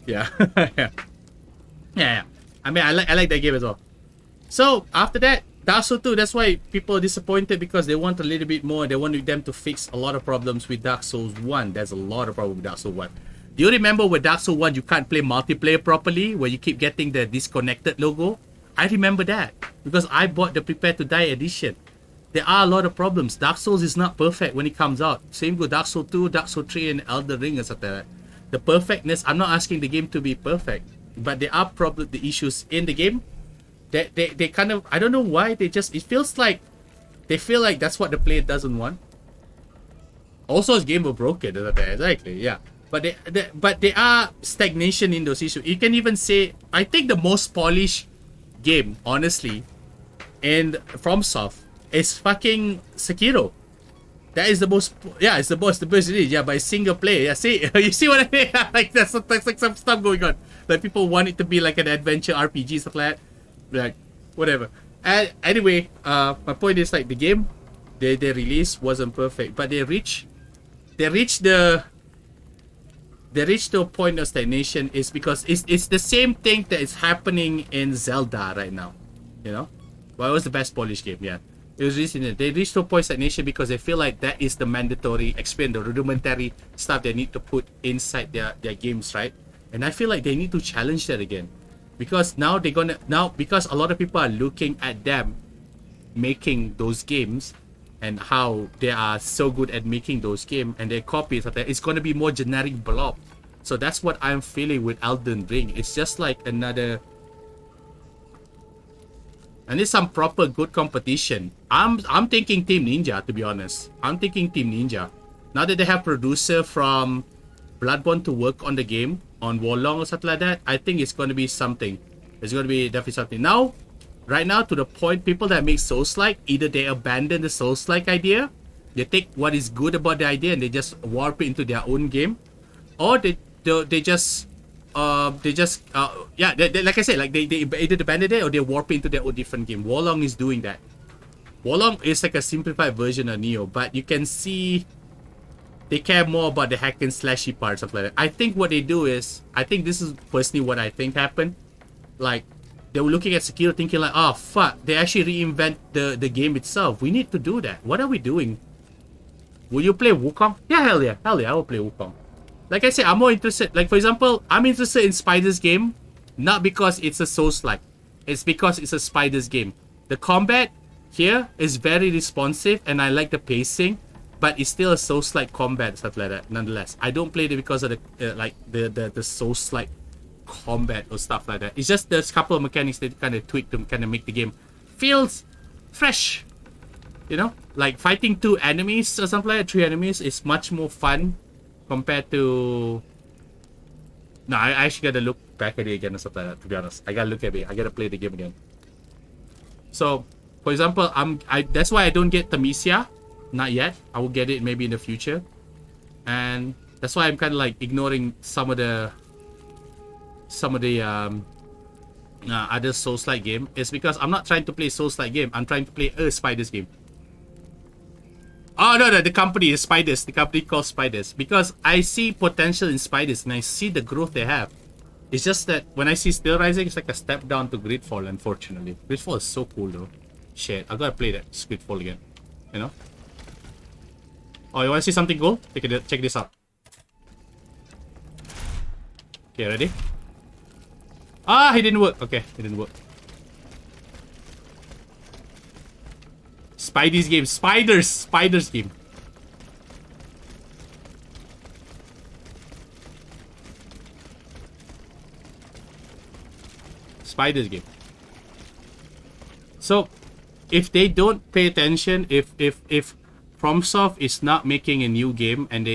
[SPEAKER 1] Yeah. Yeah. I mean, I like that game as well. So after that, Dark Souls 2. That's why people are disappointed, because they want a little bit more. They want them to fix a lot of problems with Dark Souls 1. There's a lot of problems with Dark Souls 1. Do you remember with Dark Souls 1 you can't play multiplayer properly, where you keep getting the disconnected logo? I remember that because I bought the Prepare to Die edition. There are a lot of problems. Dark Souls is not perfect when it comes out. Same with Dark Souls 2, Dark Souls 3, and Elden Ring and stuff like that. The perfectness, I'm not asking the game to be perfect, but there are problems, the issues in the game. They kind of, I don't know why, it feels like they feel like that's what the player doesn't want. Also, it's game of broken, exactly, yeah. But there are stagnation in those issues. You can even say, I think the most polished game, honestly, and FromSoft is fucking Sekiro. That is the most, yeah, it's the best it is. Yeah, but it's single player. Yeah, see, you see what I mean? Like that's like some stuff going on. Like people want it to be like an adventure RPG stuff like that. Like whatever. And anyway, my point is like the game they released wasn't perfect, but they reached a point of stagnation is because it's the same thing that is happening in Zelda right now. You know, well, it was the best polished game. Yeah. It was recent. They reached to a point of stagnation because they feel like that is the mandatory experience, the rudimentary stuff they need to put inside their games, right? And I feel like they need to challenge that again. Because now because a lot of people are looking at them making those games and how they are so good at making those games and their copies of that, it's gonna be more generic blob. So that's what I'm feeling with Elden Ring. It's just like another. And it's some proper good competition. I'm thinking Team Ninja, to be honest. I'm thinking Team Ninja. Now that they have producer from Bloodborne to work on the game, on Wolong or something like that, I think it's going to be something. It's going to be definitely something. Now, right now, to the point, people that make Souls-like, either they abandon the Souls-like idea, they take what is good about the idea and they just warp it into their own game, or they just like I said, like they either abandon it or they warp into their own different game. Wolong is doing that. Wolong is like a simplified version of Neo, but you can see they care more about the hack and slashy parts of like that. I think what they do is, I think this is personally what I think happened. Like they were looking at Sekiro thinking like, oh fuck, they actually reinvent the game itself. We need to do that. What are we doing? Will you play Wukong? Yeah, hell yeah, I will play Wukong. Like I said, I'm more interested. Like, for example, I'm interested in Spider's game, not because it's a Souls-like. It's because it's a Spider's game. The combat here is very responsive, and I like the pacing, but it's still a Souls-like combat, stuff like that, nonetheless. I don't play it because of the Souls-like combat or stuff like that. It's just there's a couple of mechanics that kind of tweak to kind of make the game feels fresh. You know? Like, fighting 2 enemies or something like that, 3 enemies, is much more fun compared to. No, I actually gotta look back at it again or something like that, to be honest. I gotta look at it. I gotta play the game again. So, for example, that's why I don't get Tamicia. Not yet. I will get it maybe in the future. And that's why I'm kind of like ignoring some of the other Souls-like game. It's because I'm not trying to play Souls-like game. I'm trying to play a Spiders game. Oh, no, the company is Spiders. The company called Spiders. Because I see potential in Spiders and I see the growth they have. It's just that when I see Steelrising, it's like a step down to Gridfall, unfortunately. Gridfall is so cool, though. Shit, I gotta play that Gridfall again. You know? Oh, you wanna see something cool? Check this out. Okay, ready? Ah, it didn't work. Okay, it didn't work. Spidey's game. Spiders game. Spiders game. So, if they don't pay attention, if FromSoft is not making a new game, and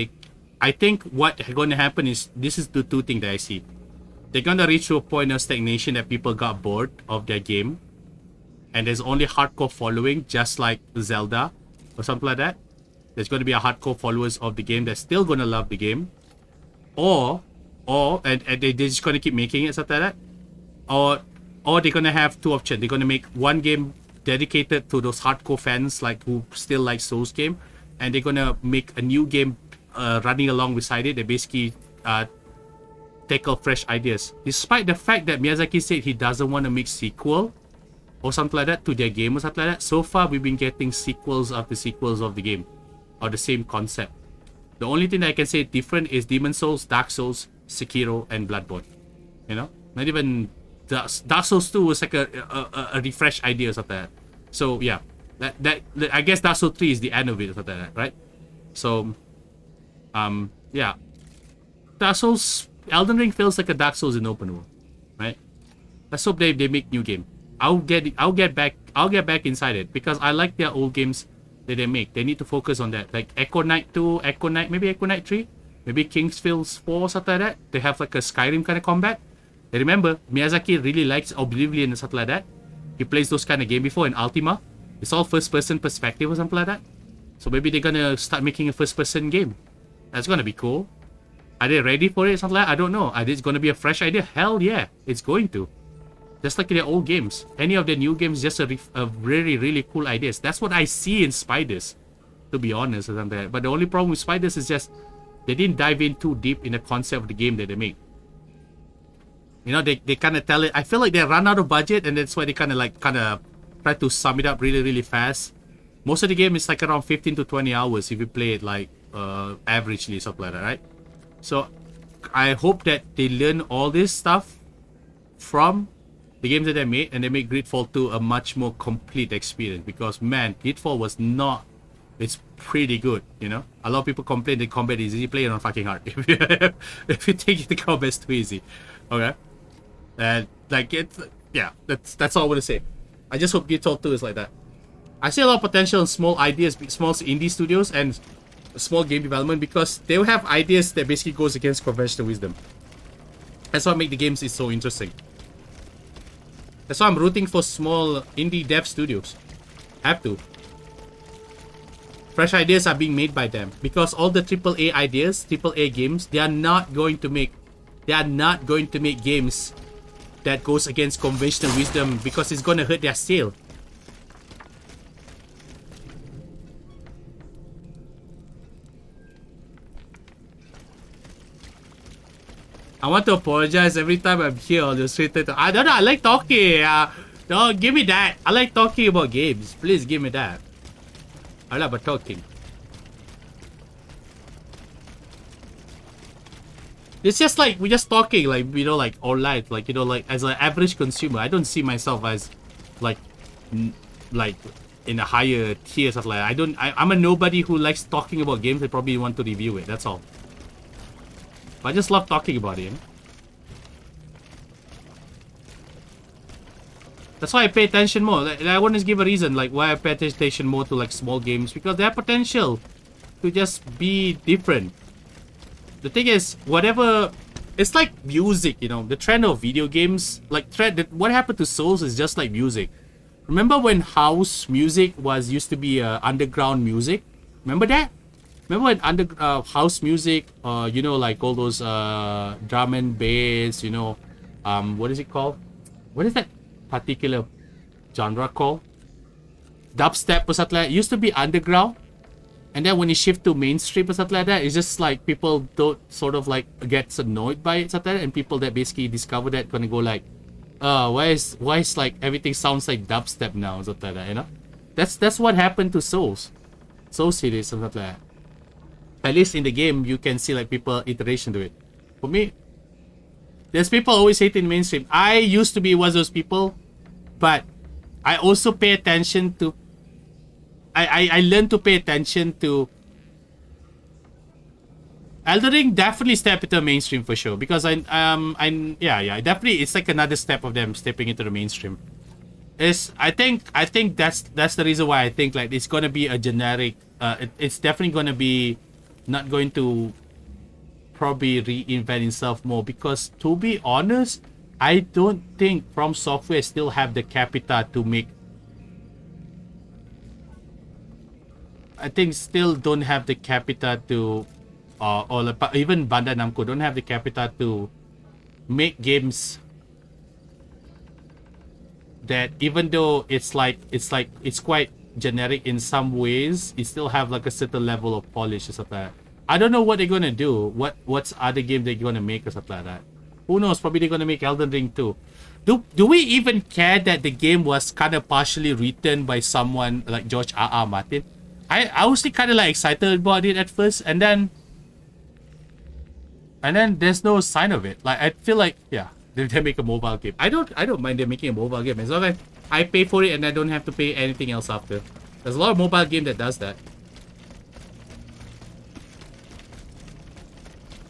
[SPEAKER 1] I think what going to happen is, this is the 2 things that I see. They're gonna reach to a point of stagnation that people got bored of their game. And there's only hardcore following, just like Zelda or something like that. There's going to be a hardcore followers of the game that's still going to love the game. Or they're just going to keep making it, something like that. Or they're going to have 2 options. They're going to make one game dedicated to those hardcore fans, like who still like Souls game. And they're going to make a new game running along beside it. They basically tackle fresh ideas. Despite the fact that Miyazaki said he doesn't want to make sequel or something like that to their game or something like that. So far, we've been getting sequels after sequels of the game, or the same concept. The only thing that I can say different is Demon Souls, Dark Souls, Sekiro, and Bloodborne. You know, not even Dark Souls 2 was like a refresh idea or something like that. So yeah, that I guess Dark Souls 3 is the end of it or something like that, right? So, yeah, Dark Souls, Elden Ring feels like a Dark Souls in open world, right? Let's hope they make new game. I'll get back inside it because I like their old games that they make. They need to focus on that, like Echo Knight 2, maybe Echo Knight 3, maybe Kingsfield 4, something like that. They have like a Skyrim kind of combat. And remember, Miyazaki really likes Oblivion and something like that. He plays those kind of game before in Ultima. It's all first person perspective or something like that. So maybe they're gonna start making a first-person game. That's gonna be cool. Are they ready for it? Something like that? I don't know. Are this gonna be a fresh idea? Hell yeah, it's going to. Just like in their old games. Any of the new games, just a really, really cool ideas. That's what I see in Spiders, to be honest. Or something like that. But the only problem with Spiders is just they didn't dive in too deep in the concept of the game that they make. You know, they kind of tell it. I feel like they run out of budget, and that's why they kind of try to sum it up really, really fast. Most of the game is like around 15 to 20 hours if you play it like averagely, something like that, right? So I hope that they learn all this stuff from the games that they made, and they make Gridfall 2 a much more complete experience. Because man, Gridfall was not. It's pretty good, you know. A lot of people complain that combat is easy. Play it on fucking hard. If you take the combat's too easy, okay. And like it's yeah, that's all I want to say. I just hope Gridfall 2 is like that. I see a lot of potential in small ideas, small indie studios, and small game development because they will have ideas that basically goes against conventional wisdom. That's what makes the games is so interesting. That's why I'm rooting for small indie dev studios. Have to. Fresh ideas are being made by them because all the AAA ideas, AAA games, they are not going to make games that goes against conventional wisdom because it's gonna hurt their sale. I want to apologize every time I'm here on the street. I don't know, I like talking. No, give me that. I like talking about games. Please give me that. I love talking. It's just like, we're just talking, like, you know, like, all life. Like, you know, like, as an average consumer, I don't see myself as, like in a higher tier, stuff like that. I'm a nobody who likes talking about games and probably want to review it. That's all. I just love talking about it, you know? That's why I pay attention more. Like, I want to give a reason like why I pay attention more to like small games, because they have potential to just be different. The thing is, whatever, it's like music, you know, the trend of video games, like what happened to Souls is just like music. Remember when house music used to be underground music? Remember that? Remember when house music, you know, like all those drum and bass, you know, what is it called? What is that particular genre called? Dubstep or something like that. It used to be underground, and then when you shift to mainstream or something like that, it's just like people don't sort of like gets annoyed by it, something like that, and people that basically discover that gonna go like, why is like everything sounds like dubstep now or something like that, you know? That's what happened to Soul series or something like that. At least in the game, you can see like people iteration to it. For me, there's people always hating mainstream. I used to be one of those people, but I also pay attention to. I learned to pay attention to. Elden Ring definitely step into the mainstream for sure, because yeah, definitely it's like another step of them stepping into the mainstream. I think that's the reason why I think like it's gonna be a generic. It's definitely gonna be. Not going to probably reinvent itself more, because to be honest, I don't think From Software still have the capita to make. I think still don't have the capita to, or even Bandai Namco don't have the capita to make games that, even though it's quite generic in some ways, it still have like a certain level of polish or something like that. I don't know what they're gonna do. What's other game they're gonna make or something like that. Who knows? Probably they're gonna make Elden Ring too. Do we even care that the game was kind of partially written by someone like George R.R. Martin? I was kind of like excited about it at first, and then there's no sign of it. Like I feel like yeah, they make a mobile game. I don't mind them making a mobile game as long as I pay for it and I don't have to pay anything else after. There's a lot of mobile game that does that.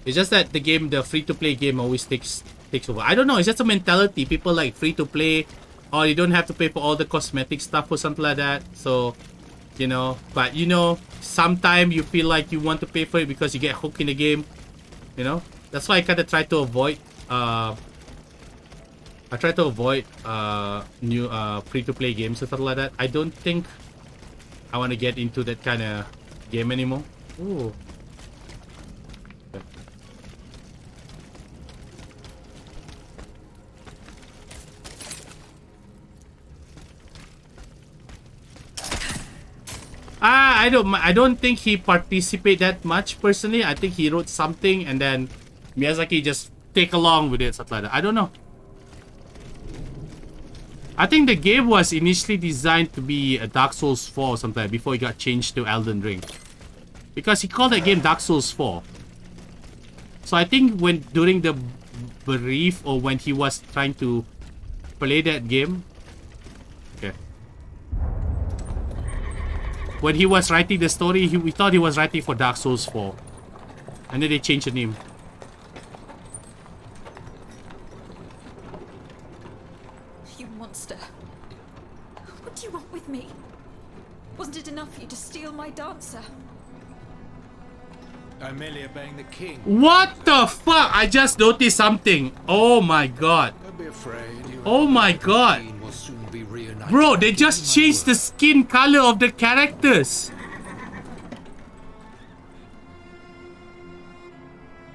[SPEAKER 1] It's just that the free-to-play game always takes over. I don't know, it's just a mentality. People like free-to-play, or you don't have to pay for all the cosmetic stuff or something like that. So, you know, but you know, sometimes you feel like you want to pay for it because you get hooked in the game. You know? That's why I kind of try to avoid new free-to-play games and stuff like that. I I want to get into that kind of game anymore. Ooh. Okay. I don't think he participated that much personally. I think he wrote something and then Miyazaki just take along with it, stuff like that. I don't know. I think the game was initially designed to be a Dark Souls 4 or something before it got changed to Elden Ring. Because he called that game Dark Souls 4. So I think when during the brief or when he was trying to play that game. Okay. When he was writing the story, we thought he was writing for Dark Souls 4. And then they changed the name.
[SPEAKER 3] You monster. What do you want with me? Wasn't it enough for you to steal my dancer?
[SPEAKER 10] I'm merely obeying the king.
[SPEAKER 1] What the fuck? I just noticed something. Oh my god.
[SPEAKER 10] Don't be afraid.
[SPEAKER 1] Oh my god.
[SPEAKER 10] Will soon be reunited.
[SPEAKER 1] Bro, they just changed the skin color of the characters.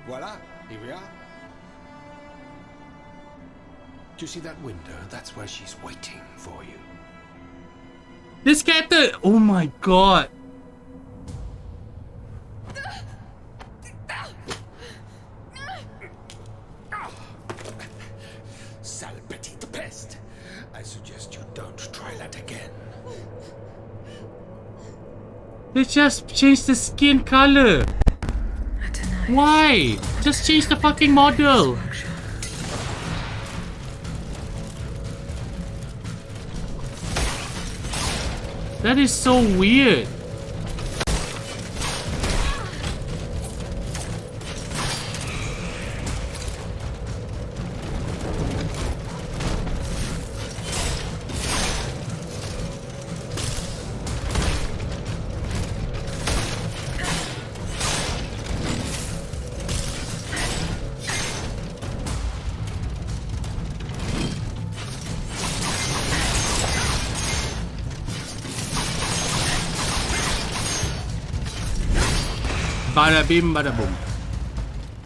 [SPEAKER 10] Voila, here we are. Do you see that window? That's where she's waiting for you.
[SPEAKER 1] This character, oh my god.
[SPEAKER 10] Sale petite peste. I suggest you don't try that again.
[SPEAKER 1] They just changed the skin color. Why? Just change the fucking model. That is so weird. Bada bim, bada boom.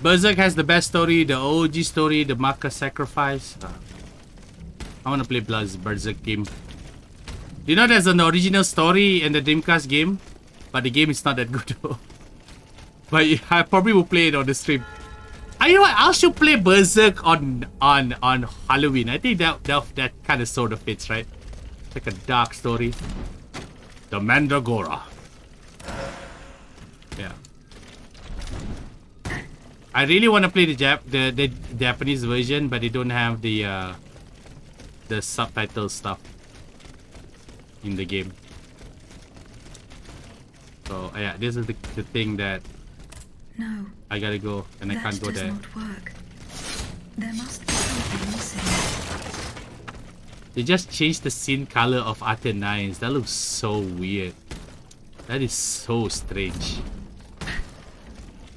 [SPEAKER 1] Berserk has the best story, the OG story, the Maka sacrifice. I want to play Berserk game. You know there's an original story in the Dreamcast game, but the game is not that good though. But I probably will play it on the stream. You know what? I should play Berserk on Halloween. I think that kind of sort of fits, right? It's like a dark story. The Mandragora. Yeah. I really want to play the Japanese version, but they don't have the subtitle stuff in the game. So yeah, this is the thing that
[SPEAKER 3] No,
[SPEAKER 1] I gotta go and I can't go there.
[SPEAKER 3] That does not work. There must be something missing.
[SPEAKER 1] They just changed the scene color of Arcanines. That looks so weird. That is so strange.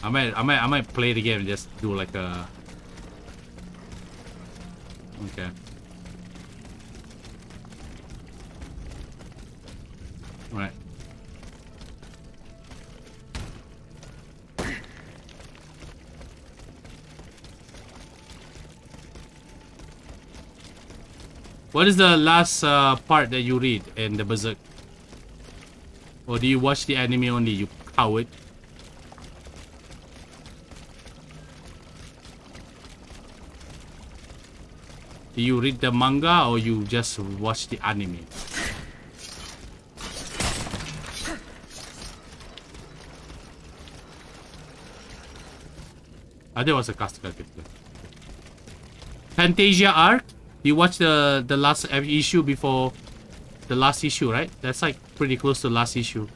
[SPEAKER 1] I might play the game and just do like a... Okay. Alright. What is the last part that you read in the Berserk? Or do you watch the anime only, you coward? Do you read the manga or you just watch the anime? There was a Castigal picture. Fantasia arc? You watch the last issue before the last issue, right? That's like pretty close to the last issue.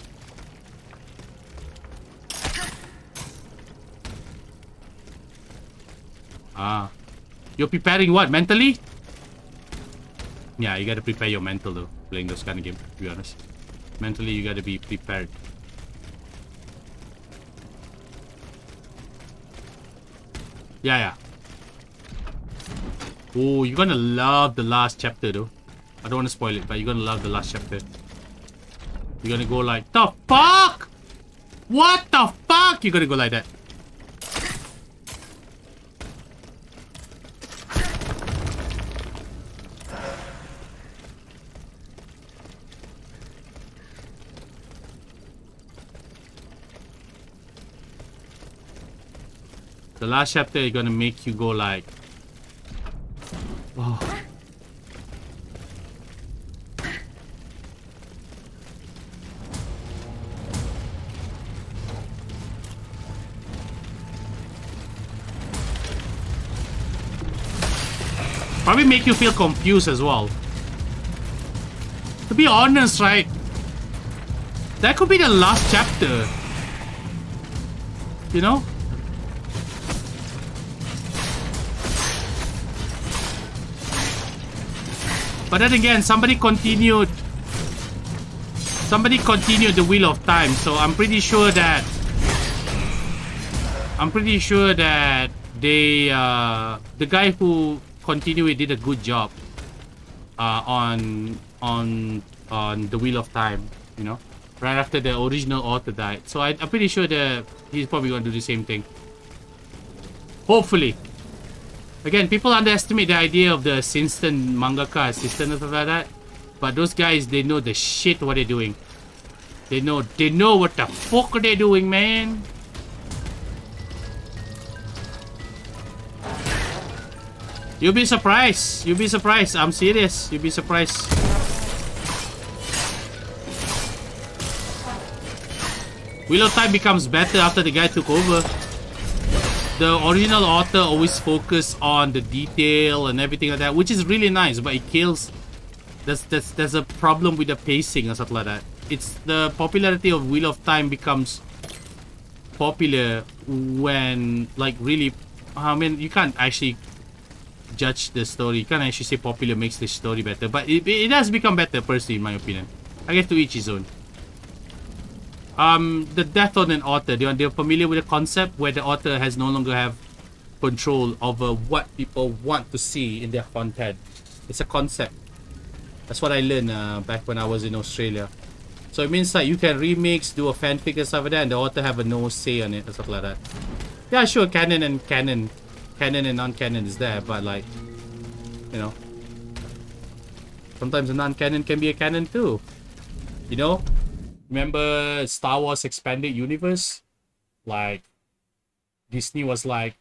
[SPEAKER 1] You're preparing what? Mentally? Yeah, you gotta prepare your mental though, playing those kind of games, to be honest. Mentally, you gotta be prepared. Yeah. Oh, you're gonna love the last chapter though. I don't want to spoil it, but you're gonna love the last chapter. You're gonna go like, the fuck? What the fuck? You're gonna go like that. The last chapter is gonna make you go like, oh. Probably make you feel confused as well. To be honest, right? That could be the last chapter. You know? But then again, somebody continued the Wheel of Time, so I'm pretty sure that they the guy who continued it did a good job on the Wheel of Time, you know, right after the original author died. So I'm pretty sure that he's probably gonna do the same thing. Hopefully. Again, people underestimate the idea of the assistant mangaka assistant or something like that. But those guys, they know the shit what they're doing. They know what the fuck they're doing, man. You'll be surprised. You'll be surprised. I'm serious. You'll be surprised. Wheel of Time becomes better after the guy took over. The original author always focused on the detail and everything like that, which is really nice, but it kills. There's a problem with the pacing or something like that. It's the popularity of Wheel of Time becomes popular when, like, really, I mean, you can't actually judge the story. You can't actually say popular makes the story better, but it has become better personally, in my opinion. I guess to each his own. The death on an author, they're familiar with the concept where the author has no longer have control over what people want to see in their content. It's a concept. That's what I learned back when I was in Australia. So it means like you can remix, do a fanfic and stuff like that, and the author have a no say on it or stuff like that. Yeah, sure, canon and non-canon is there, but like, you know, sometimes a non-canon can be a canon too. You know? Remember Star Wars Expanded Universe? Like, Disney was like,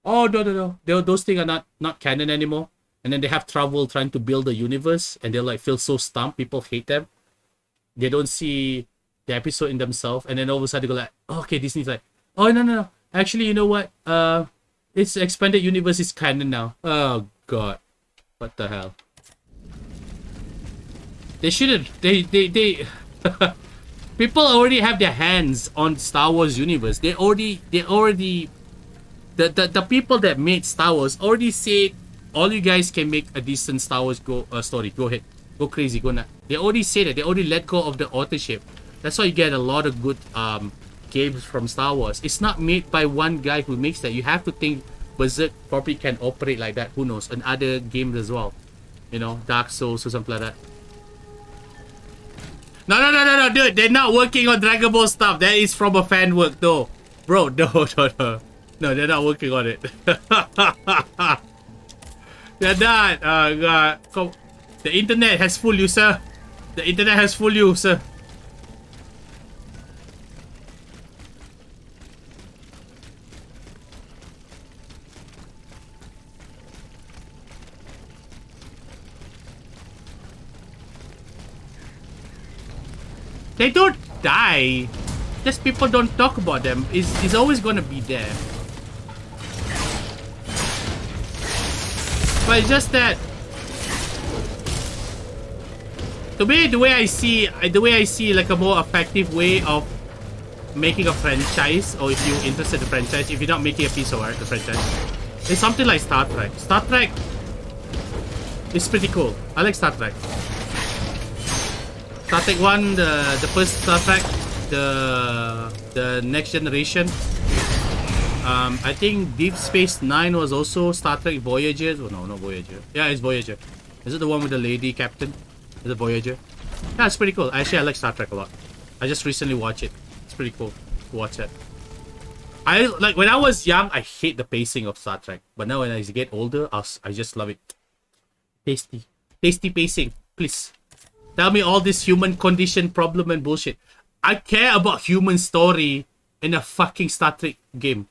[SPEAKER 1] oh, no. Those things are not canon anymore. And then they have trouble trying to build a universe. And they like feel so stumped. People hate them. They don't see the episode in themselves. And then all of a sudden they go like, oh, okay, Disney's like, oh, no. Actually, you know what? It's Expanded Universe is canon now. Oh, God. What the hell? They shouldn't. They people already have their hands on Star Wars universe. They already the people that made Star Wars already said all you guys can make a decent Star Wars story. Go ahead, go crazy, go nuts. They already said it. They already let go of the authorship. That's why you get a lot of good games from Star Wars. It's not made by one guy who makes that. You have to think Berserk probably can operate like that. Who knows? And other games as well. You know, Dark Souls or something like that. No, dude. They're not working on Dragon Ball stuff. That is from a fan work, though. Bro, no. No, they're not working on it. They're not. God. Come. The internet has fooled you, sir. The internet has fooled you, sir. They don't die. Just people don't talk about them. It's always gonna be there. But it's just that the way I see like a more effective way of making a franchise, or if you're interested in the franchise, if you're not making a piece of art, the franchise, it's something like Star Trek. Star Trek is pretty cool. I like Star Trek. Star Trek 1, the first Star Trek, the Next Generation. I think Deep Space Nine was also Star Trek Voyager. Oh no, not Voyager. Yeah, it's Voyager. Is it the one with the lady captain? Is it Voyager?
[SPEAKER 11] Yeah, it's pretty cool. Actually, I like Star Trek a lot. I just recently watched it. It's pretty cool to watch it. I like when I was young, I hate the pacing of Star Trek. But now when I get older, I just love it. Tasty pacing, please. Tell me all this human condition problem and bullshit. I care about human story in a fucking Star Trek game.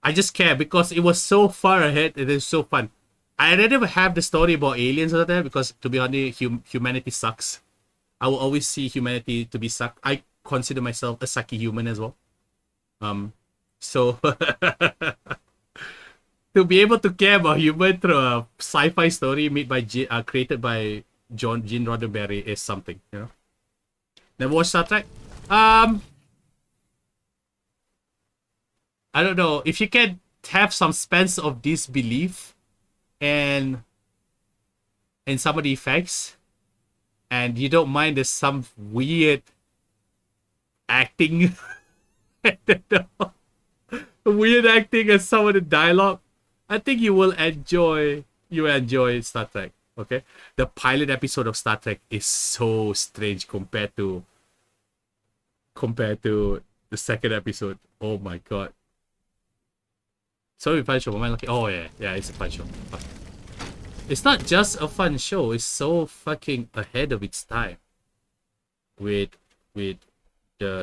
[SPEAKER 11] I just care because it was so far ahead. It is so fun. I rather have the story about aliens or that because, to be honest, humanity sucks. I will always see humanity to be suck. I consider myself a sucky human as well. So to be able to care about human through a sci-fi story made by created by Gene Roddenberry is something, you know. Never watched Star Trek. I don't know if you can have some sense of disbelief and some of the effects, and you don't mind there's some weird acting. I don't know. Weird acting and some of the dialogue. I think you will enjoy Star Trek. Okay, the pilot episode of Star Trek is so strange compared to the second episode. Oh my god. So fun show. Am I lucky? Oh yeah, it's a fun show. It's not just a fun show. It's so fucking ahead of its time. With the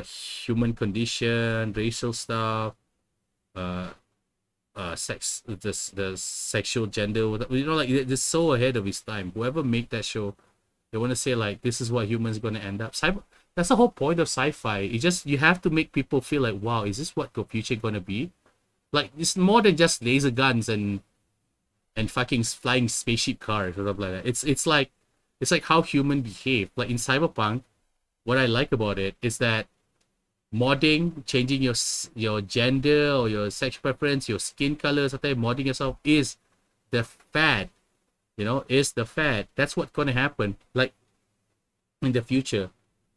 [SPEAKER 11] human condition, racial stuff, sex, the sexual gender. You know, like it's so ahead of its time. Whoever made that show, they want to say like this is what humans gonna end up. That's the whole point of sci-fi. You have to make people feel like, wow, is this what the future gonna be? Like it's more than just laser guns and fucking flying spaceship cars or stuff like that. It's like how humans behave. Like in Cyberpunk, what I like about it is that modding, changing your gender or your sexual preference, your skin color, something, modding yourself is the fad. You know, is the fad. That's what's gonna happen. Like in the future.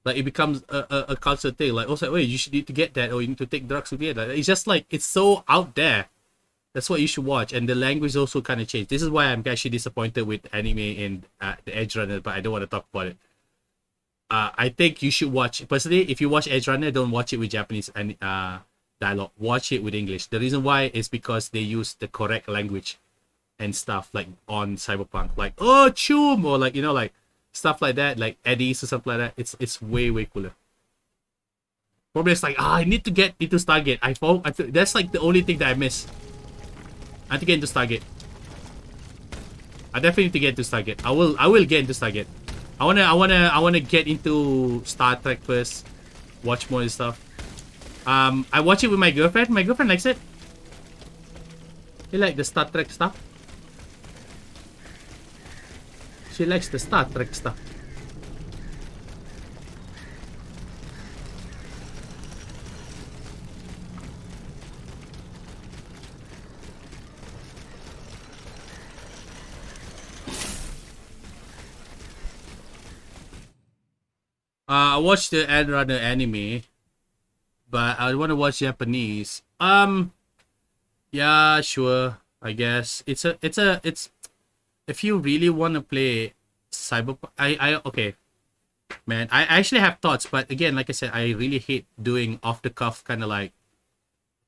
[SPEAKER 11] Like it becomes a cultural thing. Like also, wait, you should need to get that, or you need to take drugs to get that. It's just like it's so out there. That's what you should watch. And the language also kind of changed. This is why I'm actually disappointed with anime in the Edge Runner, but I don't want to talk about it. I think you should watch. Personally, if you watch Edge Runner, don't watch it with Japanese and dialogue. Watch it with English. The reason why is because they use the correct language and stuff like on Cyberpunk, like oh chum, or like, you know, like stuff like that, like eddies or something like that. It's way cooler. Probably it's like I need to get into Stargate. That's like the only thing that I miss. I have to get into Stargate. I definitely need to get into Stargate. I will get into Stargate. I wanna get into Star Trek first. Watch more of this stuff. I watch it with my girlfriend. My girlfriend likes it. She like the Star Trek stuff. She likes the Star Trek stuff. I watched the End Runner anime, but I want to watch Japanese. Yeah, sure. I guess it's if you really want to play Cyberpunk, okay, man. I actually have thoughts, but again, like I said, I really hate doing off the cuff kind of like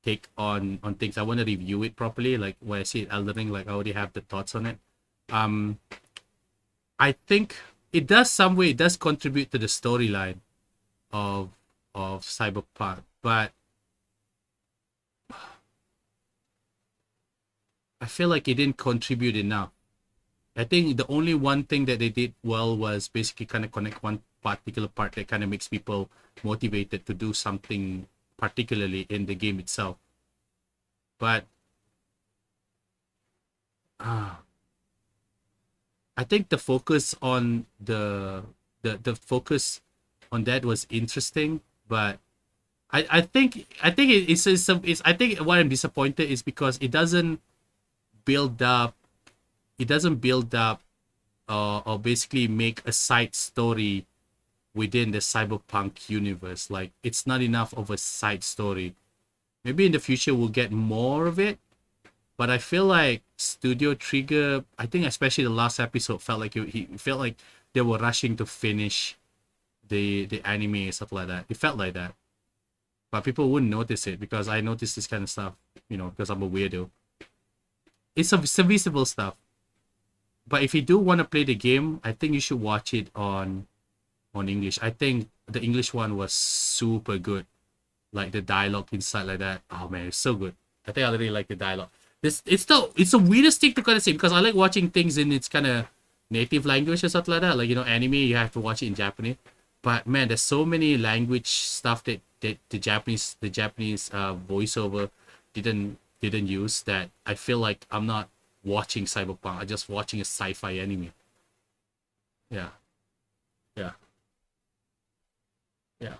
[SPEAKER 11] take on things. I want to review it properly. Like when I see Elden Ring, like I already have the thoughts on it. I think it does contribute to the storyline of Cyberpunk, but I feel like it didn't contribute enough. I think the only one thing that they did well was basically kind of connect one particular part that kind of makes people motivated to do something particularly in the game itself. But I think the focus on the focus on that was interesting, but I think I think what I'm disappointed is because it doesn't build up or basically make a side story within the Cyberpunk universe. Like it's not enough of a side story. Maybe in the future we'll get more of it, but I feel like Studio Trigger, I think especially the last episode, felt like he felt like they were rushing to finish the anime and stuff like that. It felt like that, but people wouldn't notice it because I notice this kind of stuff, you know, because I'm a weirdo. It's some visible stuff. But if you do want to play the game, I think you should watch it on English. I think the English one was super good. Like the dialogue inside like that. Oh man, it's so good. I think I really like the dialogue. It's the weirdest thing to kind of say because I like watching things in its kind of native language or something like that. Like, you know, anime, you have to watch it in Japanese. But man, there's so many language stuff that the Japanese voiceover didn't use that I feel like I'm not watching Cyberpunk. I'm just watching a sci-fi anime. Yeah. Yeah. Yeah.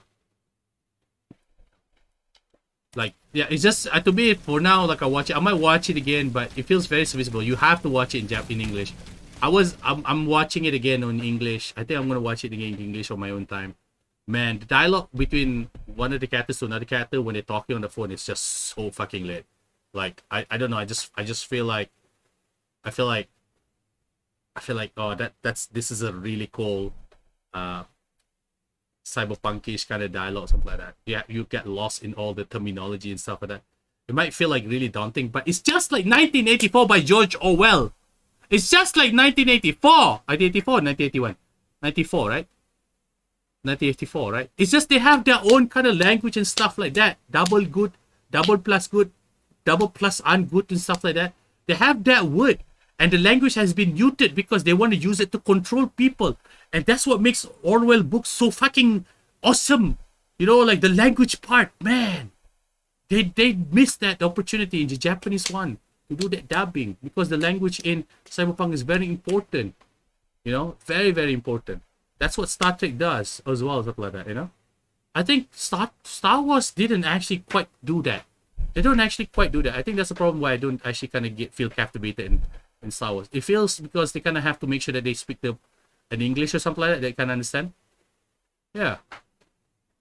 [SPEAKER 11] Like, yeah, it's just to me for now. Like, I might watch it again, but it feels very visible. You have to watch it in English. I'm watching it again on English. I think I'm gonna watch it again in English on my own time. Man, the dialogue between one of the characters to another character when they're talking on the phone is just so fucking lit. Like, I don't know. I just feel like oh, this is a really cool cyberpunkish kind of dialogue, something like that. Yeah, you get lost in all the terminology and stuff like that. It might feel like really daunting, but it's just like 1984 by George Orwell. It's just like 1984. 1984, 1981, 94, right? 1984, right? It's just they have their own kind of language and stuff like that. Double good, double plus good, double plus ungood and stuff like that. They have that word, and the language has been muted because they want to use it to control people. And that's what makes Orwell books so fucking awesome. You know, like the language part, man. They missed that opportunity in the Japanese one to do that dubbing because the language in Cyberpunk is very important. You know, very, very important. That's what Star Trek does as well, stuff like that, you know. I think Star Wars didn't actually quite do that. They don't actually quite do that. I think that's the problem why I don't actually kind of feel captivated in Star Wars. It feels because they kind of have to make sure that they speak an English or something like that. They can understand. Yeah.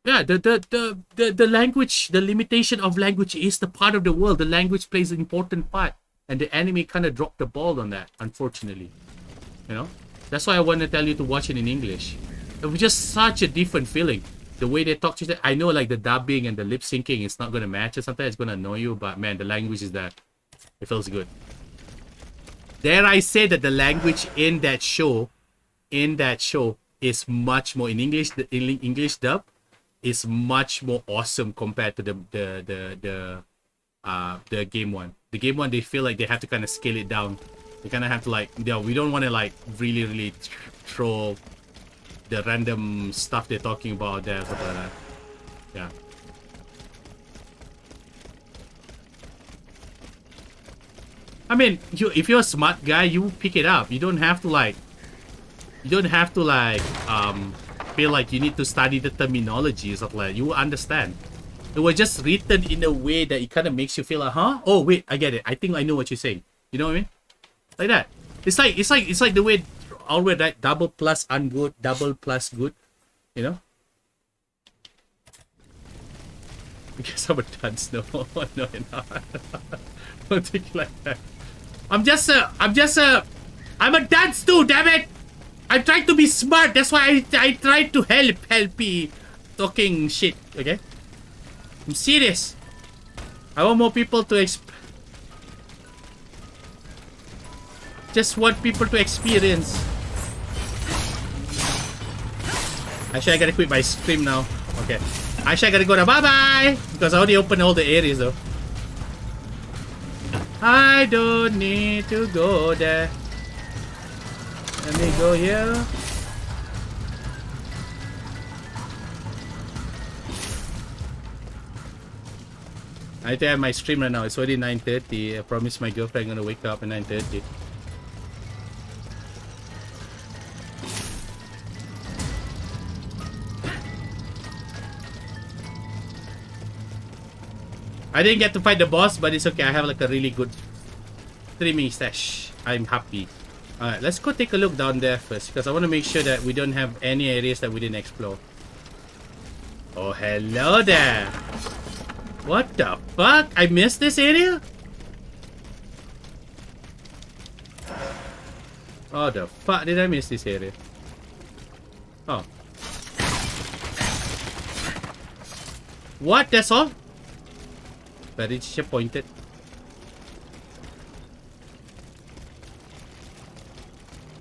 [SPEAKER 11] Yeah, the language, the limitation of language is the part of the world. The language plays an important part. And the anime kind of dropped the ball on that, unfortunately. You know? That's why I want to tell you to watch it in English. It was just such a different feeling. The way they talk to each other. I know like the dubbing and the lip syncing is not going to match or something. It's going to annoy you. But man, the language is there. It feels good. Dare I say that the language in that show is much more in English. The English dub is much more awesome compared to the game one. The game one, they feel like they have to kind of scale it down. They kind of have to like, you know, we don't want to like really throw the random stuff they're talking about there, stuff like that. Yeah. I mean, if you're a smart guy, you pick it up. You don't have to like feel like you need to study the terminology or something like that. You will understand. It was just written in a way that it kind of makes you feel like, huh? Oh wait, I get it. I think I know what you're saying. You know what I mean? Like that. It's like the way always, right? Double plus ungood, double plus good. You know? Because I'm a dunce. No, no, you're not. Don't think like that. I'm a dunce too, damn it! I'm trying to be smart. That's why I tried to help me talking shit. Okay? I'm serious. I want more people to just want people to experience. Actually, I gotta quit my stream now. Okay. Actually, I gotta go now. Bye-bye! Because I already opened all the areas though. I don't need to go there. Let me go here. I need to have my stream right now. It's already 9:30. I promised my girlfriend I'm gonna wake up at 9:30. I didn't get to fight the boss, but it's okay. I have like a really good streaming stash. I'm happy. Alright, let's go take a look down there first, because I want to make sure that we don't have any areas that we didn't explore. Oh, hello there. What the fuck? I missed this area? Oh, the fuck did I miss this area? Oh. What? That's all? Very disappointed.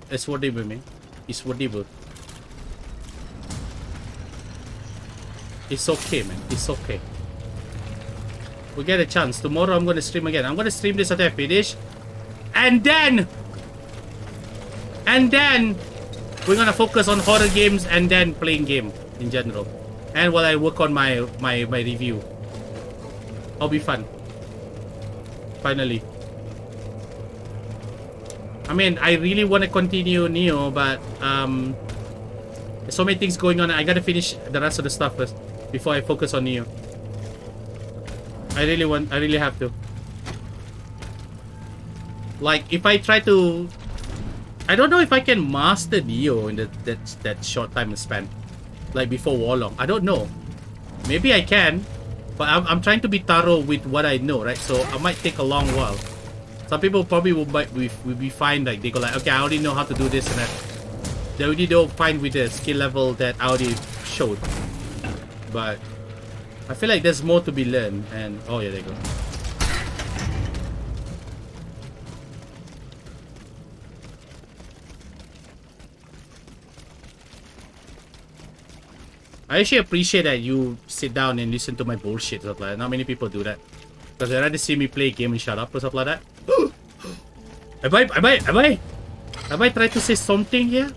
[SPEAKER 11] It's whatever, man. It's whatever. It's okay, man. It's okay. We get a chance. Tomorrow I'm gonna stream again. I'm gonna stream this after I finish. And then we're gonna focus on horror games and then playing game in general. And while I work on my review. It'll be fun. Finally. I mean, I really want to continue Neo, but there's so many things going on. I gotta finish the rest of the stuff first before I focus on Neo. I really have to. Like, if I try to, I don't know if I can master Neo in that short time span, like before Warlong. I don't know. Maybe I can, but I'm trying to be thorough with what I know, right? So I might take a long while. Some people probably will be fine, like they go like, okay, I already know how to do this and that. They already don't find with the skill level that I already showed. But I feel like there's more to be learned, and oh yeah, there you go. I actually appreciate that you sit down and listen to my bullshit. Stuff like that. Not many people do that. Because they rather see me play a game and shut up or stuff like that. Have I tried to say something here?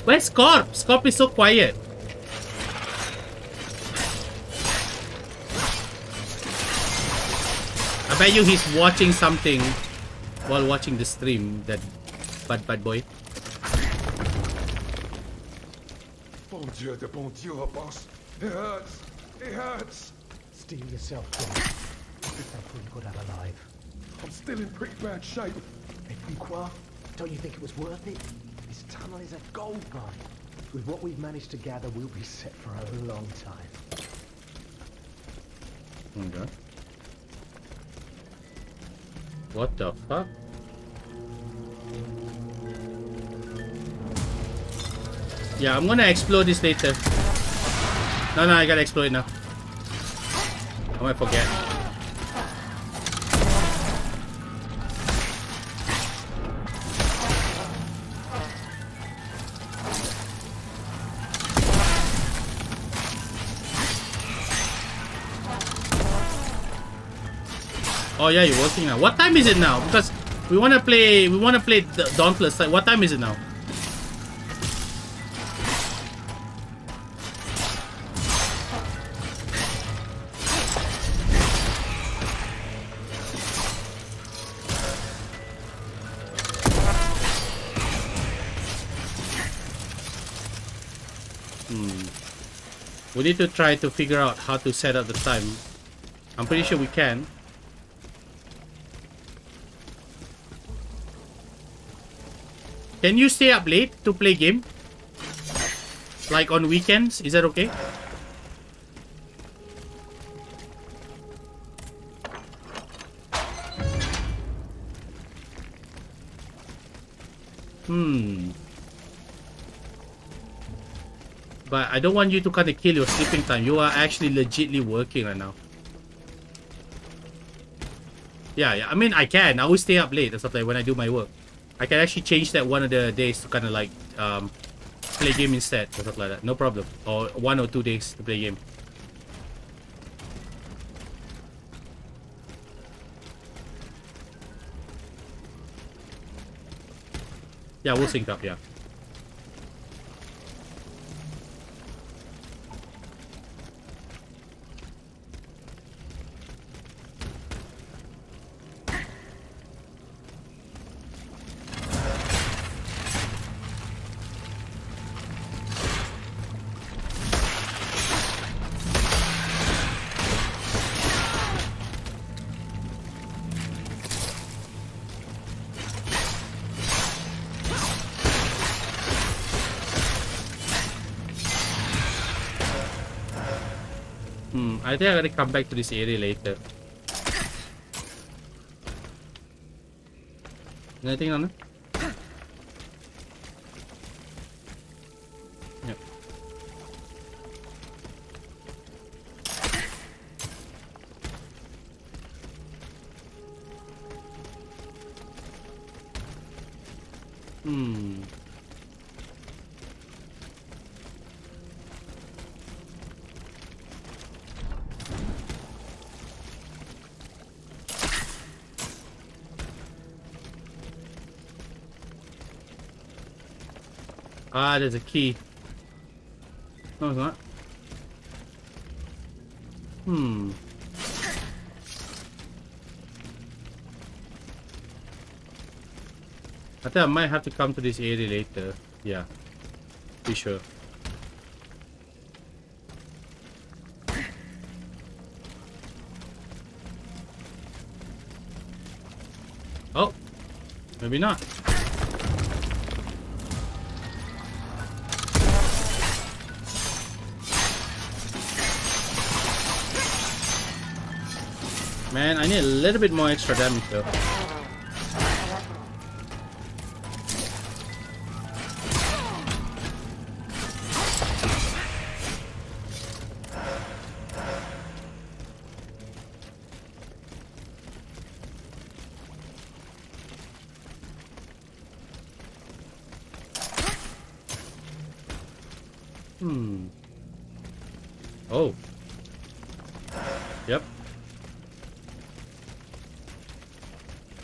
[SPEAKER 11] Where's Scorp? Scorp is so quiet. I bet you he's watching something while watching the stream, that bad boy.
[SPEAKER 10] Bon Dieu de bon Dieu, boss. It hurts. It hurts.
[SPEAKER 4] Steel yourself down. It's that you got out alive.
[SPEAKER 10] I'm still in pretty bad shape.
[SPEAKER 4] Et puis quoi? Don't you think it was worth it? This tunnel is a gold mine. With what we've managed to gather, we'll be set for a long time.
[SPEAKER 11] Okay. What the fuck? Yeah, I'm gonna explode this later. No, I gotta explode it now. I might forget. Oh yeah, you're working now. What time is it now? Because we wanna play the Dauntless. Like, what time is it now? We need to try to figure out how to set up the time. I'm pretty sure we can. Can you stay up late to play game? Like on weekends? Is that okay? But I don't want you to kind of kill your sleeping time. You are actually legitly working right now. Yeah. I mean, I can. I always stay up late and stuff like when I do my work. I can actually change that one of the days to kind of like play game instead or stuff like that. No problem. Or 1 or 2 days to play game. Yeah, we'll sync up, yeah. I think I gotta come back to this area later. Anything on it? Hmm. Ah, there's a key. No, it's not. Hmm. I think I might have to come to this area later. Yeah. Be sure. Oh. Maybe not. Man, I need a little bit more extra damage though. Oh. Yep.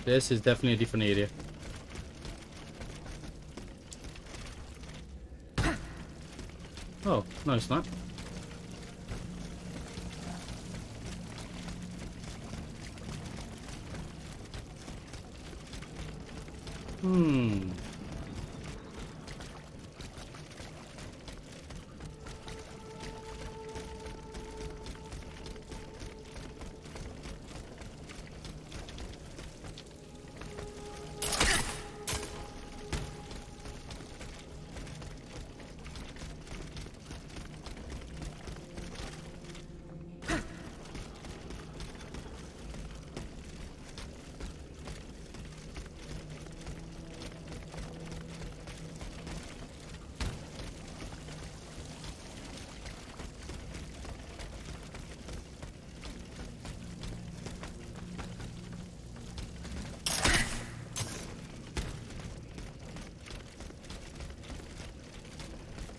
[SPEAKER 11] This is definitely a different area. Oh, no it's not.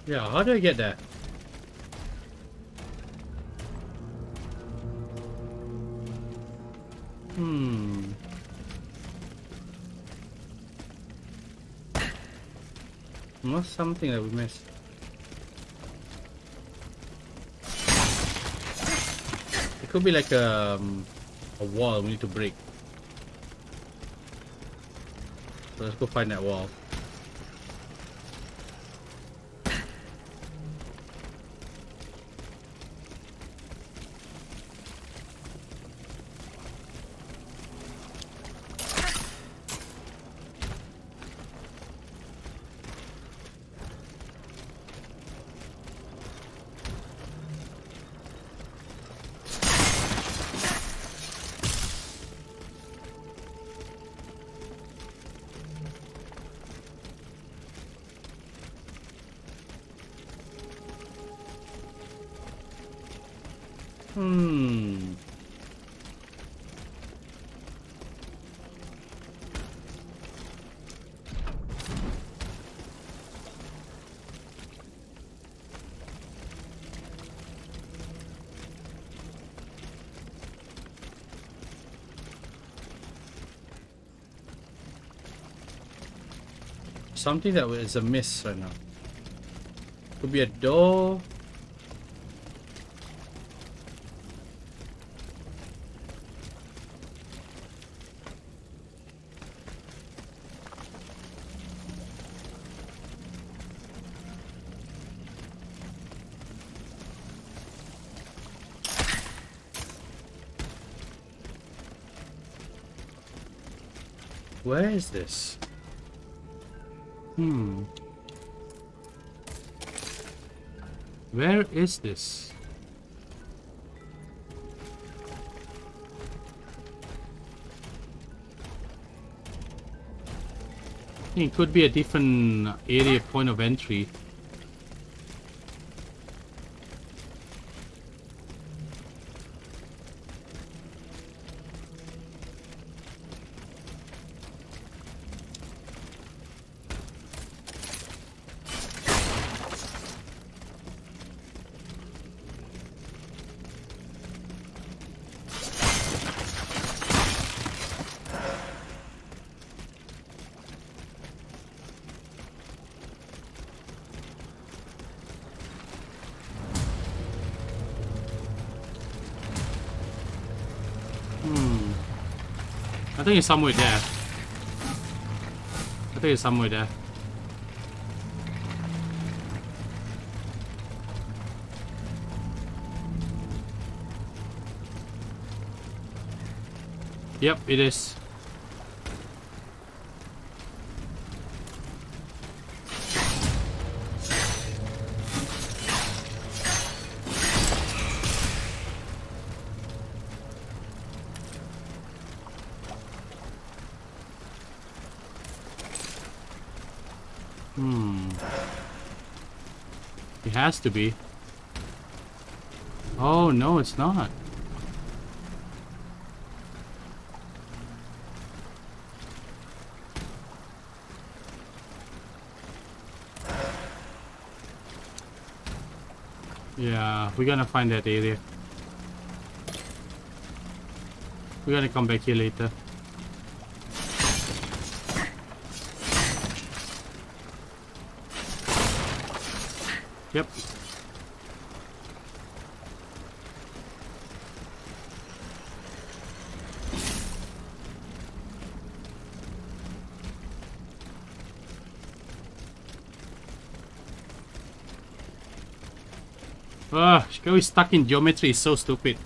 [SPEAKER 11] Yeah, how do I get there? What's something that we missed? It could be like a wall we need to break. So let's go find that wall. Something that is a miss right now. Could be a door. Where is this? Where is this? I think it could be a different area point of entry. think it's somewhere there. I think it's somewhere there. Yep, it is. It has to be. Oh, no, it's not. Yeah, we're gonna find that area. We're gonna come back here later. Yep. Ugh, getting stuck in geometry is so stupid.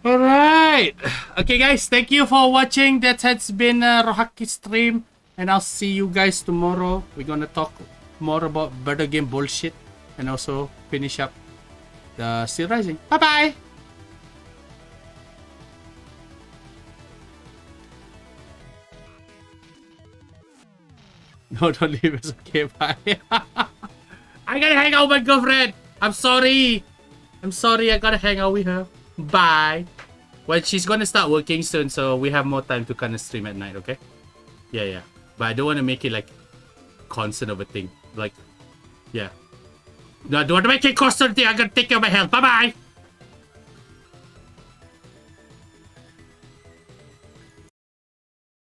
[SPEAKER 11] Alright. Okay guys, thank you for watching. That has been Rawhaki stream. And I'll see you guys tomorrow. We're gonna talk more about better game bullshit. And also finish up the Steelrising. Bye bye! No, don't leave us. Okay, bye. I gotta hang out with my girlfriend. I'm sorry. I'm sorry. I gotta hang out with her. Bye. Well, she's gonna start working soon, so we have more time to kind of stream at night, okay? Yeah. But I don't want to make it like constant of a thing. Like, yeah. No, I don't want to make it constant thing. I gotta take care of my health. Bye-bye.